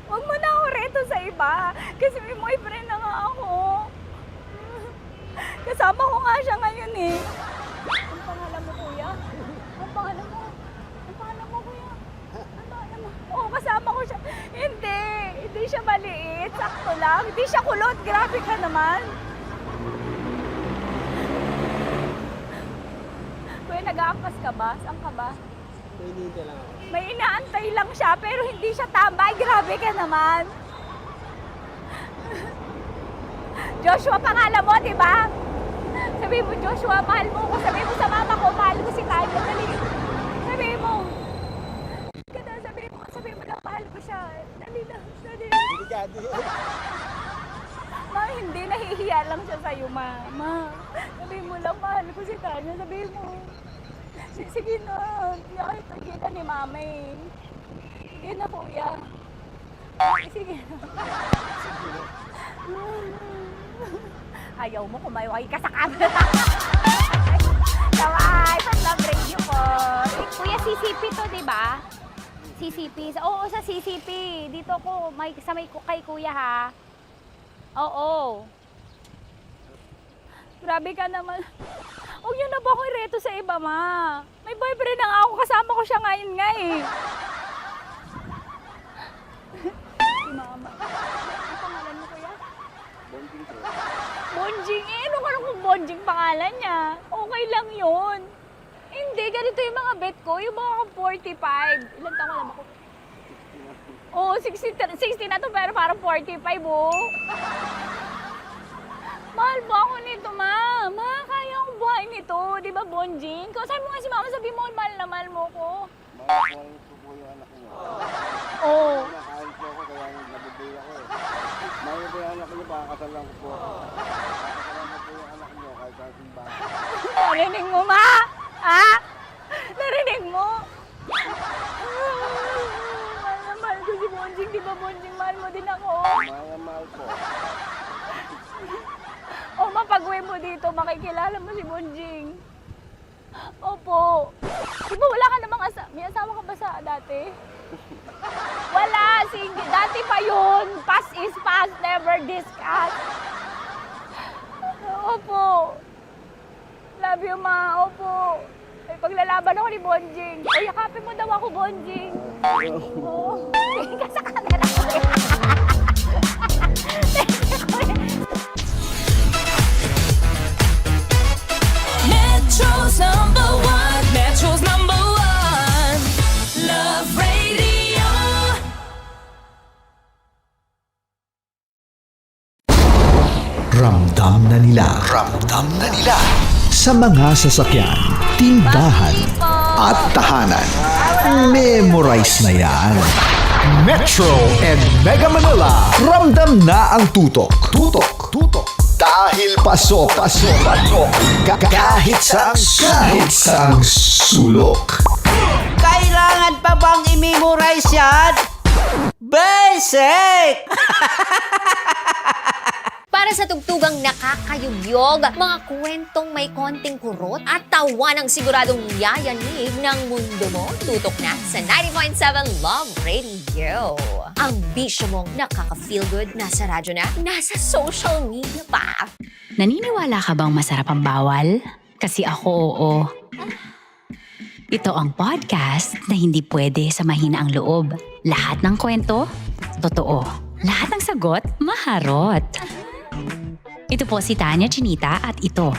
Huwag mo na ako reto sa iba. Kasi may boyfriend na nga ako. Kasama ko nga siya ngayon eh. Ang pangalan mo, kuya? Ang pangalan mo? Ang pangalan mo, kuya? Ang pangalan mo? Oo, kasama ko siya. Hindi siya maliit. Sakto lang. Hindi siya kulot. Grabe ka naman. Kuya, nag-aangkas ka ba? Saan ka ba? Pinita lang ako. May inaantay lang siya, pero hindi siya tambay. Grabe ka naman. Joshua, pangalan mo, di ba? Sabi mo, Joshua, mahal mo ko. Sabi mo sa mama ko, mahal ko si Tanya. Dali. Sabi mo. Sabi mo lang, mahal ko siya. Dali na. Dali. Ma, hindi. Nahihiya lang siya sa'yo, ma. Sabi mo lang, mahal ko si Tanya. Sabi mo. Sige na. Sige na ni mama eh. Sige na, kuya. Sige na. Ayaw mo, kumayaway ka sa camera. Kaway, from Love Radio po. Kuya, CCP to, di ba? CCP. Oo, sa CCP. Dito ko, kay kuya ha. Oo. Grabe ka naman. Huwag niyo na ba ako ireto sa iba, ma? May boyfriend na nga ako. Kasama ko siya ngayon nga eh. Si mama. Ano pangalan mo, kuya? Bonjing eh. Ano kung Bonjing pangalan niya? Okay lang yun. Hindi, ganito yung mga bet ko. Yung mga 45. Ilan taon alam ako? Oo, 60 na to pero parang 45, oh. Mahal ba ako nito, ma? Ma, kaya akong buhay nito. Di ba, Bonjing? Sabi mo nga si mama, sabi mo, mahal na mahal mo ko. Mahal ko po yung anak niyo. Oo. Nakain po ako kaya nabibigay ako eh. Mahal po yung anak niyo, pakakasal lang ko po. Pakakasal lang po yung anak niyo kahit sa simbahan. Narinig mo, ma? Ha? Narinig mo? Mahal na mahal ko si Bonjing. Di ba, Bonjing, mahal mo din ako? Mahal po. O, mapag-uwi mo dito, makikilala mo si Bonjing. Opo. Di ba wala ka namang may asawa ka ba sa dati? Wala, single. Dati pa yun. Past is past, never discuss. Opo. Love you, ma. Opo. May paglalaban ako ni Bonjing. O, yakapin mo daw ako, Bonjing. Oo. Tingin ka sa camera ko. Metro's number one. Metro's number one. Love Radio. Ramdam na nila sa mga sasakyan, tindahan at tahanan. Memorize na yan. Metro and Mega Manila, ramdam na ang tutok. Dahil pasok. Kahit saang sulok. Kailangan pa bang i-memorize yan? Basic! Para sa tugtugang nakakayugyog, mga kwentong may konting kurot at tawa ng siguradong yayanig ng mundo mo, tutok na sa 90.7 Love Radio. Ang bisyo mong nakaka-feel good, nasa radyo na, nasa social media pa. Naniniwala ka bang masarap ang bawal? Kasi ako, oo. Ito ang podcast na hindi pwede sa mahina ang loob. Lahat ng kwento, totoo. Lahat ng sagot, maharot. Ito po si Tanya Chinita at ito,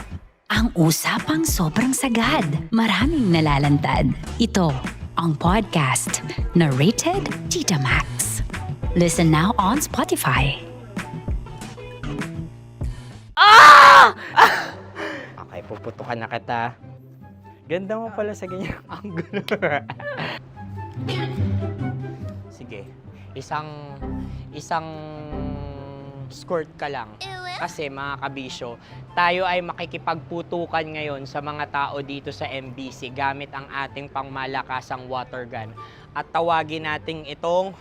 ang usapang sobrang sagad. Maraming nalalantad. Ito, ang podcast na Rated Tita Max. Listen now on Spotify. Okay, puputukan na kita. Ganda mo pala sa ganyang angulo. Sige, isang skirt ka lang. Kasi mga kabisyo, tayo ay makikipagputukan ngayon sa mga tao dito sa MBC gamit ang ating pangmalakasang water gun. At tawagin natin itong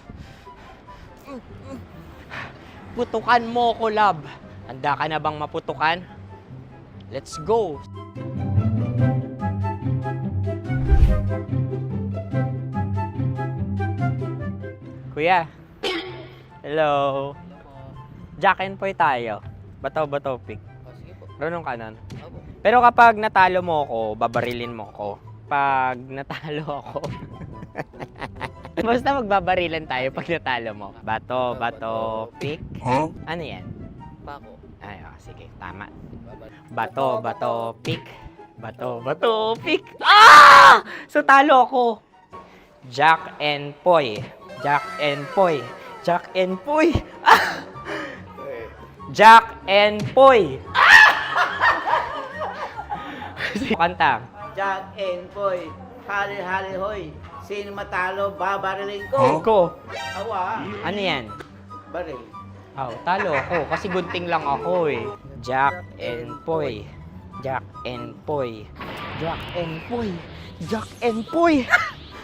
putukan mo ko, love. Handa ka na bang maputukan? Let's go! Kuya. Hello. Jack and Poy tayo. Bato-bato pick. Runong kanan. Pero kapag natalo mo ako, babarilin mo ako. Pag natalo ako, basta magbabarilan tayo pag natalo mo. Bato, pick. Huh? Ano yan? Pako. Ay, sige, tama. Bato, pick. Bato, pick. Ah! So talo ako. Jack and Poy. Jack and Poy. Jack and Poy. Ah! Jack and Poy. Kanta. Jack and Poy, hali-hali hoy. Sino matalo, babariling ko. Ko. Awa. Ano yan? Baril. Oh, talo ako kasi gunting lang ako eh. Jack and Poy. Jack and Poy. Jack and Poy. Jack and Poy.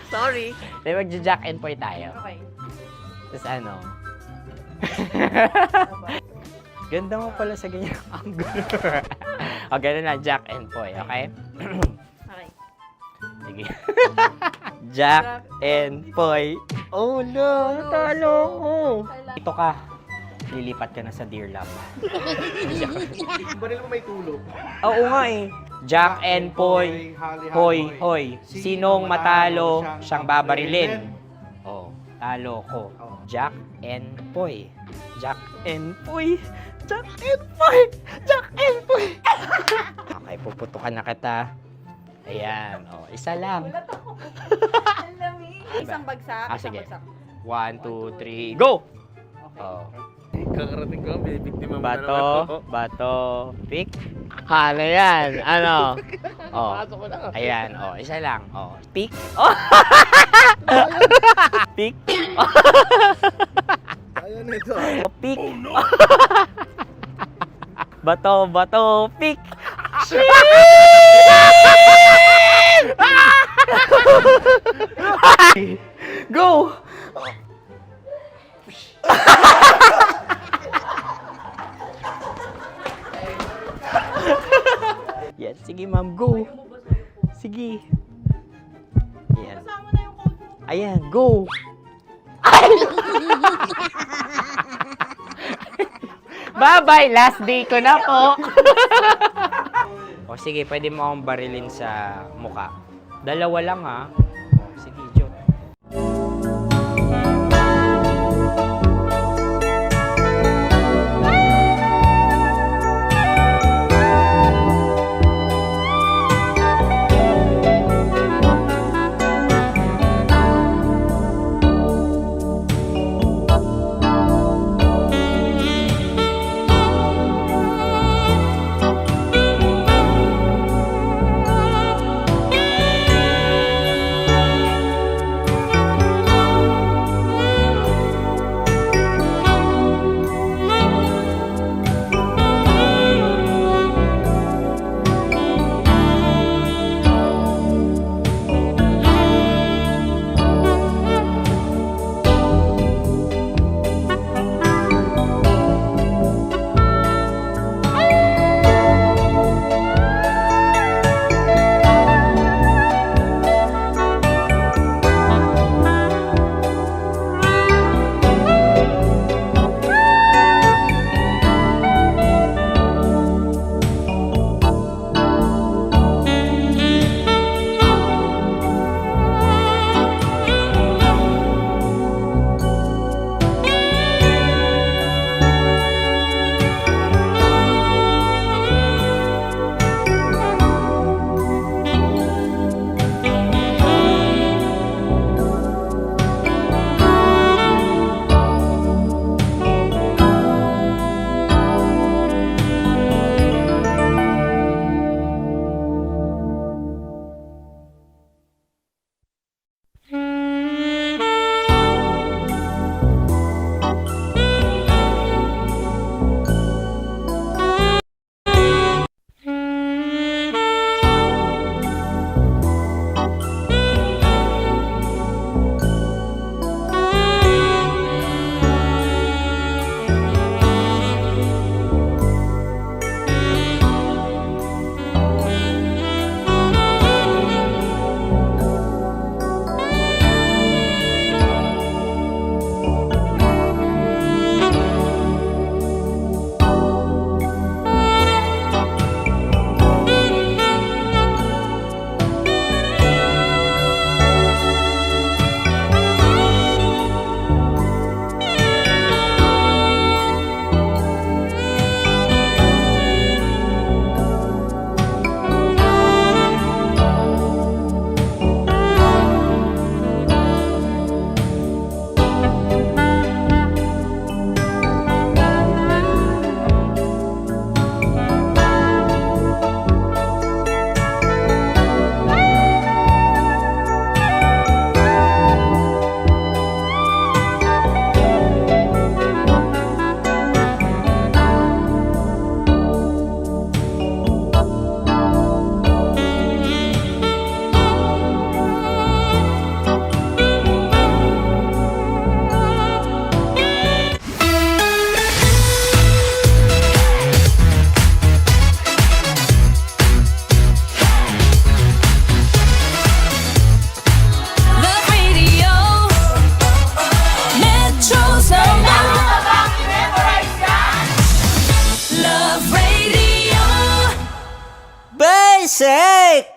Sorry. Di ba Jack and Poy tayo? Okay. Tapos ano? Ganda mo pala sa ganyang angulo. O, ganun na, Jack and Poy, okay? sige. Jack and Poy. Oh no, natalo ko. Ito ka. Lilipat ka na sa Dear Lab. Baril mo may tulog. Oo nga eh. Jack and Poy. Hoy, hoy. Sinong matalo, siyang babarilin. Oh, talo ko. Jack and Poy. Jack and Poy. Jack and Poy. Jack and Poy. Okay, puputukan na kita. Ayan. Oh, isa lang. Isang bagsak. Sige. 1, 2, 3, go! Oh. Kakarating ko, bibiktima mo na Bato, naman. bato, pick. Ano yan? Ano? Oh. Pasok ko na. Ayan, oh, isa lang. Oh, pick. Oh. Pick. Ayaw na ito. Oh, pick. Oh, no. Bato, bato, pick. Go! Yes, sige ma'am, go. Sige. Ayan. Ayan, go. Bye-bye, last day ko na po. O sige, pwede mo akong barilin sa muka. Dalawa lang ha. O, sige, joke. Music!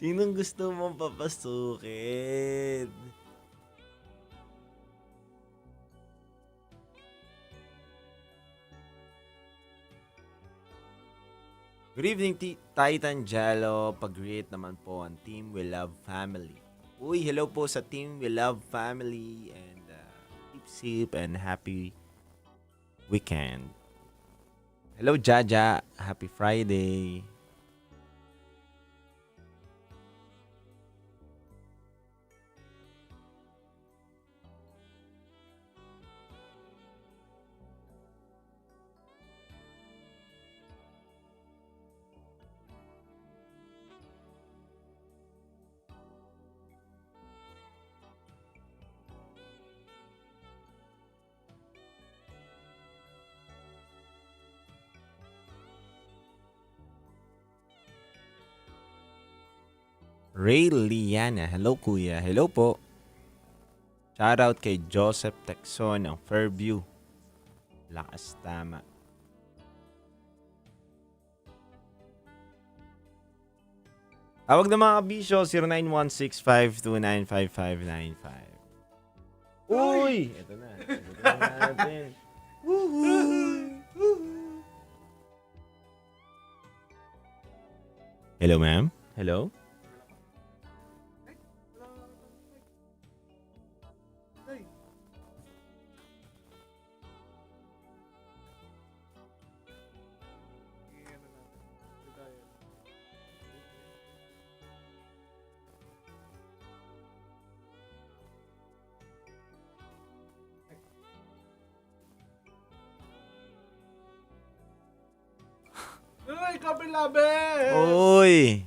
Sinong gusto mong papasukin? Good evening, Titan Jello. Pag-greet naman po ang Team We Love Family. Uy, hello po sa Team We Love Family and keep safe and happy weekend. Hello, Jaja. Happy Friday. Ray Liana. Hello, kuya. Hello po. Shoutout kay Joseph Texon ng Fairview. Lakas tama. Tawag na mga kabisyo, 0916-529-5595. Uy! Ito na. Ito na natin. Hello, ma'am? Hello? Ay, kapilabe! Uy!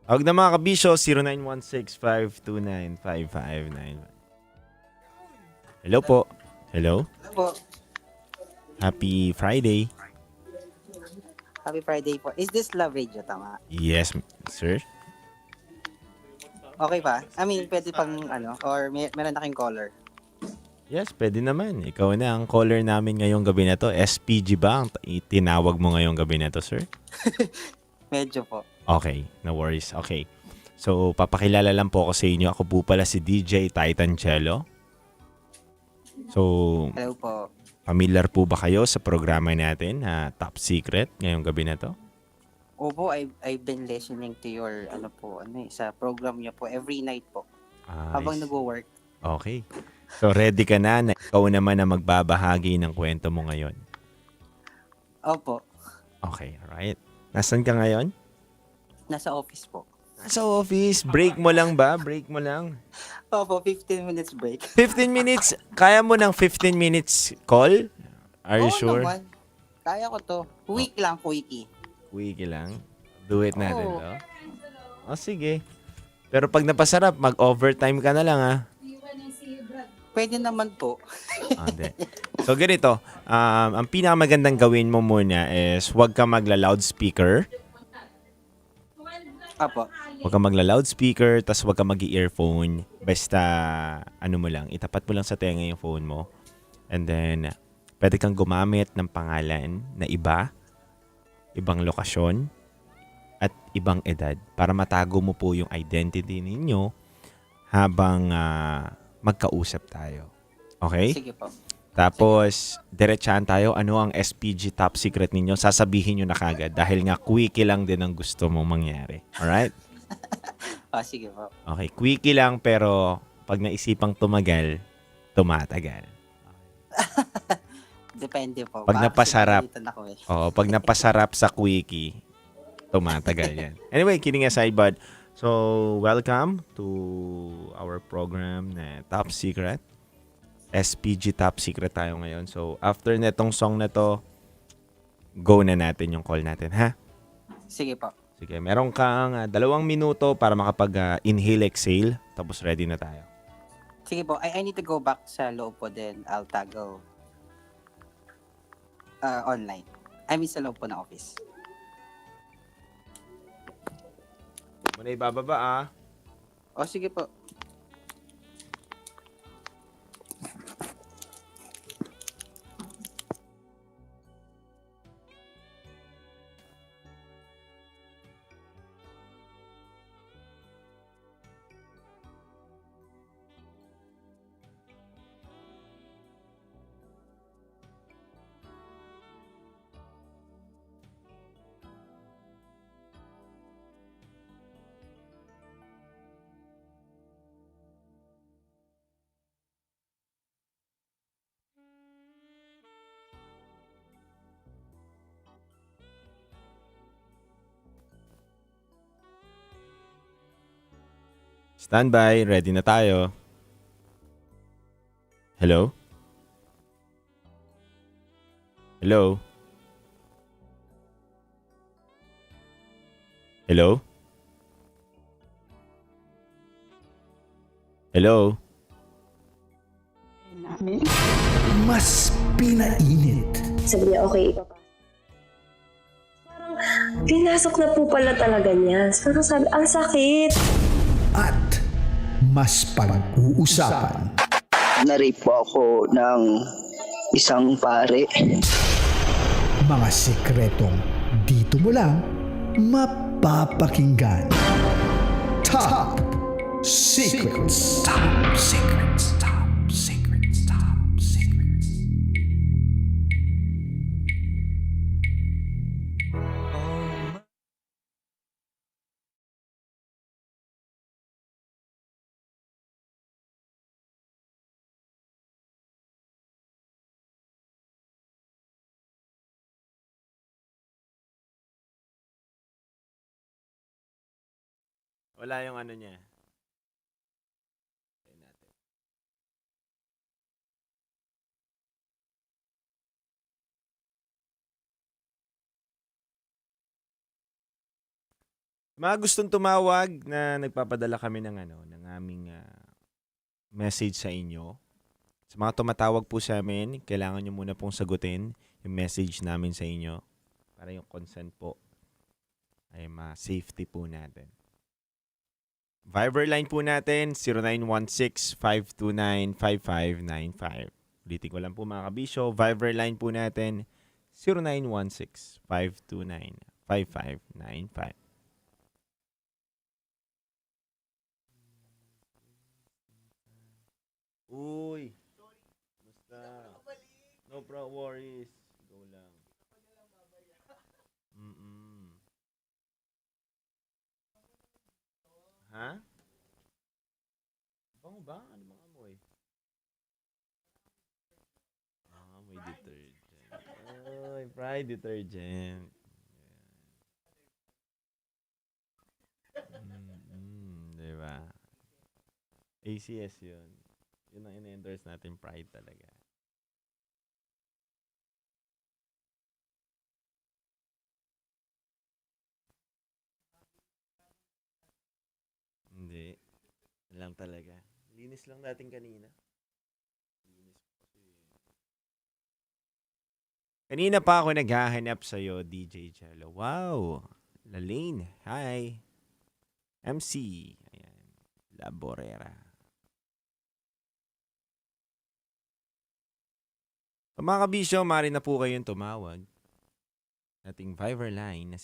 Tawag na mga kabisyo, 0916-529-5595. Hello po. Hello? Hello po. Happy Friday. Happy Friday po. Is this Love Radio, tama? Yes, sir. Okay pa? I mean, pwede pang or meron na kayong caller? Yes, pwede naman. Ikaw na ang caller namin ngayong gabi na to. SPG ba ang tinawag mo ngayong gabi na to, sir? Medyo po. Okay, no worries. Okay. So, papakilala lang po ako sa inyo. Ako po pala si DJ Titan Cello. So, Hello po. familiar po ba kayo sa programa natin na Top Secret ngayong gabi na to? Opo, I've been listening to your sa program niyo po every night po. Habang nagwo-work. Okay. So, ready ka na ikaw naman na magbabahagi ng kwento mo ngayon? Opo. Okay, alright. Nasaan ka ngayon? Nasa office po. Nasa office? Break mo lang ba? Break mo lang? Opo, 15 minutes break. 15 minutes? Kaya mo ng 15 minutes call? Are you sure? Naman. Kaya ko to. Quick lang, quickie. Quickie lang? Do it natin, Oo. no? O, sige. Pero pag napasarap, mag-overtime ka na lang, ha? Pwede naman po. Hindi. So, ganito. Ang pinakamagandang gawin mo muna is huwag ka magla-loudspeaker. Apo. Huwag ka magla-loudspeaker, tas huwag ka mag-earphone. Basta, mo lang, itapat mo lang sa tenga yung phone mo. And then, pwede kang gumamit ng pangalan na ibang lokasyon, at ibang edad para matago mo po yung identity ninyo habang magkausap tayo. Okay? Sige po. Tapos, diretsahan tayo. Ano ang SPG top secret ninyo? Sasabihin nyo na kagad dahil nga quickie lang din ang gusto mong mangyari. Alright? Sige po. Okay, quickie lang pero pag naisipang tumagal, tumatagal. Depende po. Pag napasarap, Ako eh. pag napasarap sa quickie, tumatagal yan. Anyway, kidding aside, bud. So, welcome to our program na Top Secret. SPG Top Secret tayo ngayon. So, after netong song na to, go na natin yung call natin, ha? Sige po. Sige, meron kang 2 minuto para makapag-inhale, exhale. Tapos ready na tayo. Sige po, I need to go back sa loob po then I'll tackle online. I mean sa loob po ng office. Huwag mo na ibababa O sige po. Standby, ready na tayo. Hello? Hello? Hello? Hello? Mas pinainit. Sabi niya, okay, parang pinasok na po pala talaga niya. Parang sabi, ang sakit. At mas pag-uusapan. Na-rape po ako ng isang pare. Mga sikretong dito mo lang mapapakinggan. Top Secrets. Top Secrets. Top Secrets. Top Secrets. Wala yung ano niya. Mga gustong tumawag na nagpapadala kami ng ng aming message sa inyo. Sa mga tumatawag po sa amin, kailangan nyo muna pong sagutin yung message namin sa inyo para yung consent po ay ma-safety po natin. Viber line po natin, 0916-529-5595. Ulitin ko lang po mga kabisyo. Viber line po natin, 0916-529-5595. Uy! Basta. No worries. Go lang. Ha? Bango ba? Ano bang amoy? Amoy detergent. Ay, Pride detergent. Diba? ACS yun. Yun ang in-endorse natin, Pride talaga. Hindi. Lang talaga. Linis lang natin kanina. Kanina pa ako naghahanap sa'yo, DJ Jello. Wow! Lalaine, hi! MC, ayan. Laborera. Mga kabisyo, maaari na po kayong tumawag. Ating Viber line na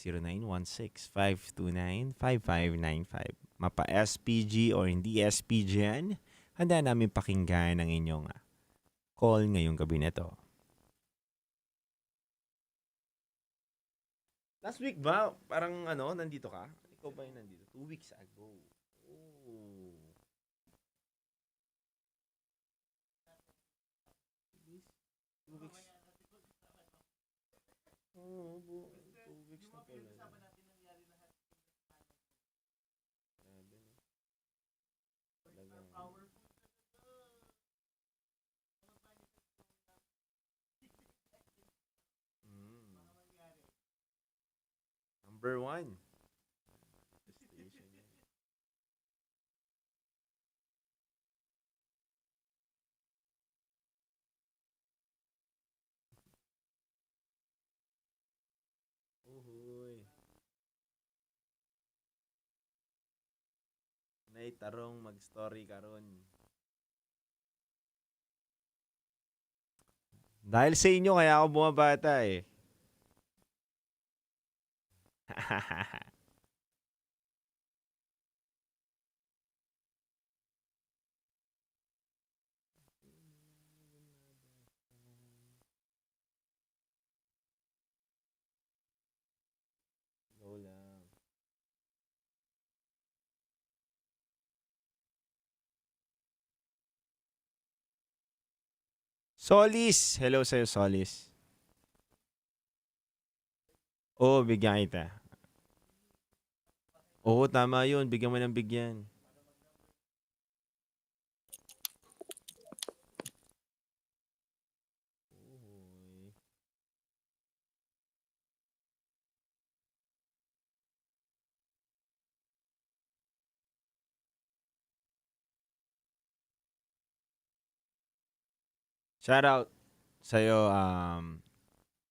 0916-529-5595. Mapa SPG or hindi SPG yan, handa namin pakinggan ang inyong call ngayong gabi na to. Last week ba? Parang nandito ka? Ikaw ba yung nandito? 2 weeks ago. Oh. Oo, 2 weeks na pala. Number 1. Ay, tarong mag-story karon. Dahil sa inyo, kaya ako bumabata eh. Go lang. Solis! Hello sa'yo, Solis. Oo, bigyan kita. Oo, tama yun. Bigyan mo ng bigyan. Shout out sa'yo,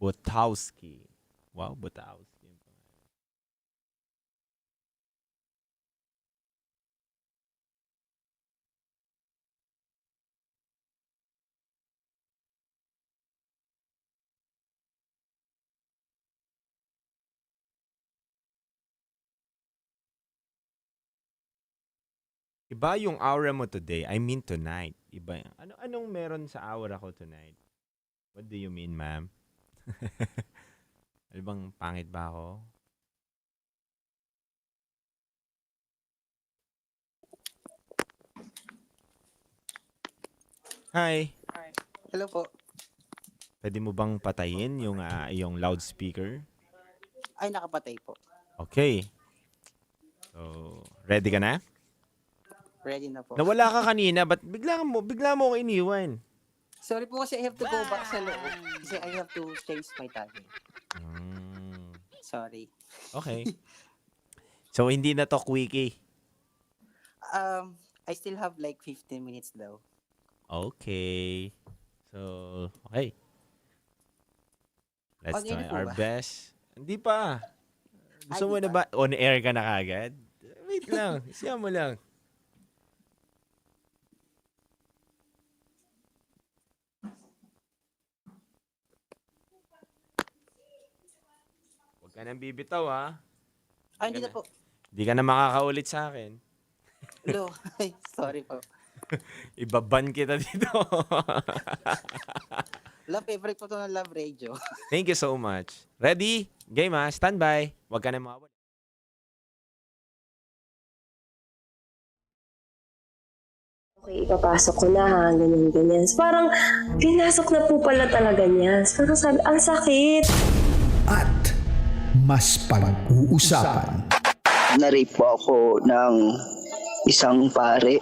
Butowski. Wow, Butowski. Iba yung aura mo today. I mean tonight. Iba. Anong meron sa aura ko tonight? What do you mean, ma'am? Ano bang pangit ba ako? Hi. Hello po. Pwede mo bang patayin yung loudspeaker? Ay, nakapatay po. Okay. So, ready ka na? Ready na po. Nawala ka kanina, but bigla mo ako iniwan. Sorry po kasi I have to go back sa loob. Kasi I have to change my tag. Sorry. Okay. So, hindi na to quickie. I still have like 15 minutes daw. Okay. So, okay. Let's On air try po our ba? best. Hindi pa. Gusto mo na ba? On air ka na kagad? Wait lang. Siya mo lang. Huwag ka nang bibitaw, ha? Hindi na po. Hindi ka na makakaulit sa akin. Hello. Sorry po. Ibaban kita dito. Love, favorite po to ng Love Radio. Thank you so much. Ready? Game, ha? Standby. Huwag ka na mawawala. Okay, ipapasok ko na ha, ganyan. Parang, pinasok na po pala talaga niya. Parang sabi, ang sakit. At mas pag-uusapan. Na-rape po ako ng isang pare.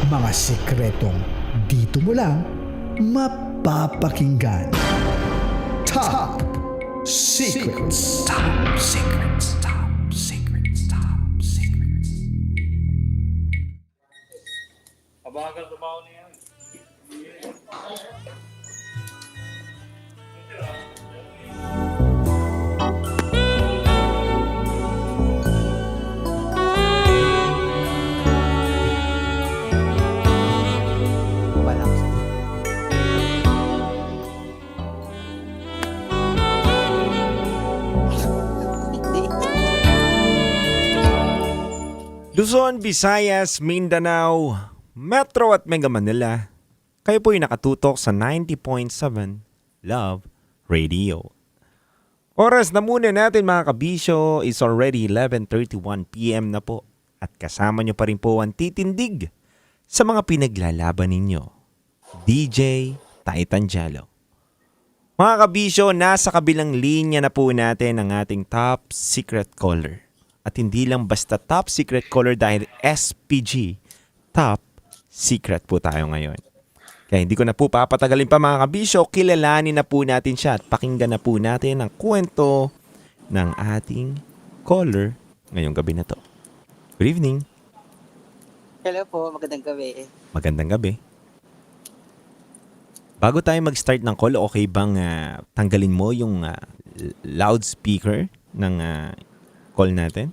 Mga sikretong dito mo lang mapapakinggan. Top Secrets. Top Secrets. Top Secrets. Top Secrets. Abagal trabaho niya yan. Luzon, Visayas, Mindanao, Metro at Mega Manila. Kayo po'y nakatutok sa 90.7 Love Radio. Oras na muna natin mga kabisyo is already 11:31 PM na po. At kasama nyo pa rin po ang titindig sa mga pinaglalaban ninyo. DJ Titan Jalo. Mga kabisyo, nasa kabilang linya na po natin ang ating top secret caller. At hindi lang basta top secret caller dahil SPG, top secret po tayo ngayon. Kaya hindi ko na po papatagalin pa mga kabisyo, kilalanin na po natin siya at pakinggan na po natin ang kwento ng ating caller ngayong gabi na to. Good evening. Hello po, magandang gabi. Magandang gabi. Bago tayo mag-start ng call, okay bang tanggalin mo yung loudspeaker ng call natin?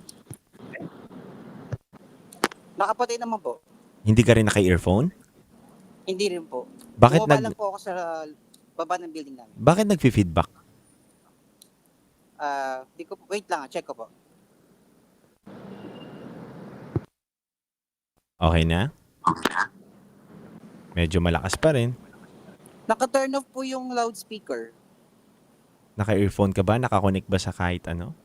Nakapatay naman po. Hindi ka rin naka-earphone? Hindi rin po. Bakit Bumaba lang po ako sa baba ng building namin. Bakit nagfi-feedback? Di ko, wait lang, check ko po. Okay na? Medyo malakas pa rin. Naka-turn off po yung loudspeaker. Naka-earphone ka ba? Naka-connect ba sa kahit ano?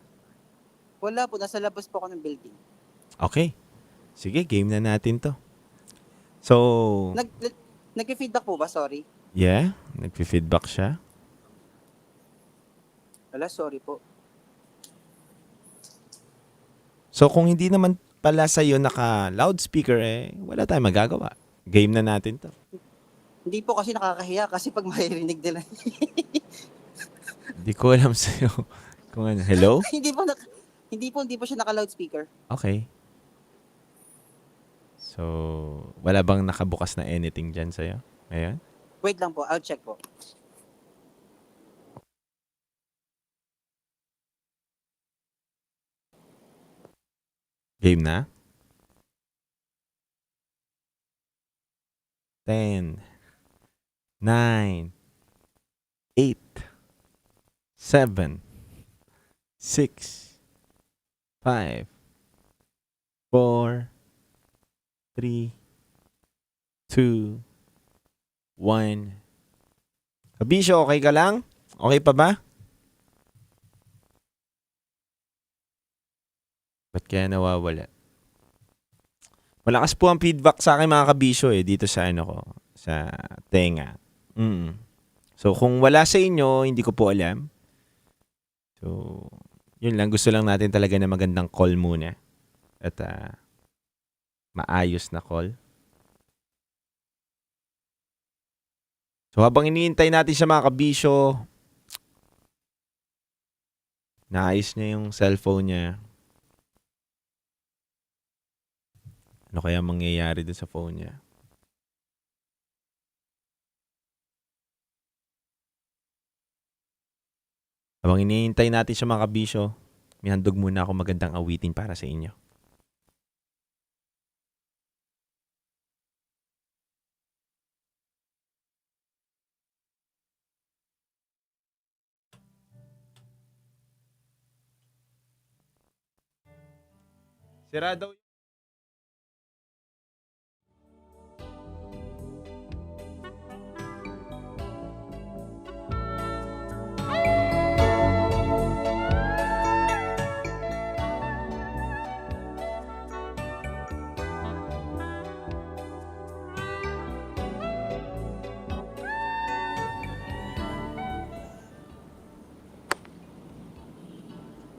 Wala po, nasa labas po ako ng building. Okay. Sige, game na natin to. So, Nag-feedback po ba? Sorry. yeah, nagfi-feedback siya. Wala, sorry po. So, kung hindi naman pala sa'yo naka-loudspeaker, wala tayong magagawa. Game na natin to. Hindi po kasi nakakahiya kasi pag maririnig nila. Hindi ko alam sa'yo. Kung ano, hello? hindi po siya naka-loudspeaker. Okay. So, wala bang nakabukas na anything dyan sa'yo? Ngayon? Wait lang po, I'll check po. Game na? 10, 9, 8, 7, 6, 5, 4, 3, 2, 1. Kabisyo, okay ka lang? Okay pa ba? Ba't kaya nawawala? Malakas po ang feedback sa akin mga kabisyo dito sa ano ko, sa tenga. So kung wala sa inyo, hindi ko po alam. So, yun lang. Gusto lang natin talaga na magandang call muna. At maayos na call. So habang iniintay natin siya mga kabisyo, naayos niya yung cellphone niya. Ano kaya mangyayari doon sa phone niya? Habang iniintay natin siya mga kabisyo, may handog muna ako magandang awitin para sa inyo. Sirado.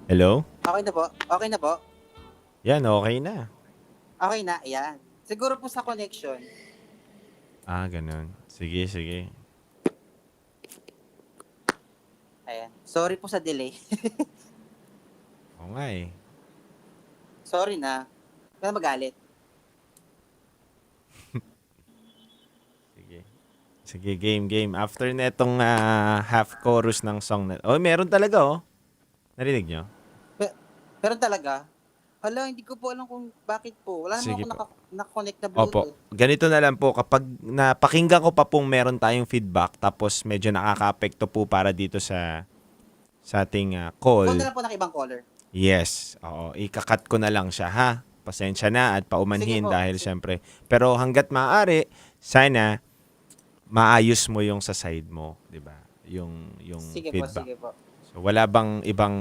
Hello? Okay na po? Okay na po? Yan, okay na. Okay na, ayan. Siguro po sa connection. Ganun. Sige, sige. Ayan. Sorry po sa delay. Oo nga eh. Sorry na. Kaya magalit. Sige, game. After netong half chorus ng song na... Oh, meron talaga oh. Narinig nyo? Pero talaga, hala, hindi ko po alam kung bakit po. Wala Sige naman ako naka-connect na Opo. Bluetooth. Ganito na lang po. Kapag napakinggan ko pa pong meron tayong feedback, tapos medyo nakaka-apekto po para dito sa ating call. Call na lang po ng ibang caller. Yes. Oo. Ikakat ko na lang siya, ha? Pasensya na at paumanhin Sige po. dahil syempre. Pero hanggat maaari, sana maayos mo yung sa side mo, 'di ba? Yung Sige po, feedback. sige po. So wala bang ibang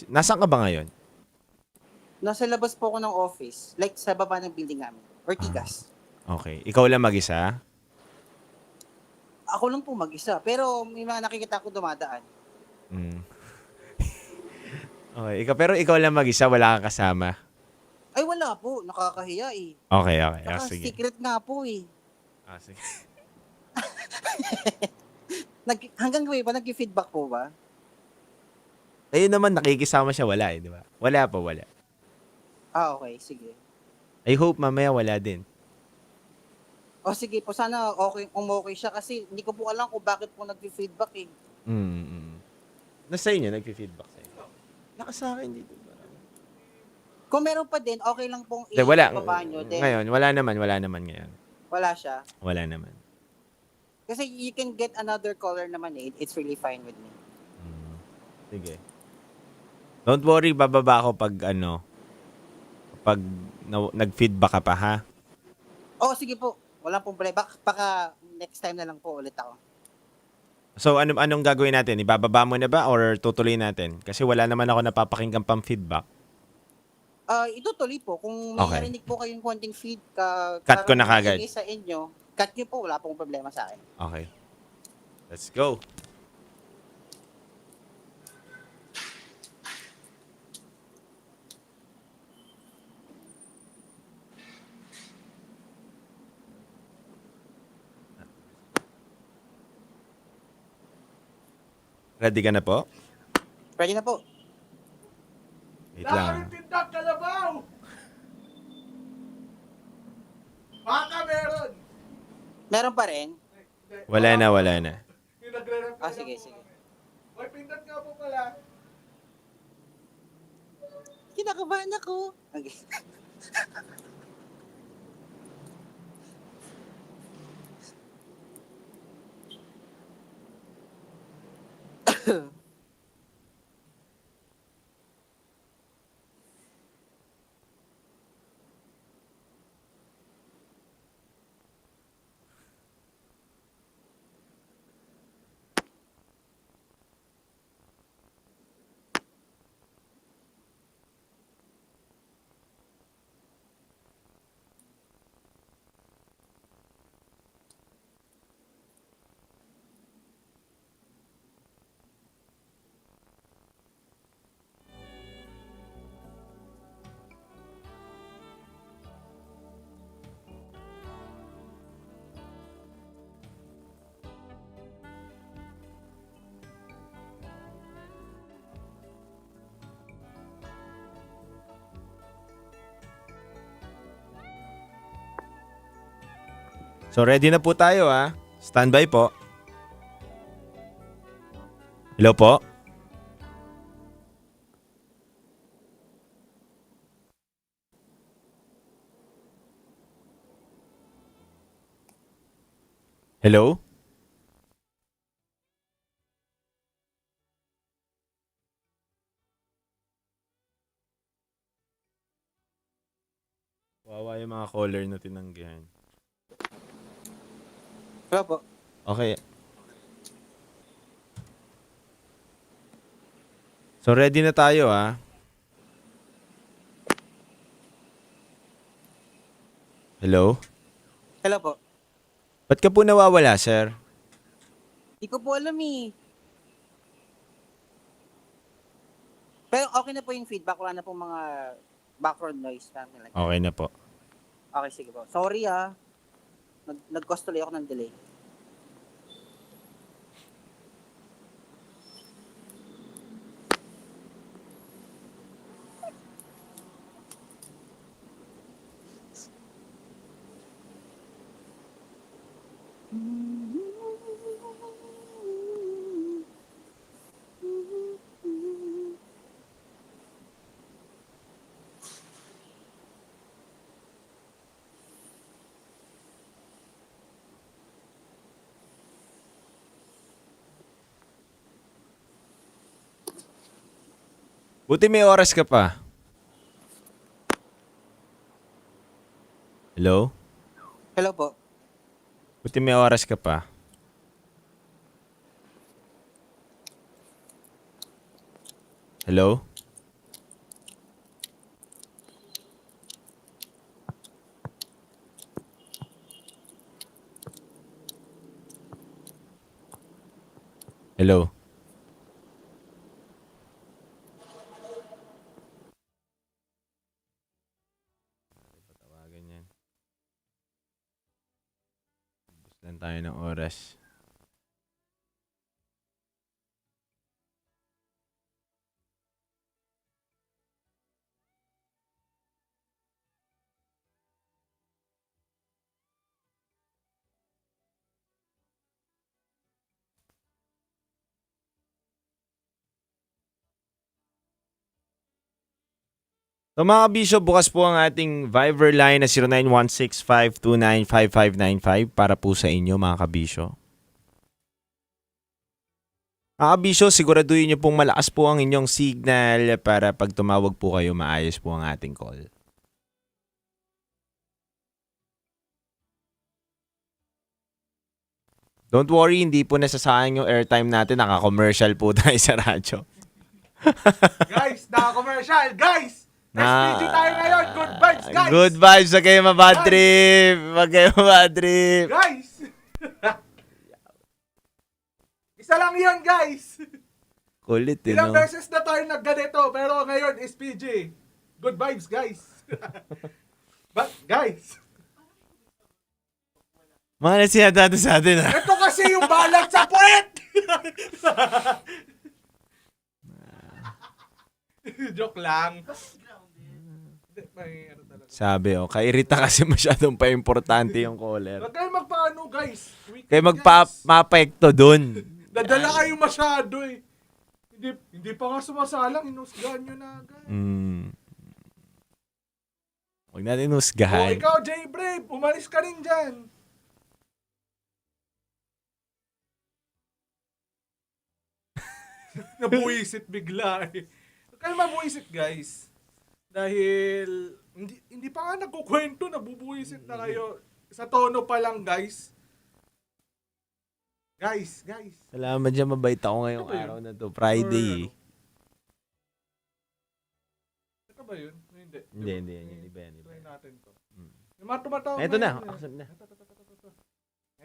nasaan ka ba ngayon? Nasa labas po ako ng office. Like sa baba ng building namin. Ortigas. Okay. Ikaw lang mag-isa? Ako lang po mag-isa. Pero may mga nakikita ko dumadaan. Okay. Pero ikaw lang mag-isa, wala kang kasama. Ay, wala po. Nakakahiya eh. Okay. Saka Sige. secret nga po eh. Sige. Hanggang gabi ba, nag-feedback po ba? Ayun naman, nakikisama siya, wala di ba? Wala. Okay, sige. I hope mamaya wala din. O sige po, sana okay siya kasi hindi ko po alam kung bakit po nag-feedback eh. Nasa inyo, nag-feedback sa inyo. Naka sa akin dito. Kung meron pa din, okay lang pong Hindi, wala. ibaba nyo. Then, Ngayon, wala naman ngayon. wala siya. Wala naman. Kasi you can get another color naman eh. It's really fine with me. Sige. Don't worry, bababa ako pag nag-feedback ka pa, ha? Oh, sige po. Walang problema. Baka next time na lang po ulit ako. So, anong gagawin natin? Ibababa mo na ba or tutuloy natin? Kasi wala naman ako napapakinggan pang feedback. Itutuloy po. Kung may Okay. narinig po kayong konting feed, Cut ko na kagad. sa inyo, cut nyo po. Wala pong problema sa akin. Okay. Let's go. Ready ka na po? Ready na po. Wait lang. Tindak kalabaw! Baka meron! Meron pa rin? Wala na. Sige. May pindot nga po pala. Kinakabahan ako. Okay. So, ready na po tayo, ha? Standby po. Hello po? Hello? Wawa yung mga caller na tinanggihan. Hello po. Okay. So, ready na tayo, ha? Hello? Hello po. Ba't ka po nawawala, sir? Di ko po alam eh. Pero okay na po yung feedback. Wala na pong mga background noise. Something like that. Okay na po. Okay, sige po. Sorry ah. Nag-cause tuloy ako ng delay. Buti may oras ka pa. Hello? Hello po. Buti may oras ka pa. Hello? Hello? Patawagan yan. Ubus lang tayo ng oras. So mga kabisyo, bukas po ang ating Viber line na 0916-529-5595 para po sa inyo mga kabisyo. Mga kabisyo, siguraduhin nyo pong malakas po ang inyong signal para pag tumawag po kayo, maayos po ang ating call. Don't worry, hindi po nasasayang yung airtime natin. Naka-commercial po tayo sa radyo. Guys, naka-commercial! Guys! SPG tayo ngayon! Good vibes, guys! Good vibes! Wag kayo mabad trip! Wag kayo mabad trip! Guys! Isa lang yun, guys! Kulit eh, Ilang no? beses na tayo nagganito, pero ngayon, SPG. Good vibes, guys! But, guys! Mga nasinadado sa atin, ha? Ito kasi yung balag sa puwet! Joke lang. Sabi, kairita kasi masyadong pa-importante yung caller. Huwag kayo magpaano, guys. Kaya magpa-apekto dun. Dadala kayo masyado eh. Hindi pa nga sumasalang, inusgahan nyo na agad. Huwag natin husgahan. Ikaw, J-Brave, umalis ka rin dyan. Nabuisit bigla eh. Huwag kayo mabuisit, guys. Dahil, hindi pa nga nagkukwento, nabubuisit na kayo. Sa tono pa lang, guys. Guys. Salamat dyan, mabait ako ngayong araw na to. Friday. Ito ba yun? Hindi. Hindi. Iba yan. Try natin to. Yung mga tumatawag Ito na. ngayon, Accept na.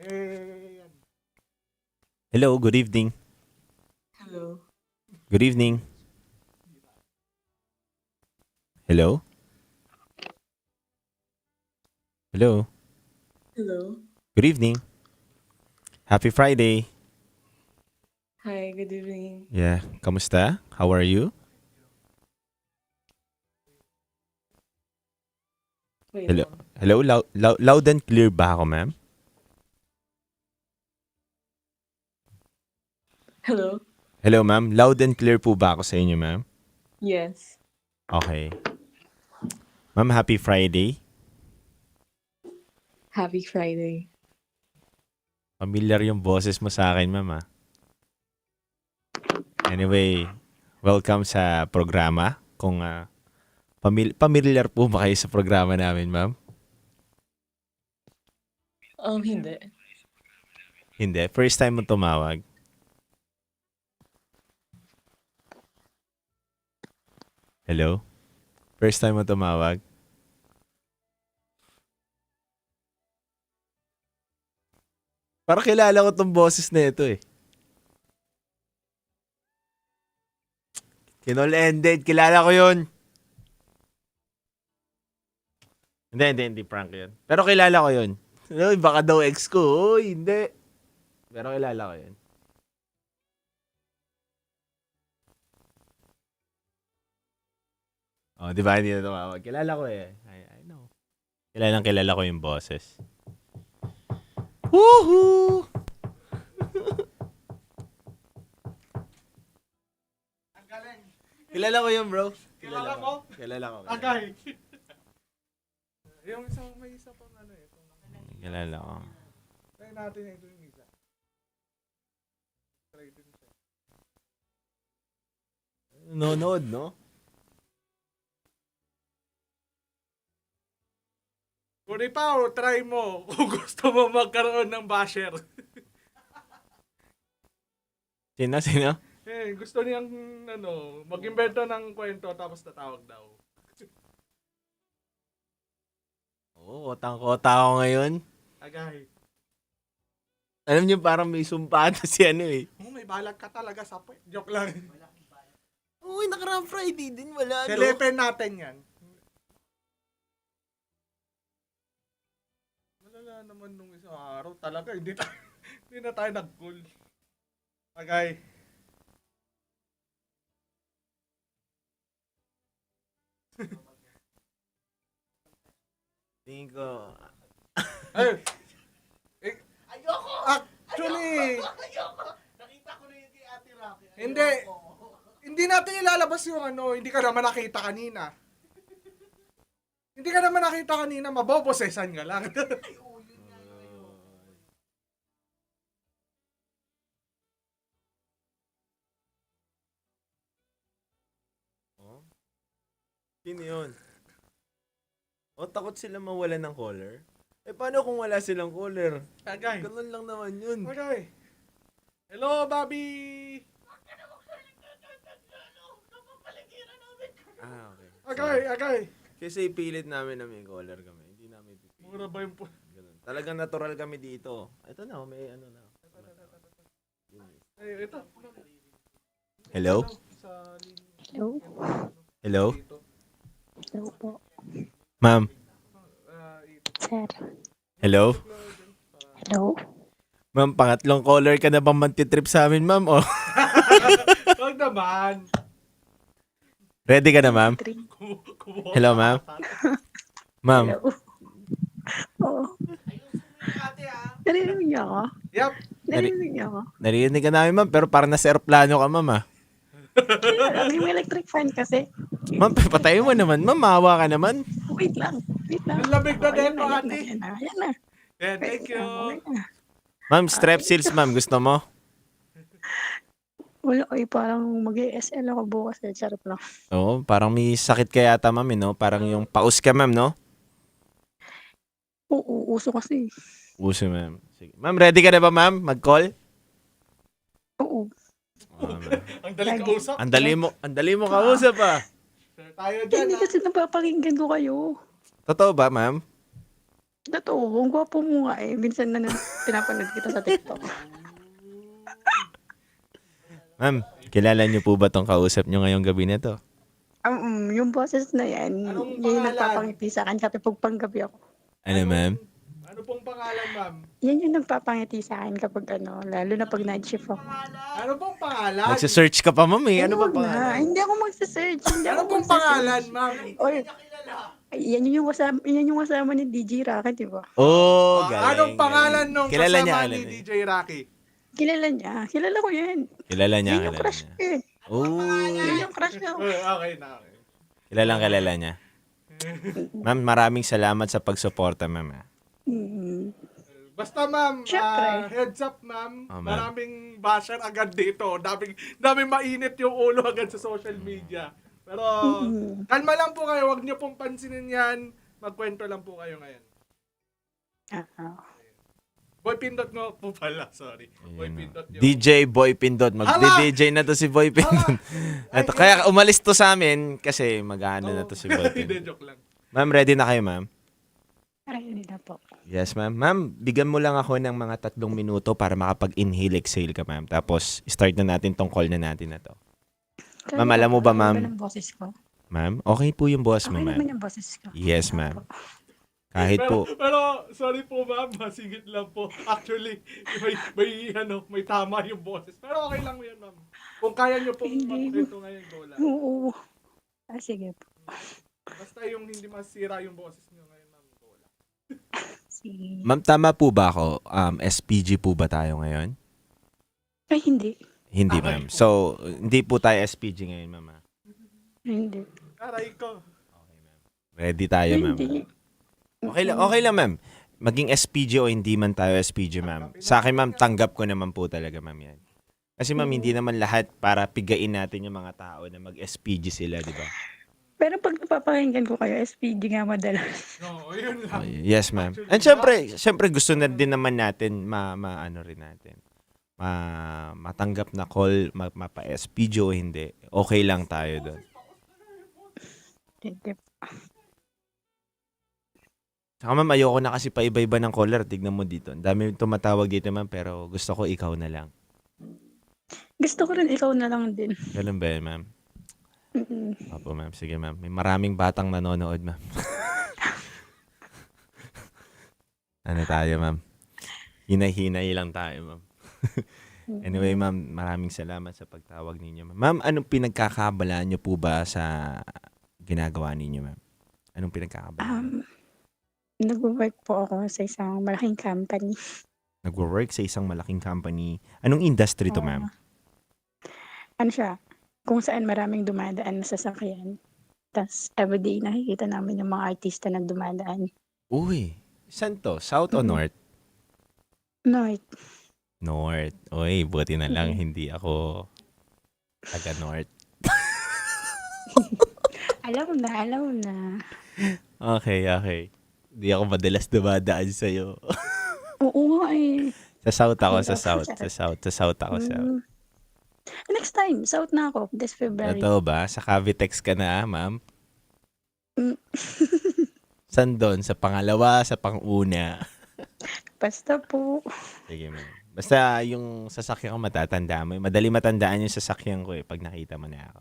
Eh, yan. Hello, good evening. Hello. Good evening. Hello? Hello? Hello. Good evening. Happy Friday. Hi, good evening. Yeah, kamusta? How are you? Wait Hello. lang. Hello, loud and clear ba ako, ma'am? Hello. Hello, ma'am. Loud and clear po ba ako sa inyo, ma'am? Yes. Okay. Ma'am, happy Friday. Happy Friday. Familiar yung boses mo sa akin, ma'am, ah. Anyway, welcome sa programa. Kung familiar po ba kayo sa programa namin, ma'am? Hindi. Hindi. First time mo tumawag. Hello? First time mo tumawag? Parang kilala ko tong boses na ito eh. Kinol-ended. Kilala ko yun. Hindi. Prank yun. Pero kilala ko yun. Uy, baka daw ex ko. Uy, hindi. Pero kilala ko yun. Oh, di ba? Hindi na tumawag. Kilala ko eh. I know. Kilala ko yung boses. Woohoo! Kilala ko yun, bro. Kilala mo? Kilala ko. Agay. Yung isang, may isa pang ano eh. Kilala ko. Try natin ito yung isa. Try din siya. Nonod, no? Kung ikaw, try mo kung gusto mo magkaroon ng basher. Sino? Eh, gusto niyang mag-invento ng kwento tapos tatawag daw. Oo, kotang-kota ako ngayon. Agay. Alam niyo, parang may sumpata si ano eh. May balag ka talaga sa puwet. Joke lang. Uy, nakarang Friday din, wala. Selepen natin yan. Wala naman nung isang araw talaga. Hindi na tayo nag-cool. Agay. Tingin ko. Ayoko! Actually, nakita ko na yung kay Ate Rocky. Hindi natin ilalabas yung hindi ka naman nakita kanina. Hindi ka naman nakita kanina, mabobosesan ka lang. Sino yun? O, takot sila mawalan ng caller? Eh, paano kung wala silang caller? Agay. Ganun lang naman yun. Okay. Hello, Bobby! Ah, okay. Agay. Kasi ipilit namin na may caller kami. Hindi namin pipilit. Mura ba yung Ganun. Talagang natural kami dito. Ito na, may ano na. Ay, ito. Hello? Hello? Hello? Hello po. Ma'am? Sir. Hello? Hello? Ma'am, pangatlong caller ka na bang mantitrip sa amin, ma'am? Oh. Huwag naman. Ready ka na, ma'am? Hello, ma'am? Ma'am? Oo. Narinig niyo ako? Yep. Narinig niyo ako? Narinig ka namin, ma'am, pero parang nasa aeroplano ka, ma'am, ah. May electric fan kasi. Ma'am, patayin mo naman, ma'am. Maawa ka naman. Wait lang. Ang lamig na din, ate. Ayan na. Yeah, thank you. Ma'am, strepsils, ma'am. Gusto mo? Wala, parang mag-ESL ako bukas. Charot lang. Oo, parang may sakit ka yata, ma'am, no? Parang yung paus ka, ma'am, no? Oo, uso kasi. Uso, ma'am. Sige. Ma'am, ready ka na ba, ma'am? Mag-call? Oo. Ang daling kausap. Ang dali mo kausap, ah. Tayo dyan, Hindi kasi napapakinggan ko kayo. Totoo ba, ma'am? Totoo, ang gwapo mo nga eh. Minsan na pinapanood kita sa TikTok. Ma'am, kilala niyo po ba tong kausap niyo ngayong gabi na to? Yung boses na yan, yung nagpapangiti sa akin kapag panggabi ako. Ano, ma'am? Ano pong pangalan, ma'am? Yan yung nagpapangiti sa akin kapag lalo na pag night shift ako. Ano pong pangalan? Nagsa-search ka pa, ma'am, eh. Ano ba Huwag pangalan? na, hindi ako magsa-search. Ano pong pangalan, ma'am? Oy, yan yung kasama ni DJ Rocky, di ba? Oh, galing. Anong pangalan nung Kilala niya, kasama kilala ni niya. DJ Rocky? Kilala niya. Kilala ko yan. Kilala niya, Yan yung kilala crush niya. ko eh. Oh, Yan yung crush ko. Okay na, okay. kilala niya. Ma'am, maraming salamat sa pagsuporta, ma'am. ah. Basta ma'am, Siyempre. heads up ma'am, Oh, ma'am. maraming basher agad dito. Daming mainit yung ulo agad sa social media. Pero kalma lang po kayo, wag niyo pong pansinin yan. Magkwento lang po kayo ngayon. Boy Pindot mo po pala, sorry. Boy Pindot yung... DJ Boy Pindot. Mag-DJ na to si Boy Pindot. Ito, kaya umalis to sa amin kasi mag-ano na to si Boy Hindi, Pindot. joke lang. Ma'am, ready na kayo, ma'am? Ready na po. Yes, ma'am. Ma'am, bigyan mo lang ako ng mga 3 minuto para makapag-inhale, exhale ka, ma'am. Tapos, start na natin tong call na natin na to. Ma'am, alam mo ba, ma'am? Ang boses ko? Ma'am, okay po yung boss mo, Okay ma'am. naman yung boses ko. Yes, ma'am. Kahit po. Pero, sorry po ma'am, masigit lang po. Actually, may tama yung boses. Pero okay lang yan ma'am. Kung kaya nyo pong magkwento ngayon, go lang. Oo. Sige po. Basta yung hindi masira yung boses nyo ngayon ma'am, go lang. Sige. Ma'am, tama po ba ako? SPG po ba tayo ngayon? Ay, hindi. Hindi, ma'am. So, hindi po tayo SPG ngayon, ma'am. ah. Hindi. Aray ko. Ready tayo, ma'am. Hindi. Okay lang, ma'am. Maging SPG o hindi man tayo SPG, ma'am. Sa akin, ma'am, tanggap ko naman po talaga, ma'am, yan. Kasi, ma'am, hindi naman lahat para pigain natin yung mga tao na mag-SPG sila, di ba? Pero pag napapakinggan ko kayo, SPD nga madalas. No, yun lang. Yes, ma'am. And syempre gusto na din naman natin ano rin natin. Matanggap na call, mapa-SPG o hindi. Okay lang tayo doon. Saka ma'am, ayoko na kasi paiba-iba ng caller. Tignan mo dito. Ang dami tumatawag dito, ma'am, pero gusto ko ikaw na lang. Gusto ko rin ikaw na lang din. Ganun ba yun, ma'am? Opo, ma'am. Sige, ma'am. May maraming batang nanonood, ma'am. Ano tayo, ma'am? Hinay-hinay lang tayo, ma'am. Anyway, ma'am, maraming salamat sa pagtawag ninyo, ma'am. Ma'am, anong pinagkakabalaan niyo po ba sa ginagawa ninyo, ma'am? Anong pinagkakabalaan? Nag-work po ako sa isang malaking company. Nagwo-work sa isang malaking company. Anong industry to, ma'am? Ano siya? Kung saan maraming dumadaan na sasakyan. Tas everyday nakikita namin yung mga artista na dumadaan. Uy, saan to? South o North? North. North. Uy, buti na lang hindi ako taga North. Alam na. Okay. Hindi ako madalas dumadaan sa'yo. Oo nga eh. Sa South ako, Ay, sa dapat South. Sa South ako, South. Next time, South na ako. This February. Totoo ba? Sa Cavitex ka na, ma'am? Mm. Saan doon? Sa pangalawa, sa panguna? Basta po. Sige, ma'am. Basta yung sasakyan ko matatanda mo. Madali matandaan yung sasakyan ko pag nakita mo na ako.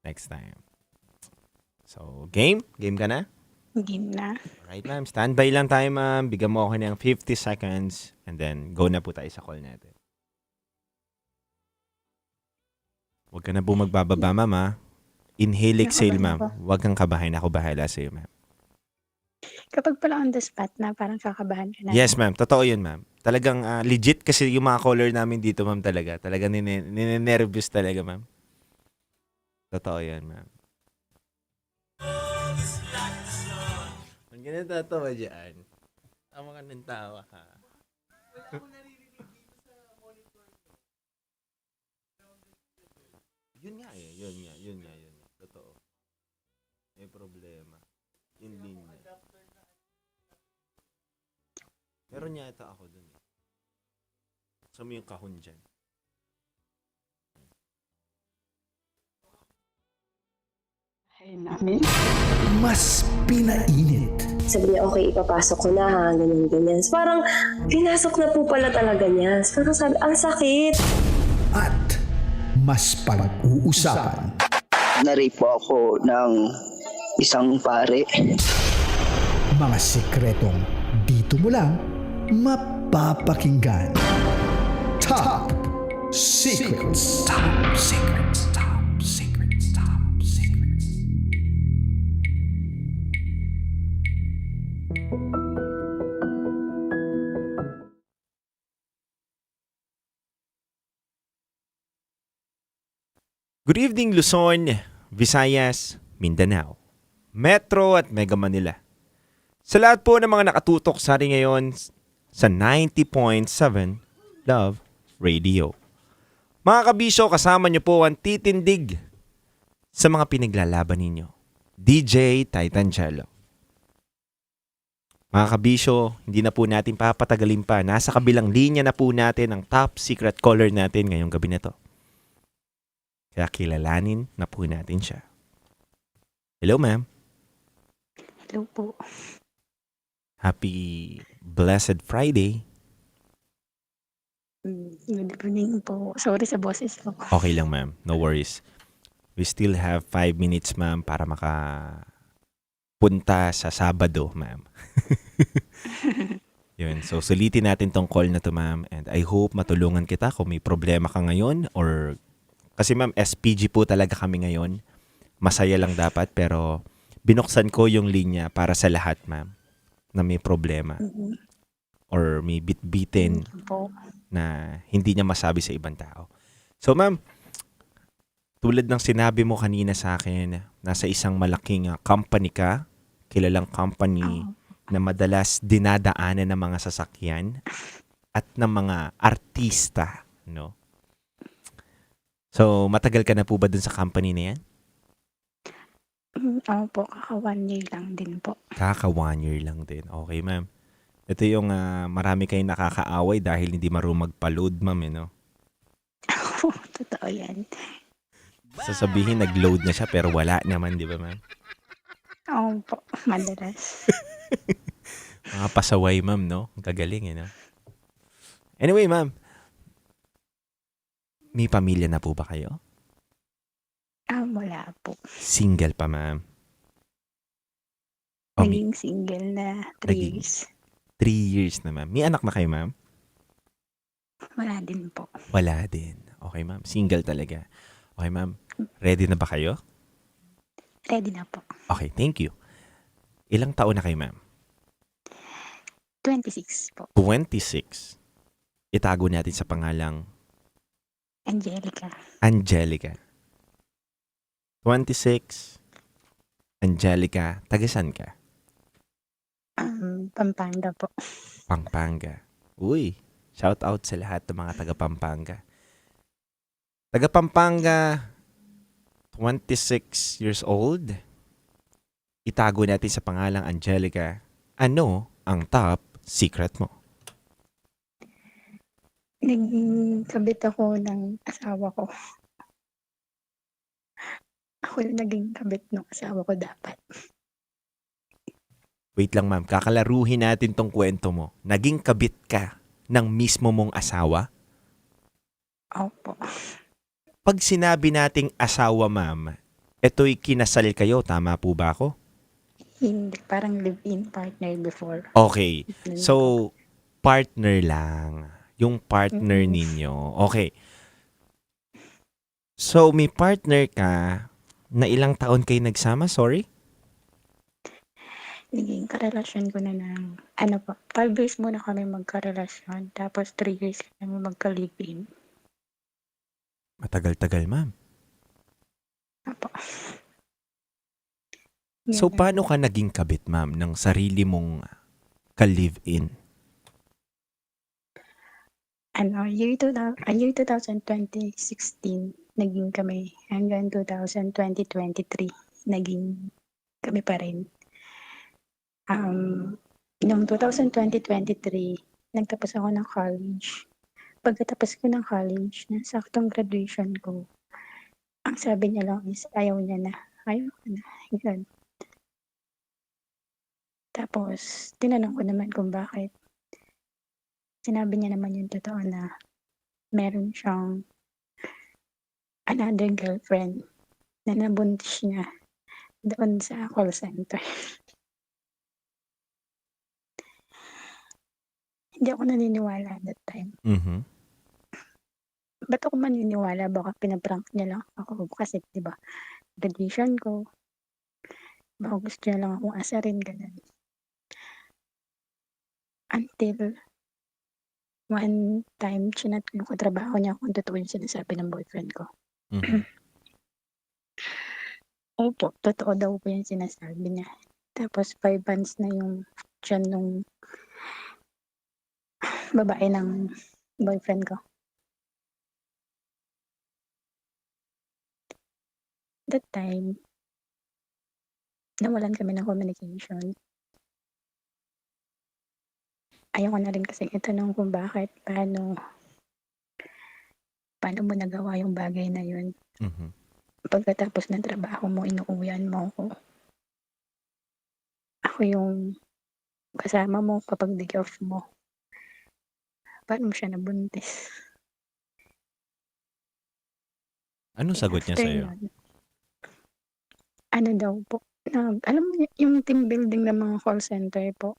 Next time. So, game? Game ka na? Game na. Right, ma'am. Standby lang tayo, ma'am. Bigyan mo ako ng 50 seconds and then go na po tayo sa call natin. Huwag ka na po magbababa, ma'am, ha? Inhale, exhale, ma'am. Huwag kang kabahan. Ako bahala sa'yo, ma'am. Kapag pala on the spot na, parang kakabahan ka na. Yes, ma'am. Totoo yun, ma'am. Talagang legit kasi yung mga caller namin dito, ma'am, talaga. Talagang ninenervous talaga, ma'am. Totoo yan, ma'am. Ang ganun tatawa dyan. Tama ka ng tawa, ha? Yun nga eh. Yun nga. Totoo. May problema. Yung linya. Meron yata ako dun eh. Saan mo yung kahon dyan? Mas pinainit. Sabi niya, okay, ipapasok ko na ha, ganyan. Parang, pinasok na po pala talaga niya. Parang sabi, ang sakit. At mas pag-uusapan. Narape po ako ng isang pare. Mga sikretong dito mo lang mapapakinggan. Top Secrets. Top Secrets. Top Secrets. Top Secrets. Good evening, Luzon, Visayas, Mindanao, Metro at Mega Manila. Sa lahat po ng mga nakatutok sa atin ngayon sa 90.7 Love Radio. Mga kabisyo, kasama niyo po ang titindig sa mga pinaglalaban ninyo. DJ Titancello. Mga kabisyo, hindi na po natin papatagalin pa. Nasa kabilang linya na po natin ang top secret caller natin ngayong gabi na to. Kaya kilalanin na po natin siya. Hello, ma'am. Hello po. Happy Blessed Friday. Good evening po. Sorry sa boses ko. Okay lang, ma'am. No worries. We still have 5 minutes, ma'am, para makapunta sa Sabado, ma'am. Yun. So, sulitin natin tong call na to, ma'am. And I hope matulungan kita kung may problema ka ngayon or... Kasi, ma'am, SPG po talaga kami ngayon. Masaya lang dapat, pero binuksan ko yung linya para sa lahat, ma'am, na may problema. Or may bitbitin na hindi niya masabi sa ibang tao. So, ma'am, tulad ng sinabi mo kanina sa akin, nasa isang malaking company ka, kilalang company na madalas dinadaanan ng mga sasakyan at ng mga artista, no? So, matagal ka na po ba dun sa company na yan? Oo po, kaka 1 year lang din po. Kaka 1 year lang din. Okay, ma'am. Ito yung marami kayong nakakaaway dahil hindi marunong magpa-load, ma'am, no? Totoo yan. Sasabihin, nag-load na siya pero wala naman, di ba, ma'am? Oo po, madalas. Mga pasaway, ma'am, no? Gagaling, no? Anyway, ma'am. May pamilya na po ba kayo? Wala po. Single pa, ma'am? Naging single na 3 years. 3 years na, ma'am. May anak na kayo, ma'am? Wala din po. Wala din. Okay, ma'am. Single talaga. Okay, ma'am. Ready na ba kayo? Ready na po. Okay, thank you. Ilang taon na kayo, ma'am? 26 po. 26. Itago natin sa pangalang Angelica. Angelica. 26. Angelica, tagasan ka? Pampanga po. Pampanga. Uy, shout out sa lahat ng mga taga Pampanga. Taga Pampanga, 26 years old. Itago natin sa pangalang Angelica. Ano ang top secret mo? Naging kabit ako ng asawa ko. Ako yung naging kabit ng asawa ko dapat. Wait lang ma'am, kakalaruhin natin tong kwento mo. Naging kabit ka ng mismo mong asawa? Opo. Pag sinabi nating asawa ma'am, eto'y kinasal kayo, tama po ba ako? Hindi, parang live-in partner before. Okay, so partner lang. Yung partner ninyo. Okay. So may partner ka na ilang taon kayo nagsama, sorry? Naging karelasyon ko na ng, 5 years muna kami magkarelasyon, tapos 3 years kami magka-live-in. Matagal-tagal ma'am. Apo. So paano ka naging kabit ma'am ng sarili mong ka-live-in? Year 2016, naging kami. Hanggang 2023, naging kami pa rin. Noong 2023, nagtapos ako ng college. Pagkatapos ko ng college, na saktong graduation ko, ang sabi niya lang is ayaw niya na. Ayaw ko na. Ganun. Tapos, tinanong ko naman kung bakit. Sinabi niya naman yung totoo na meron siyang another girlfriend na nabuntis niya doon sa call center. Hindi ako naniniwala that time. Ba't ako maniniwala? Baka pinaprank niya lang ako. Kasi, di ba, graduation ko. Baka gusto niya lang akong asarin, ganun. Until one time, chinat ko yung katrabaho niya kung totoo yung sinasabi ng boyfriend ko. Opo, totoo daw po yung sinasabi niya. Tapos 5 months na yung tiyan nung babae ng boyfriend ko. That time, nawalan kami ng communication. Ayaw ko na rin kasi itanong kung bakit, paano mo nagawa yung bagay na yun. Pagkatapos ng trabaho mo, inuuwian mo ako. Ako yung kasama mo kapag day off mo. Paano mo siya nabuntis? Anong sagot niya After sa'yo? nun, ano daw po, alam mo yung team building ng mga call center po,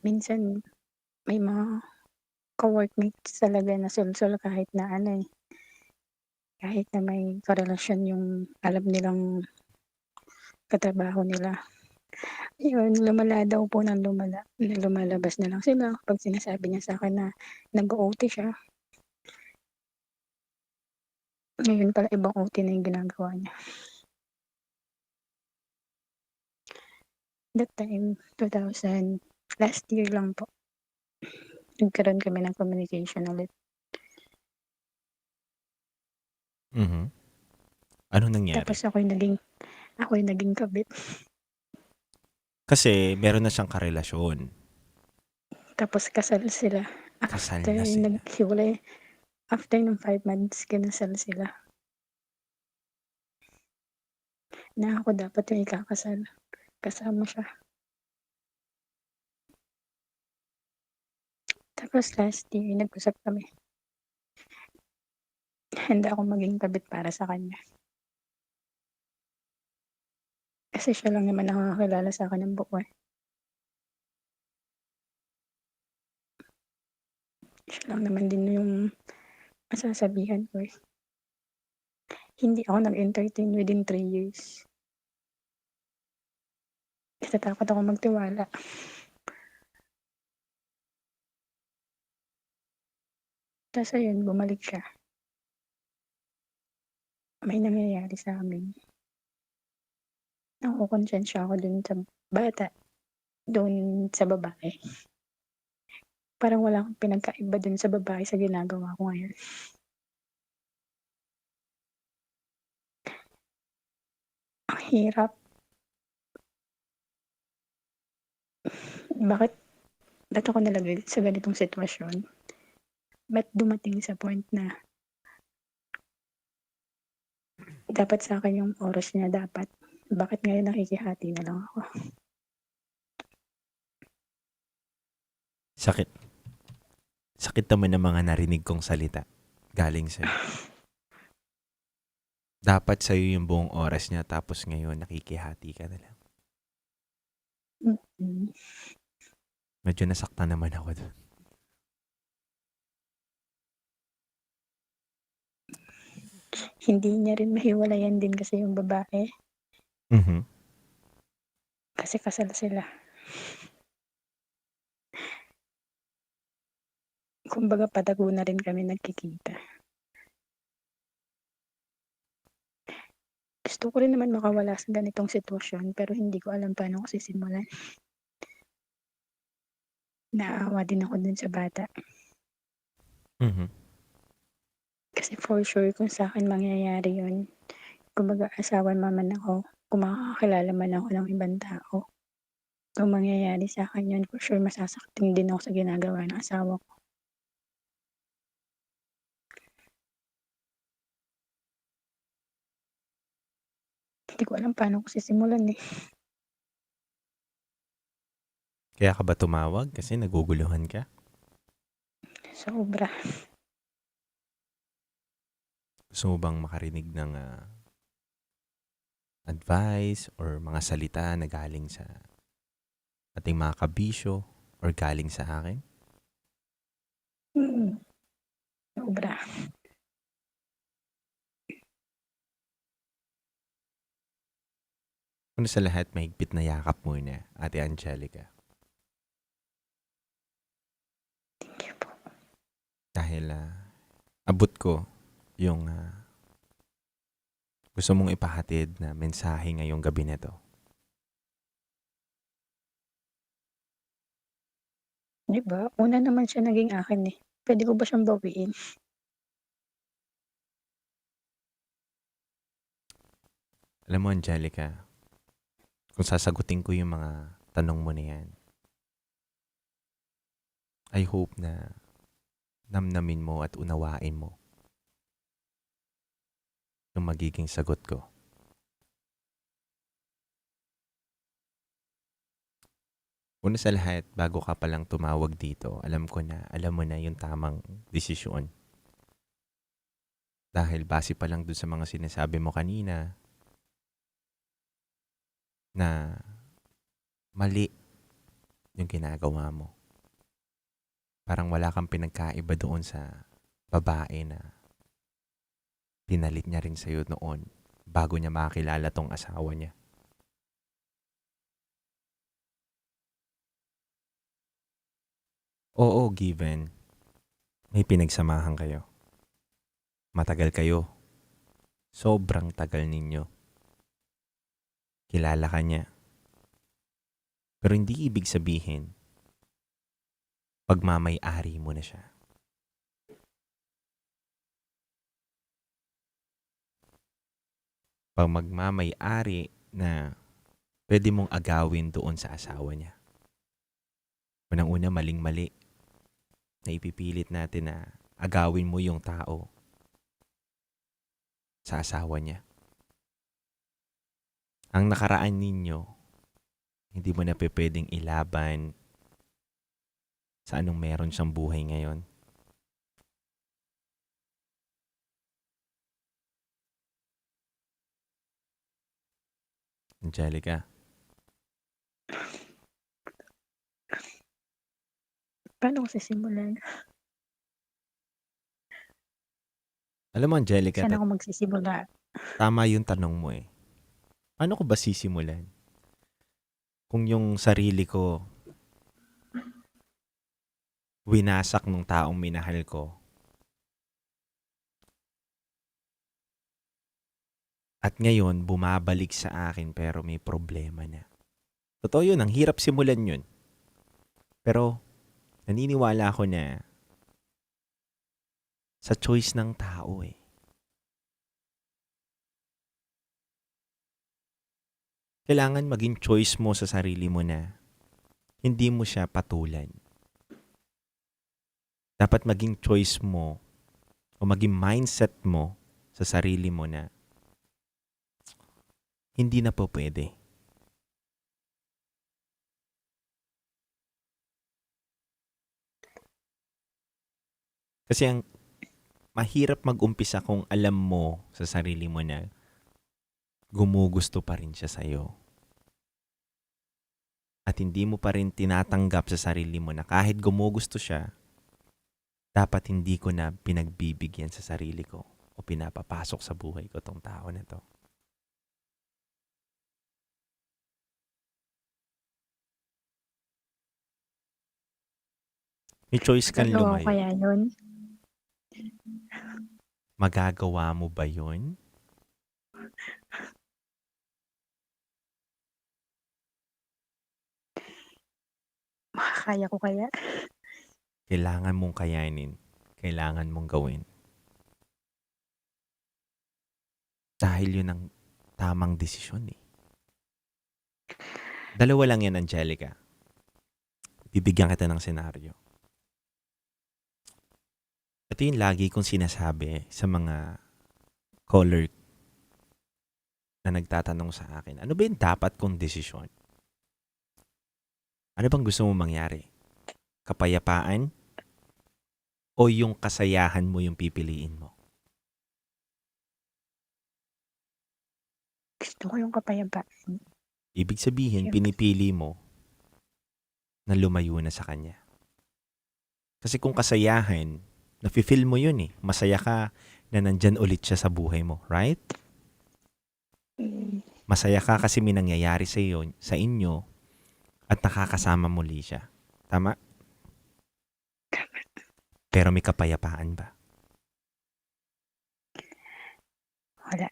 minsan may mga ka-workmates talaga na sulsul kahit na kahit na may karelasyon yung alam nilang katrabaho nila. Yun, lumala daw po ng lumala. Lumalabas na lang sila pag sinasabi niya sa akin na nag-OT siya. Ngayon pala ibang OT na yung ginagawa niya. That time, 2000, last year lang po. Nagkaroon kami ng communication ulit. Ano nangyari? Tapos ako yung naging kabit. Kasi meron na siyang karelasyon. Tapos kasal sila. Kasal After na sila. naghiwalay, after ng 5 months, kinasal sila. Na ako dapat yung ikakasal. Kasama siya. Tapos last year, nag-usap kami. Handa akong maging kabit para sa kanya. Kasi siya lang naman nakakakilala sa akin ng buo eh. Siya lang naman din yung masasabihan ko eh. Hindi ako nag-entertain within 3 years. Natatakot ako magtiwala. Tapos ayun, bumalik siya. may nangyayari sa amin. Nakokonsensya ako dun sa bata, dun sa babae. Parang wala akong pinagkaiba dun sa babae sa ginagawa ko ngayon. Ang hirap. Bakit ako nalagay sa ganitong sitwasyon? Ba't dumating sa point na dapat sa akin yung oras niya dapat? Bakit ngayon nakikihati na lang ako? Sakit. Sakit naman ng mga narinig kong salita galing sa'yo. Dapat sa'yo yung buong oras niya tapos ngayon nakikihati ka na lang. Mm. Medyo nasaktan naman ako doon. Hindi niya rin mahiwalayan din kasi yung babae. Mhm. Kasi kasal sila. Kumbaga patago na rin kami nagkikita. Gusto ko rin naman makawala sa ganitong sitwasyon pero hindi ko alam paano ko sisimulan. Naawa din ako dun sa bata. Mhm. Kasi for sure kung sa akin mangyayari yun, kumbaga asawa man ako, kung makakakilala man ako ng ibang tao, kung mangyayari sa akin yun, for sure masasaktan din ako sa ginagawa ng asawa ko. Hindi ko alam paano ko sisimulan eh. Kaya ka ba tumawag? Kasi naguguluhan ka? Sobra. Gusto mo bang makarinig ng advice or mga salita na galing sa ating mga kabisyo or galing sa akin? Sobra. Una sa lahat, mahigpit na yakap muna, Ate Angelica. Thank you po. Dahil abot ko yung gusto mong ipahatid na mensahe ngayong gabi na to. Di ba? Una naman siya naging akin eh. Pwede ko ba siyang bawiin? Alam mo, Angelica, kung sasagutin ko yung mga tanong mo na yan, I hope na namnamin mo at unawain mo yung magiging sagot ko. Una sa lahat, bago ka palang tumawag dito, alam mo na yung tamang desisyon. Dahil base pa lang dun sa mga sinasabi mo kanina, na mali yung ginagawa mo. Parang wala kang pinagkaiba doon sa babae na pinalit niya rin sa'yo noon bago niya makakilala tong asawa niya. Oo, given. May pinagsamahan kayo. Matagal kayo. Sobrang tagal ninyo. Kilala ka niya. Pero hindi ibig sabihin, pagmamay-ari mo na siya. Pag magmamay-ari na pwede mong agawin doon sa asawa niya. Unang-una, maling-mali na ipipilit natin na agawin mo yung tao sa asawa niya. Ang nakaraan ninyo, hindi mo na pwedeng ilaban sa anong meron siyang buhay ngayon. Angelica. Paano ko sisimulan? Alam mo, Angelica, Saan ako magsisimula? tama yung tanong mo eh. Paano ko ba sisimulan? Kung yung sarili ko winasak ng taong minahal ko, At ngayon, bumabalik sa akin pero may problema na. Totoo yun, ang hirap simulan yun. Pero, naniniwala ako na sa choice ng tao eh. Kailangan maging choice mo sa sarili mo na hindi mo siya patulan. Dapat maging choice mo o maging mindset mo sa sarili mo na hindi na po pwede. Kasi ang mahirap mag-umpisa kung alam mo sa sarili mo na gumugusto pa rin siya sa'yo. At hindi mo pa rin tinatanggap sa sarili mo na kahit gumugusto siya, dapat hindi ko na pinagbibigyan sa sarili ko o pinapapasok sa buhay ko tong tao na to. May choice kang Totoo lumayo. kaya yun? Magagawa mo ba yun? Makakaya ko kaya? Kailangan mong kayanin. Kailangan mong gawin. Dahil yun ang tamang desisyon eh. Dalawa lang yan, Angelica. Bibigyan kita ng senaryo. Ito yung lagi kong sinasabi sa mga caller na nagtatanong sa akin. Ano ba yung dapat kong desisyon? Ano bang gusto mo mangyari? Kapayapaan? O yung kasayahan mo yung pipiliin mo? Gusto ko yung kapayapaan. Ibig sabihin, pinipili mo na lumayo na sa kanya. Kasi kung kasayahan, nafe-feel mo yun eh. Masaya ka na nandyan ulit siya sa buhay mo, right? Masaya ka kasi may nangyayari sa inyo at nakakasama muli siya. Tama? Pero may kapayapaan ba? Wala.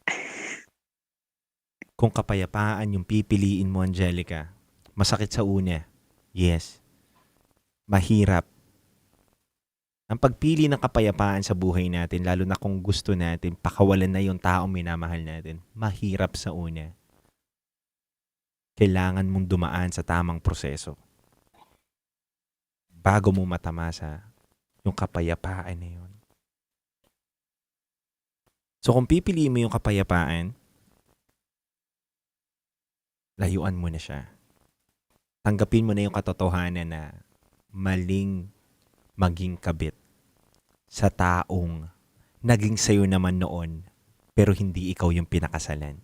Kung kapayapaan yung pipiliin mo, Angelica, masakit sa una. Yes. Mahirap. Ang pagpili ng kapayapaan sa buhay natin, lalo na kung gusto natin, pakawalan na yung taong minamahal natin, mahirap sa una. Kailangan mong dumaan sa tamang proseso bago mo matamasa yung kapayapaan na yun. So kung pipiliin mo yung kapayapaan, layuan mo na siya. Tanggapin mo na yung katotohanan na maling maging kabit sa taong naging sayo naman noon pero hindi ikaw yung pinakasalan.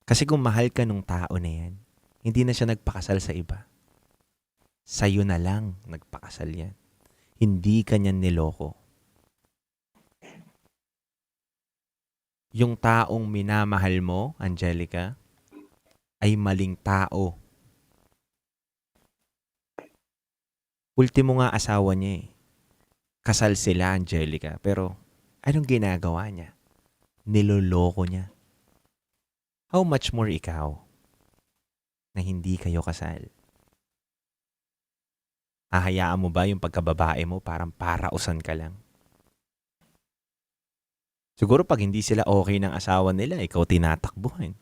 Kasi kung mahal ka nung tao na yan, hindi na siya nagpakasal sa iba. Sa'yo na lang nagpakasal yan. Hindi ka niyan niloko. Yung taong minamahal mo, Angelica, ay maling tao. Ultimo nga asawa niya eh. Kasal sila, Angelica. Pero anong ginagawa niya? Niloloko niya. How much more ikaw na hindi kayo kasal? Hahayaan mo ba yung pagkababae mo parang parausan ka lang? Siguro pag hindi sila okay ng asawa nila, ikaw tinatakbuhan.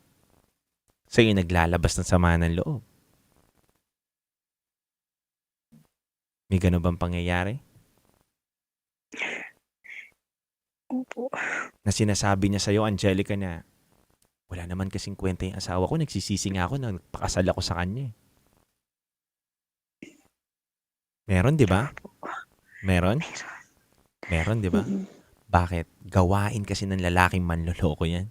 Sa'yo naglalabas ng sama ng loob. May gano'n bang pangyayari? Opo. Na sinasabi niya sa'yo, Angelica, na wala naman kasing kwenta yung asawa ko, nagsisisi nga ako na nagpakasal ako sa kanya. Meron, di ba? Meron? Meron, di ba? Bakit? Gawain kasi ng lalaking manloloko yan.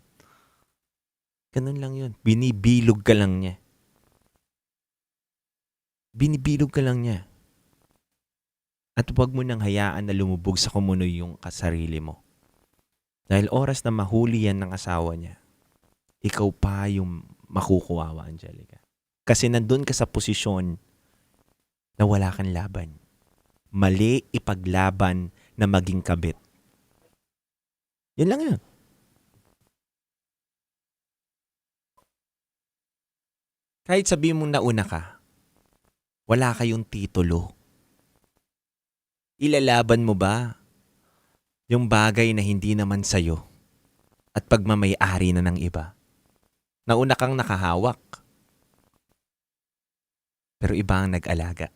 Ganun lang yun. Binibilog ka lang niya. Binibilog ka lang niya. At huwag mo nang hayaan na lumubog sa kumunoy yung kasarili mo. Dahil oras na mahuli yan ng asawa niya, ikaw pa yung makukuwawa, Angelica. Kasi nandun ka sa posisyon na wala kang laban. Mali ipaglaban na maging kabit. Yan lang yun. Kahit sabihin mong nauna ka, wala kayong titulo. Ilalaban mo ba yung bagay na hindi naman sa'yo at pagmamay-ari na ng iba? Nauna kang nakahawak, pero iba ang nag-alaga.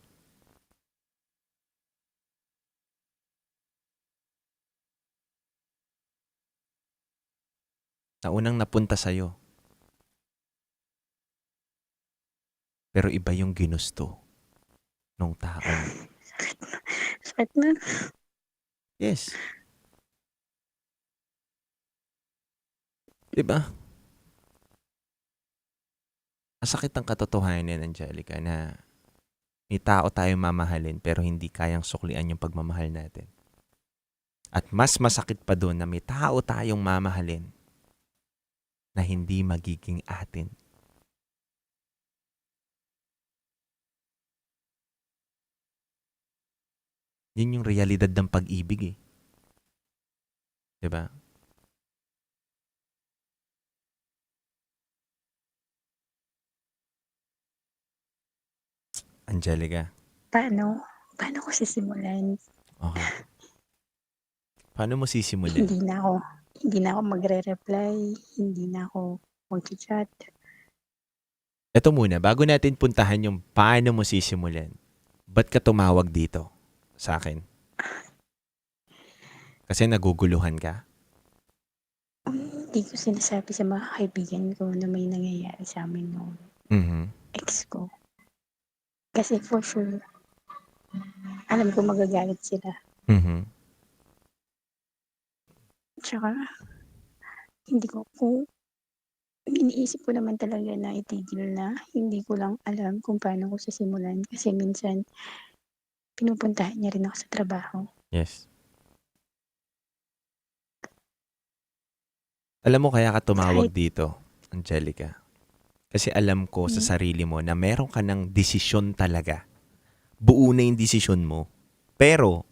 Naunang napunta sa'yo, pero iba yung ginusto nung taong. Sakit na. Yes. Diba? Masakit ang katotohanan, Angelica, na may tao tayong mamahalin pero hindi kayang suklian yung pagmamahal natin. At mas masakit pa doon na may tao tayong mamahalin na hindi magiging atin. Yun yung realidad ng pag-ibig eh. Diba? Angelica. Paano ko sisimulan? Okay. Paano mo sisimulan? Hindi na ako magre-reply, hindi na ako mag-chat. Ito muna, bago natin puntahan yung paano mo sisimulan, ba't ka tumawag dito sa akin? Kasi naguguluhan ka? Hindi ko sinasabi sa mga kaibigan ko na may nangyayari sa amin noong ex ko. Kasi for sure, alam ko magagalit sila. Tsaka, kung iniisip ko naman talaga na itigil na, hindi ko lang alam kung paano ko sisimulan. Kasi minsan, pinupuntahan niya rin ako sa trabaho. Yes. Alam mo kaya ka tumawag dito, Angelica? Kasi alam ko sa sarili mo na meron ka ng desisyon talaga. Buo na yung desisyon mo. Pero,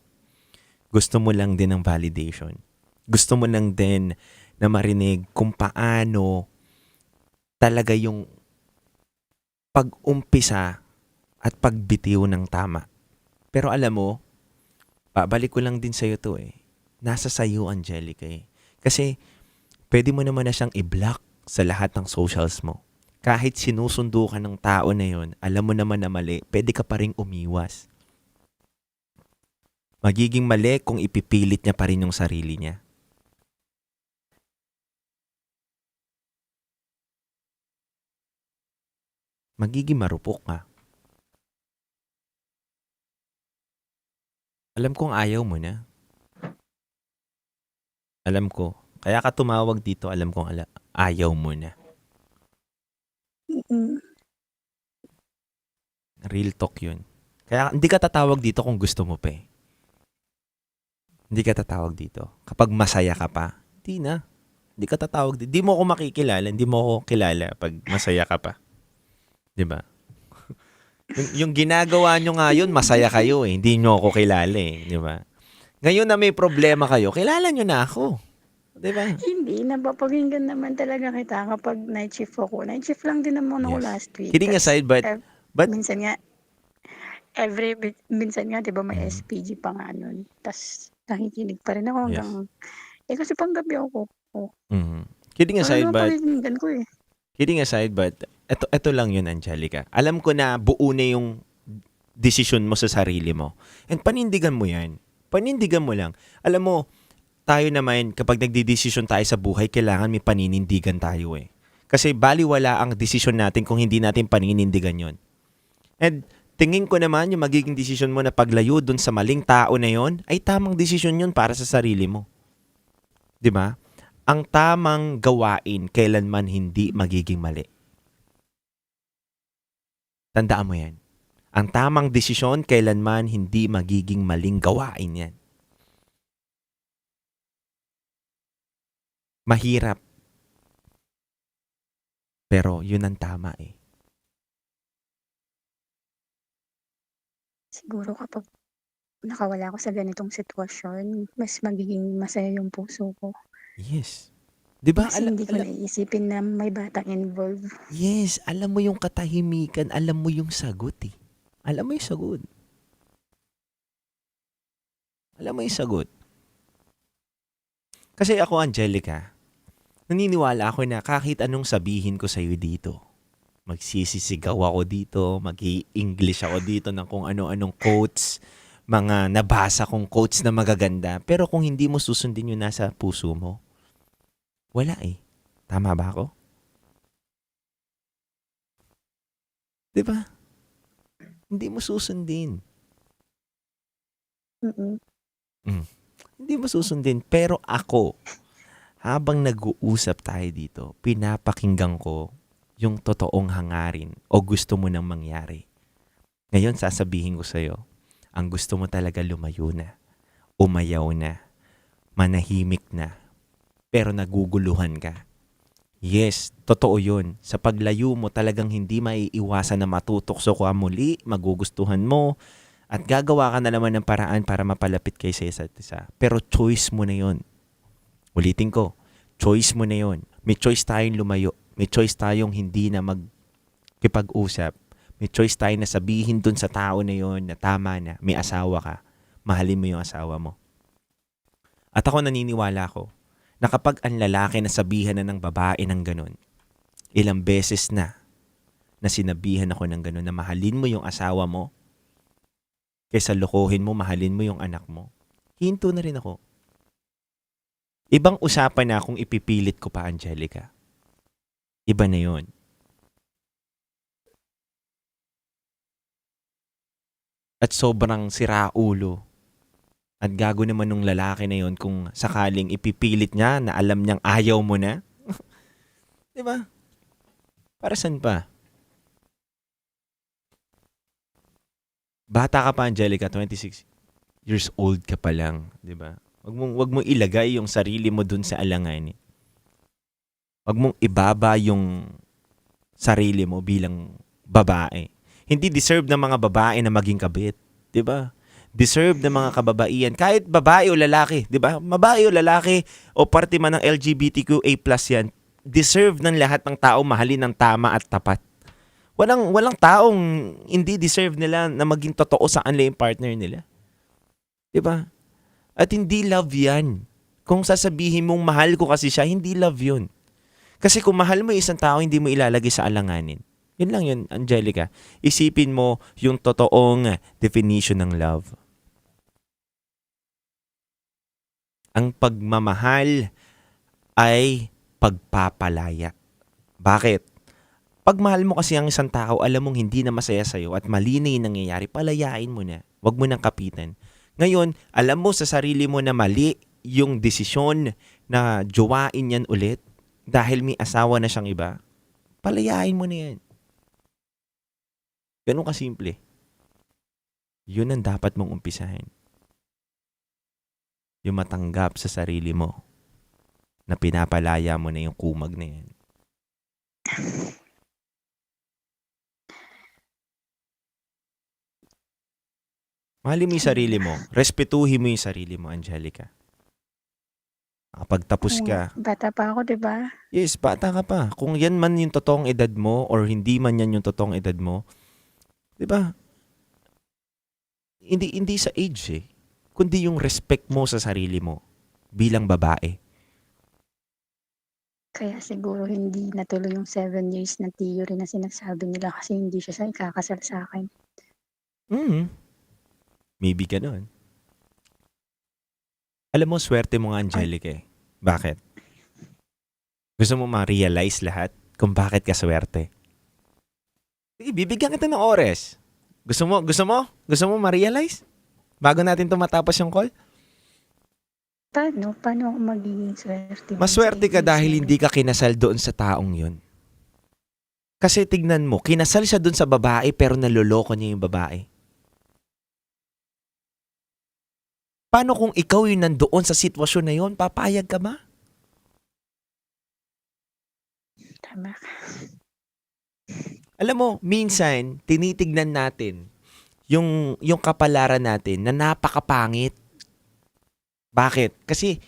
gusto mo lang din ng validation. Gusto mo lang din na marinig kung paano talaga yung pag-umpisa at pagbitiw ng tama. Pero alam mo, babalik ko lang din sa'yo to eh. Nasa sa'yo, Angelica eh. Kasi, pwede mo naman na siyang i-block sa lahat ng socials mo. Kahit sinusundo ka ng tao na yon, alam mo naman na mali, pwede ka pa rin umiwas. Magiging mali kung ipipilit niya pa rin yung sarili niya. Magiging marupok ka. Alam kong ayaw mo na. Alam ko. Kaya ka tumawag dito, alam kong ayaw mo na. Real talk yun. Kaya hindi ka tatawag dito kung gusto mo pa eh. Hindi ka tatawag dito. Kapag masaya ka pa, hindi na. Hindi ka tatawag dito. Hindi mo ako makikilala, hindi mo ako kilala pag masaya ka pa. Diba? yung ginagawa nyo nga yun, masaya kayo eh. Hindi nyo ako kilala eh. Diba? Ngayon na may problema kayo, kilala nyo na ako. Diba? Hindi, napapakinggan naman talaga kita kapag night shift ako. Night shift lang din naman ako last week. Kidding aside, but minsan nga, minsan nga, di ba may SPG pa nga nun. Tapos, nakikinig pa rin ako hanggang, kasi panggabi ako. Kidding aside, but napapakinggan ko eh. Kidding aside, but ito lang yun, Angelica. Alam ko na buo na yung desisyon mo sa sarili mo. And panindigan mo yan. Panindigan mo lang. Alam mo, tayo naman, kapag nagdidesisyon tayo sa buhay, kailangan may paninindigan tayo eh. Kasi baliwala ang desisyon natin kung hindi natin paninindigan yon. And tingin ko naman yung magiging desisyon mo na paglayo dun sa maling tao na yon ay tamang desisyon yun para sa sarili mo. 'Di ba? Ang tamang gawain kailanman hindi magiging mali. Tandaan mo yan. Ang tamang desisyon kailanman hindi magiging maling gawain yan. Mahirap. Pero yun ang tama eh. Siguro kapag nakawala ako sa ganitong sitwasyon, mas magiging masaya yung puso ko. Yes. 'Di ba? Kasi hindi ko naisipin na may batang involved. Yes, alam mo yung katahimikan, alam mo yung sagot eh. Alam mo yung sagot. Alam mo yung sagot. Kasi ako, Angelica, naniniwala ako na kahit anong sabihin ko sa'yo dito, magsisisigaw ako dito, mag-i-English ako dito ng kung ano-anong quotes, mga nabasa kong quotes na magaganda, pero kung hindi mo susundin yung nasa puso mo, wala eh. Tama ba ako? Diba? Hindi mo susundin. Hindi mo susundin. Pero ako, habang nag-uusap tayo dito, pinapakinggan ko yung totoong hangarin o gusto mo nang mangyari. Ngayon, sasabihin ko sa'yo, ang gusto mo talaga lumayo na, umayaw na, manahimik na, pero naguguluhan ka. Yes, totoo yun. Sa paglayo mo talagang hindi maiiwasan na matutokso ka muli, magugustuhan mo, at gagawa ka na naman ng paraan para mapalapit kayo sa isa't isa. Pero choice mo na yun. Ulitin ko, choice mo na yun. May choice tayong lumayo. May choice tayong hindi na magkipag-usap. May choice tayo na sabihin dun sa tao na yun na tama na, may asawa ka. Mahalin mo yung asawa mo. At ako naniniwala ko na kapag ang lalaki na sabihan na ng babae ng ganun, ilang beses na sinabihan ako ng ganun na mahalin mo yung asawa mo, kaysa lokohin mo, mahalin mo yung anak mo, hinto na rin ako. Ibang usapan na kung ipipilit ko pa, Angelica. Iba na yun. At sobrang siraulo. At gago naman nung lalaki na yun kung sakaling ipipilit niya na alam niyang ayaw mo na. Diba? Para saan pa? Bata ka pa, Angelica, 26 years old ka pa lang, 'di ba? Wag mong ilagay yung sarili mo dun sa alanganin. Wag mong ibaba yung sarili mo bilang babae. Hindi deserve ng mga babae na maging kabit, 'di ba? Deserve ng mga kababaihan, kahit babae o lalaki, 'di ba? Babae o lalaki o parte man ng LGBTQA+ yan, deserve ng lahat ng tao mahalin ng tama at tapat. Walang taong hindi deserve nila na maging totoo sa kanila yung partner nila. 'Di ba? At hindi love 'yan. Kung sasabihin mong mahal ko kasi siya, hindi love 'yun. Kasi kung mahal mo isang tao, hindi mo ilalagay sa alanganin. Yun lang yun, Angelica. Isipin mo yung totoong definition ng love. Ang pagmamahal ay pagpapalaya. Bakit? Pag mahal mo kasi ang isang tao, alam mong hindi na masaya sa'yo at mali na yung nangyayari, palayain mo na. Huwag mo nang kapitan. Ngayon, alam mo sa sarili mo na mali yung desisyon na jowain yan ulit dahil may asawa na siyang iba, palayain mo na yan. Ganun kasimple. Yun ang dapat mong umpisahin. Yung matanggap sa sarili mo na pinapalaya mo na yung kumag na yan. Mahalin mo yung sarili mo. Respetuhin mo yung sarili mo, Angelica. Kapag tapos ka. Bata pa ako, di ba? Yes, bata ka pa. Kung yan man yung totoong edad mo or hindi man yan yung totoong edad mo, di ba? Hindi sa age eh. Kundi yung respect mo sa sarili mo bilang babae. Kaya siguro hindi natuloy yung 7 years na theory na sinasabi nila kasi hindi siya ikakasal sa akin. Maybe ganun. Alam mo, swerte mo nga, Angelica eh. Bakit? Gusto mo ma-realize lahat kung bakit ka swerte? Sige, bibigyan kita ng oras. Gusto mo ma-realize? Bago natin matapos yung call? Paano ako magiging swerte? Maswerte ka dahil hindi ka kinasal doon sa taong yun. Kasi tignan mo, kinasal siya doon sa babae pero naloloko niya yung babae. Paano kung ikaw yung nandoon sa sitwasyon na yun? Papayag ka ba? Tama ka. Alam mo, minsan, tinitignan natin yung kapalaran natin na napakapangit. Bakit? Kasi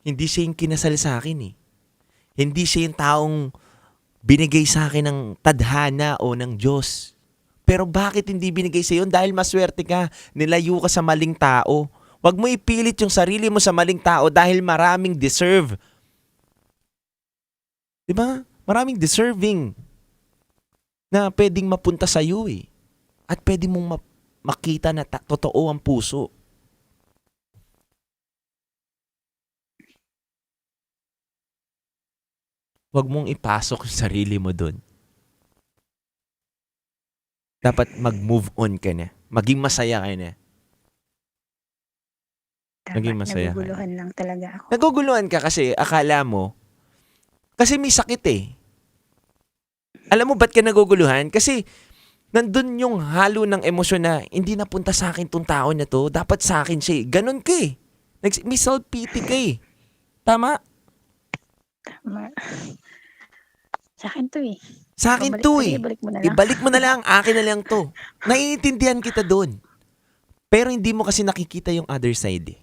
hindi siya yung kinasal sa akin eh. Hindi siya yung taong binigay sa akin ng tadhana o ng Diyos. Pero bakit hindi binigay sa iyo? Dahil maswerte ka, nilayo ka sa maling tao. Huwag mo ipilit yung sarili mo sa maling tao dahil maraming deserve. Diba? Maraming deserving na pwedeng mapunta sa iyo eh. At pwede mong makita na totoo ang puso. Huwag mong ipasok yung sarili mo dun. Dapat mag-move on ka na. Maging masaya ka na. Maging masaya ka na. Naguguluhan lang talaga ako. Naguguluhan ka kasi akala mo, kasi may sakit eh. Alam mo ba't ka naguguluhan? Kasi nandun yung halo ng emosyon na hindi napunta sa akin tong tao na to. Dapat sa akin siya eh. Ganon ka eh. May self-pity ka eh. Tama? Tama. Sa akin to eh. Sa akin to eh. Ibalik mo na lang. Ibalik mo na lang. Akin na lang to. Naiintindihan kita doon. Pero hindi mo kasi nakikita yung other side eh.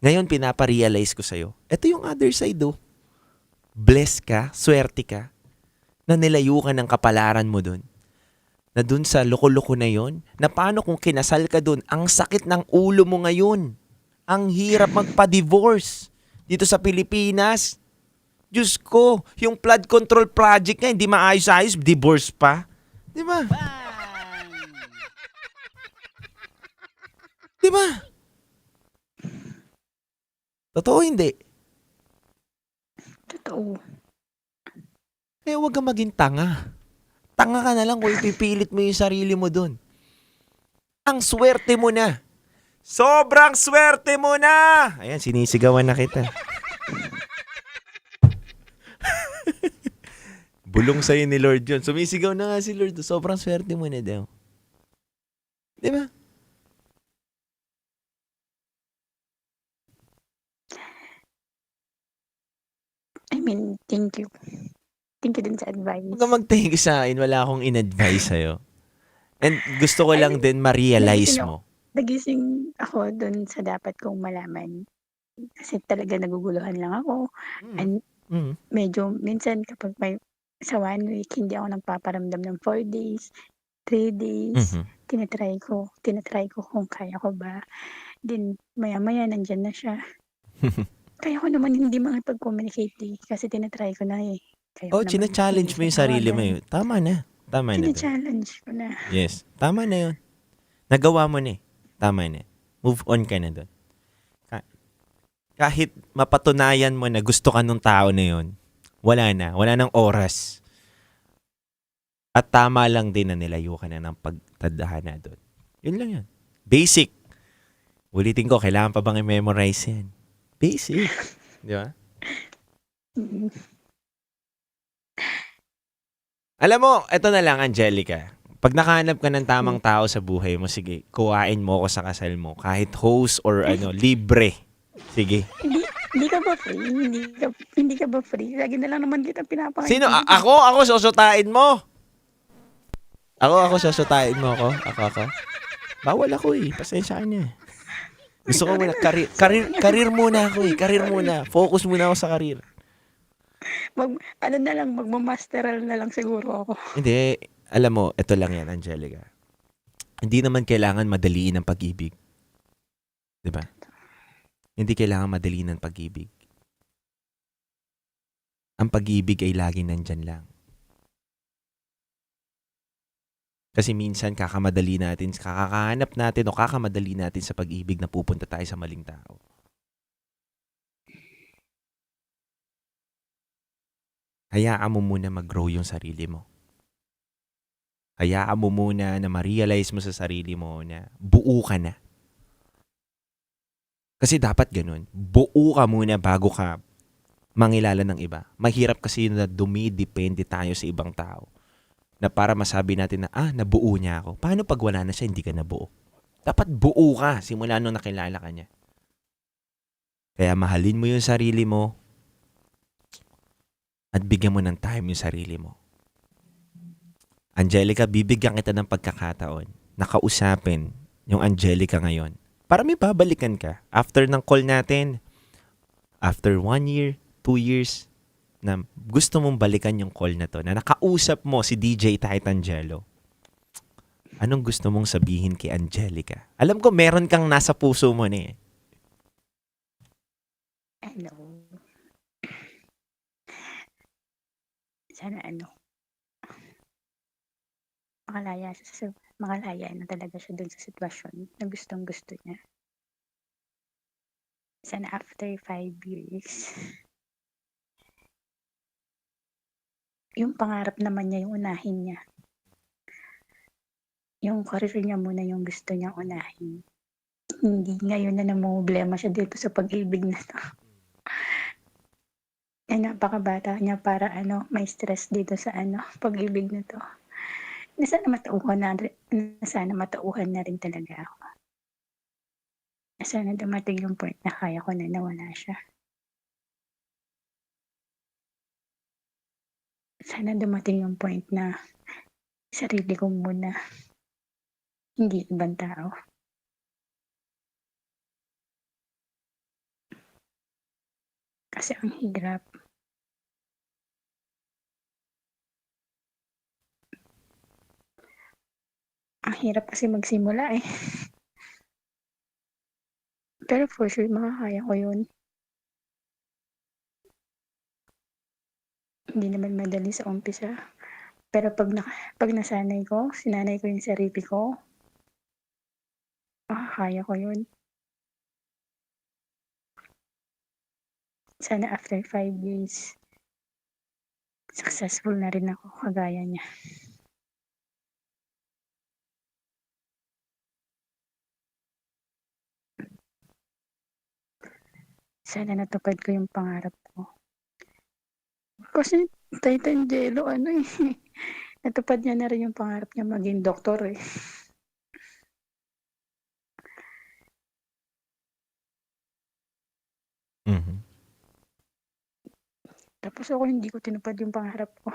Ngayon, pinaparealize ko sa'yo. Ito yung other side oh. Bless ka, swerte ka, na nilayo ka ng kapalaran mo doon. Na doon sa loko-loko na yon, na paano kung kinasal ka doon, ang sakit ng ulo mo ngayon. Ang hirap magpa-divorce dito sa Pilipinas. Diyos ko, yung flood control project nga, hindi maayos-ayos, divorce pa. Di ba? Di ba? Totoo hindi? Totoo. Kaya huwag kang maging tanga. Tanga ka na lang kung ipipilit mo yung sarili mo dun. Ang swerte mo na. Sobrang swerte mo na! Ayan, sinisigawan na kita. Bulong sa'yo ni Lord yun. Sumisigaw na nga si Lord. Sobrang swerte mo na daw. Di ba? I mean, thank you. Thank you din sa advice. Huwag kang mag-thank you sa akin. Wala akong in-advise sa'yo. And gusto ko lang din ma-realize mo. Nagising ako dun sa dapat kong malaman. Kasi talaga naguguluhan lang ako. And medyo, minsan kapag may sa 1 week, hindi ako nagpaparamdam ng 4 days, 3 days. Tinatry ko kung kaya ko ba. Then, maya-maya, nandyan na siya. Kaya ko naman hindi makipag-communicate eh. Kasi tinatry ko na eh. China-challenge mo yung sarili mo yun. Tama na. Tama na. China-challenge ko na. Yes. Tama na yun. Nagawa mo na eh. Tama na. Move on ka na doon. Kahit mapatunayan mo na gusto ka nung tao na yun, wala na. Wala nang oras. At tama lang din na nilayo ka na ng pagtadhana doon. Yun lang yun. Basic. Ulitin ko, kailangan pa bang i-memorize yan? Basic. Di ba? Alam mo, eto na lang, Angelica. Pag nakahanap ka ng tamang tao sa buhay mo, sige, kuhain mo ako sa kasal mo. Kahit host or libre. Sige. Hindi ka ba free? Hindi ka ba free? Lagi na lang naman kita pinapakita. Sino? Ako susutain mo. Ako susutain mo ako. Ako. Bawal ako eh. Pasensya ka na. Gusto ko muna, career muna ako eh. Career muna. Focus muna ako sa career. Magmamasteral na lang siguro ako. Hindi. Alam mo, ito lang yan, Angelica. Hindi naman kailangan madaliin ang pag-ibig. Diba? Hindi kailangan madaliin ang pag-ibig. Ang pag-ibig ay laging nandyan lang. Kasi minsan kakamadali natin, kakahanap natin o kakamadali natin sa pag-ibig na pupunta tayo sa maling tao. Hayaan mo muna mag-grow yung sarili mo. Hayaan mo muna na ma-realize mo sa sarili mo na buo ka na. Kasi dapat ganun. Buo ka muna bago ka mangilala ng iba. Mahirap kasi na dumidepende tayo sa ibang tao. Na para masabi natin na, nabuo niya ako. Paano pag wala na siya, hindi ka nabuo? Dapat buo ka simula nung nakilala ka niya. Kaya mahalin mo yung sarili mo at bigyan mo ng time yung sarili mo. Angelica, bibigyan kita ng pagkakataon na kausapin yung Angelica ngayon. Para may babalikan ka. After ng call natin, after 1 year, 2 years, na gusto mong balikan yung call na to, na nakausap mo si DJ Tight Angelo, anong gusto mong sabihin kay Angelica? Alam ko meron kang nasa puso mo na eh. Sana makalaya na talaga siya dun sa sitwasyon na gustong gusto niya. Sana after 5 years, yung pangarap naman niya yung unahin niya. Yung career niya muna yung gusto niyang unahin. Hindi ngayon na namumblema siya dito sa pag-ibig na to. Napakabata niya para may stress dito sa pag-ibig na to. Na sana matauhan na rin talaga ako. Sana dumating yung point na kaya ko na nawala siya. Sana dumating yung point na sarili ko muna, hindi ibang tao. Kasi ang hirap. Ang hirap kasi magsimula eh. Pero for sure, makakaya ko yun. Hindi naman madali sa umpisa. Pero pag nasanay ko, sinanay ko yung sarili ko, makakaya ko yun. Sana after 5 years, successful na rin ako kagaya niya. Sana natupad ko yung pangarap ko. Kasi Tight Angelo, natupad niya na rin yung pangarap niya maging doktor eh. Mhm. Tapos ako hindi ko tinupad yung pangarap ko.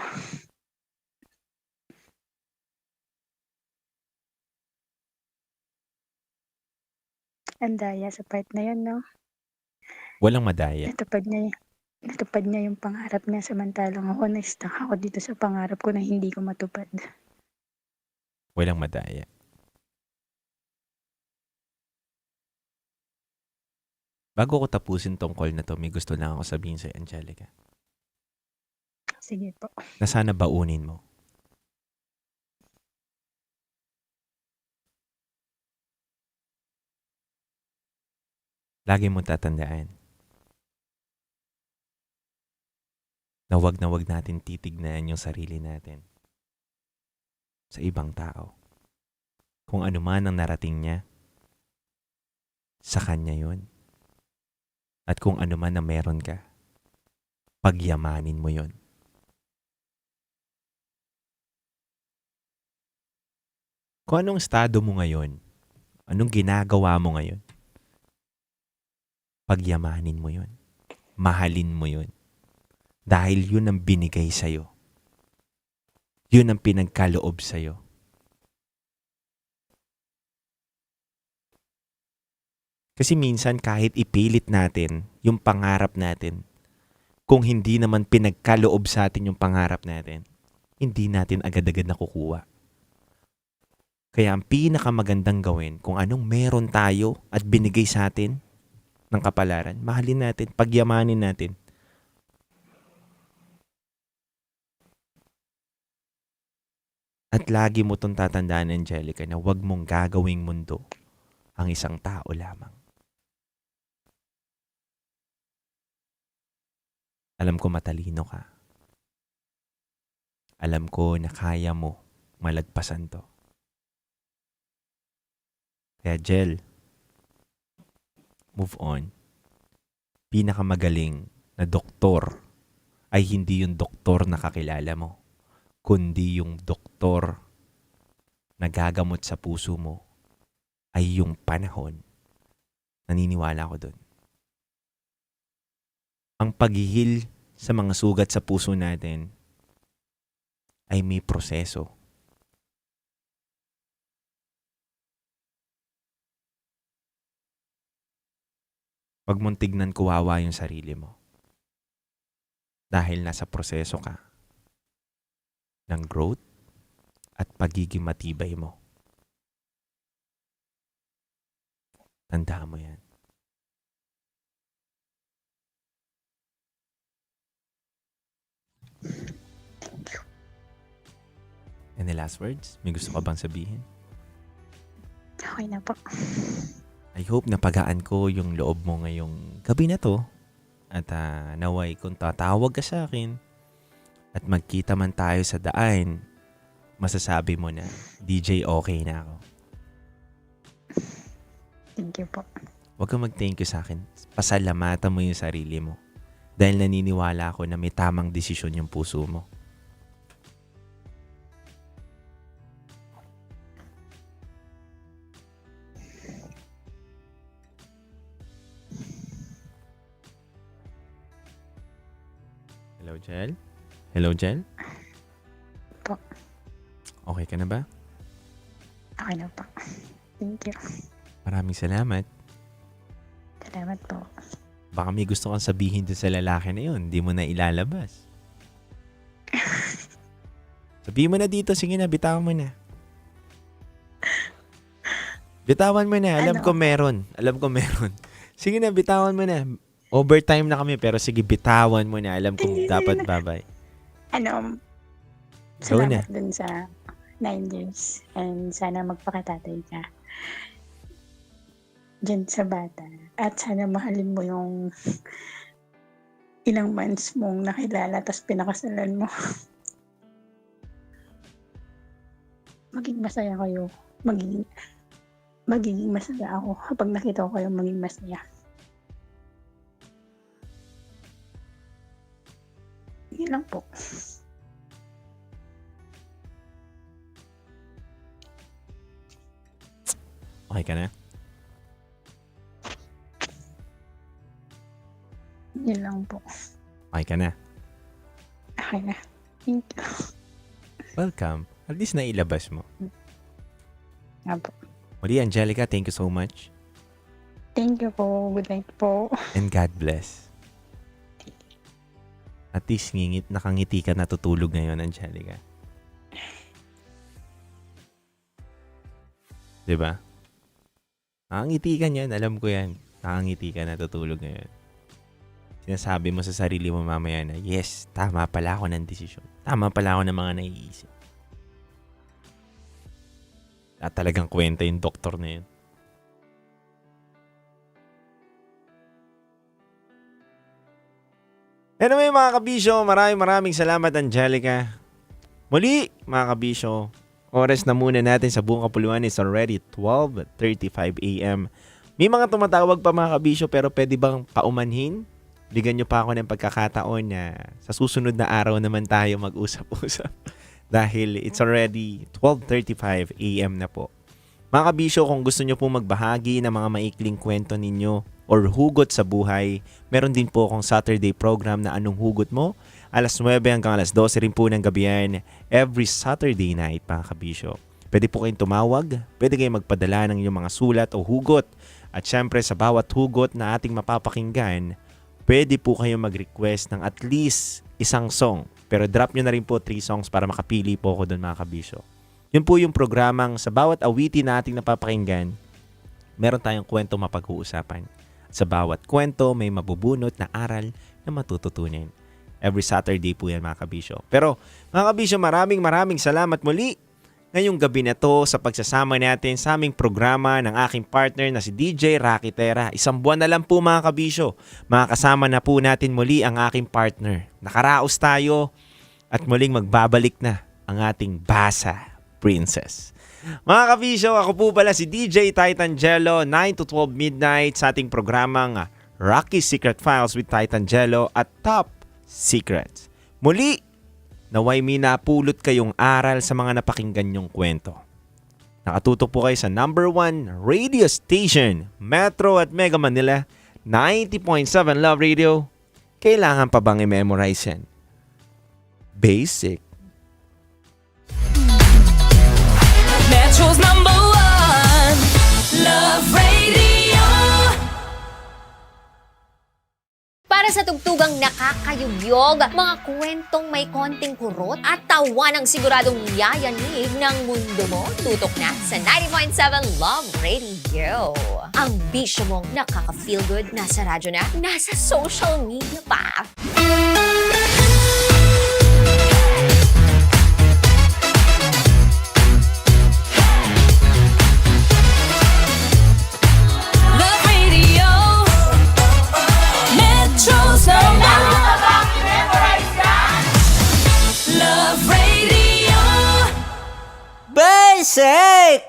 Ang daya sa part na yun, no? Walang madaya. Natupad niya yung pangarap niya samantalang ako na-stuck ako dito sa pangarap ko na hindi ko matupad. Walang madaya. Bago ko tapusin tong call na to, may gusto lang ako sabihin sa Angelica. Sige po. Na sana baunin mo. Lagi mong tatandaan na wag natin titignan yung sarili natin sa ibang tao. Kung ano man ang narating niya, sa kanya yun. At kung ano man na meron ka, pagyamanin mo yun. Kung anong estado mo ngayon, anong ginagawa mo ngayon, pagyamanin mo yun. Mahalin mo yun. Dahil yun ang binigay sa'yo. Yun ang pinagkaloob sa'yo. Kasi minsan kahit ipilit natin yung pangarap natin, kung hindi naman pinagkaloob sa atin yung pangarap natin, hindi natin agad-agad nakukuha. Kaya ang pinakamagandang gawin, kung anong meron tayo at binigay sa atin ng kapalaran, mahalin natin, pagyamanin natin. At lagi mo itong tatandaan, Angelica, na huwag mong gagawing mundo ang isang tao lamang. Alam ko matalino ka. Alam ko na kaya mo malagpasan to. Kaya Jel, move on. Pinakamagaling na doktor ay hindi yung doktor na kakilala mo, kundi yung doktor na gagamot sa puso mo ay yung panahon. Naniniwala ko dun. Ang paghihil sa mga sugat sa puso natin ay may proseso. Huwag mong tignan kawawa yung sarili mo. Dahil nasa proseso ka ng growth at pagiging matibay mo. Tandaan mo yan. Any last words? May gusto ka bang sabihin? Okay na po. I hope napagaan ko yung loob mo ngayong gabi na to. At naway kung tatawag ka sa akin at magkita man tayo sa daan, masasabi mo na, DJ, okay na ako. Thank you po. Huwag kang mag-thank you sa akin. Pasalamatan mo yung sarili mo. Dahil naniniwala ako na may tamang desisyon yung puso mo. Hello, Jel? Hello, Jel? Po. Okay ka na ba? Okay na po. Thank you. Maraming salamat. Salamat po. Baka may gusto kang sabihin dun sa lalaki na yun. Hindi mo na ilalabas. Sabihin mo na dito. Sige na, bitawan mo na. Bitawan mo na. Alam ko meron. Sige na, bitawan mo na. Overtime na kami pero sige, bitawan mo na. Alam kong dapat babay. Salamat dun sa 9 years and sana magpakatatay ka dyan sa bata at sana mahalin mo yung ilang months mong nakilala tapos pinakasalan mo. Maging masaya kayo. Magiging masaya ako kapag nakita ko kayo maging masaya. Yun lang po. Okay ka na? Yun lang po. Okay ka na? Okay na. Thank you. Welcome. At least nailabas mo. Nga po. Muli, Angelica, thank you so much. Thank you po. Good night po. And God bless. At least nakangiti ka natutulog ngayon, Angelica. Diba? Nakangiti ka niyan, alam ko yan. Nakangiti ka natutulog ngayon. Sinasabi mo sa sarili mo mamaya na, yes, tama pala ako ng desisyon. Tama pala ako ng mga naiisip. At talagang kwenta yung doktor na yun. Anyway mga kabisyo, maraming salamat Angelica. Muli mga kabisyo, oras na muna natin sa buong kapuluan is already 12:35 a.m. May mga tumatawag pa mga kabisyo pero pwede bang paumanhin? Bigyan nyo pa ako ng pagkakataon na sa susunod na araw naman tayo mag-usap-usap. Dahil it's already 12:35 a.m. na po. Mga kabisyo, kung gusto nyo po magbahagi ng mga maikling kwento ninyo or hugot sa buhay, meron din po akong Saturday program na Anong Hugot Mo? Alas 9 hanggang alas 12 rin po ng gabi yan every Saturday night, mga kabisyo. Pwede po kayong tumawag, pwede kayong magpadala ng inyong mga sulat o hugot. At syempre sa bawat hugot na ating mapapakinggan, pwede po kayong mag-request ng at least isang song. Pero drop nyo na rin po 3 songs para makapili po ako doon mga kabisyo. Yun po yung programang sa bawat awitin na ating napapakinggan, meron tayong kwento mapag-uusapan. Sa bawat kwento, may mabubunot na aral na matututunan. Every Saturday po yan mga kabisyo. Pero mga kabisyo, maraming salamat muli ngayong gabi na to sa pagsasama natin sa aming programa ng aking partner na si DJ Rocky Terra. 1 buwan na lang po mga kabisyo. Makakasama na po natin muli ang aking partner. Nakaraos tayo at muling magbabalik na ang ating Basa Princess. Mga kabisyo, ako po pala si DJ Titangelo, 9 to 12 midnight sa ating programang Rocky Secret Files with Titangelo at Top Secrets. Muli, naway may napulot kayong aral sa mga napakinggan nyong kwento. Nakatutok po kayo sa #1 radio station, Metro at Mega Manila, 90.7 Love Radio. Kailangan pa bang i-memorize yan? Basic. Metro's #1 Love Radio. Para Para sa tugtugang nakakayugyog, mga kwentong may konting kurot at tawa ng siguradong yayanig ng mundo mo, tutok na sa 90.7 Love Radio. Ang bisyo mong nakaka-feel good, nasa radyo na, nasa social media pa. Love Radio, Metro's number. Love Radio. Basic!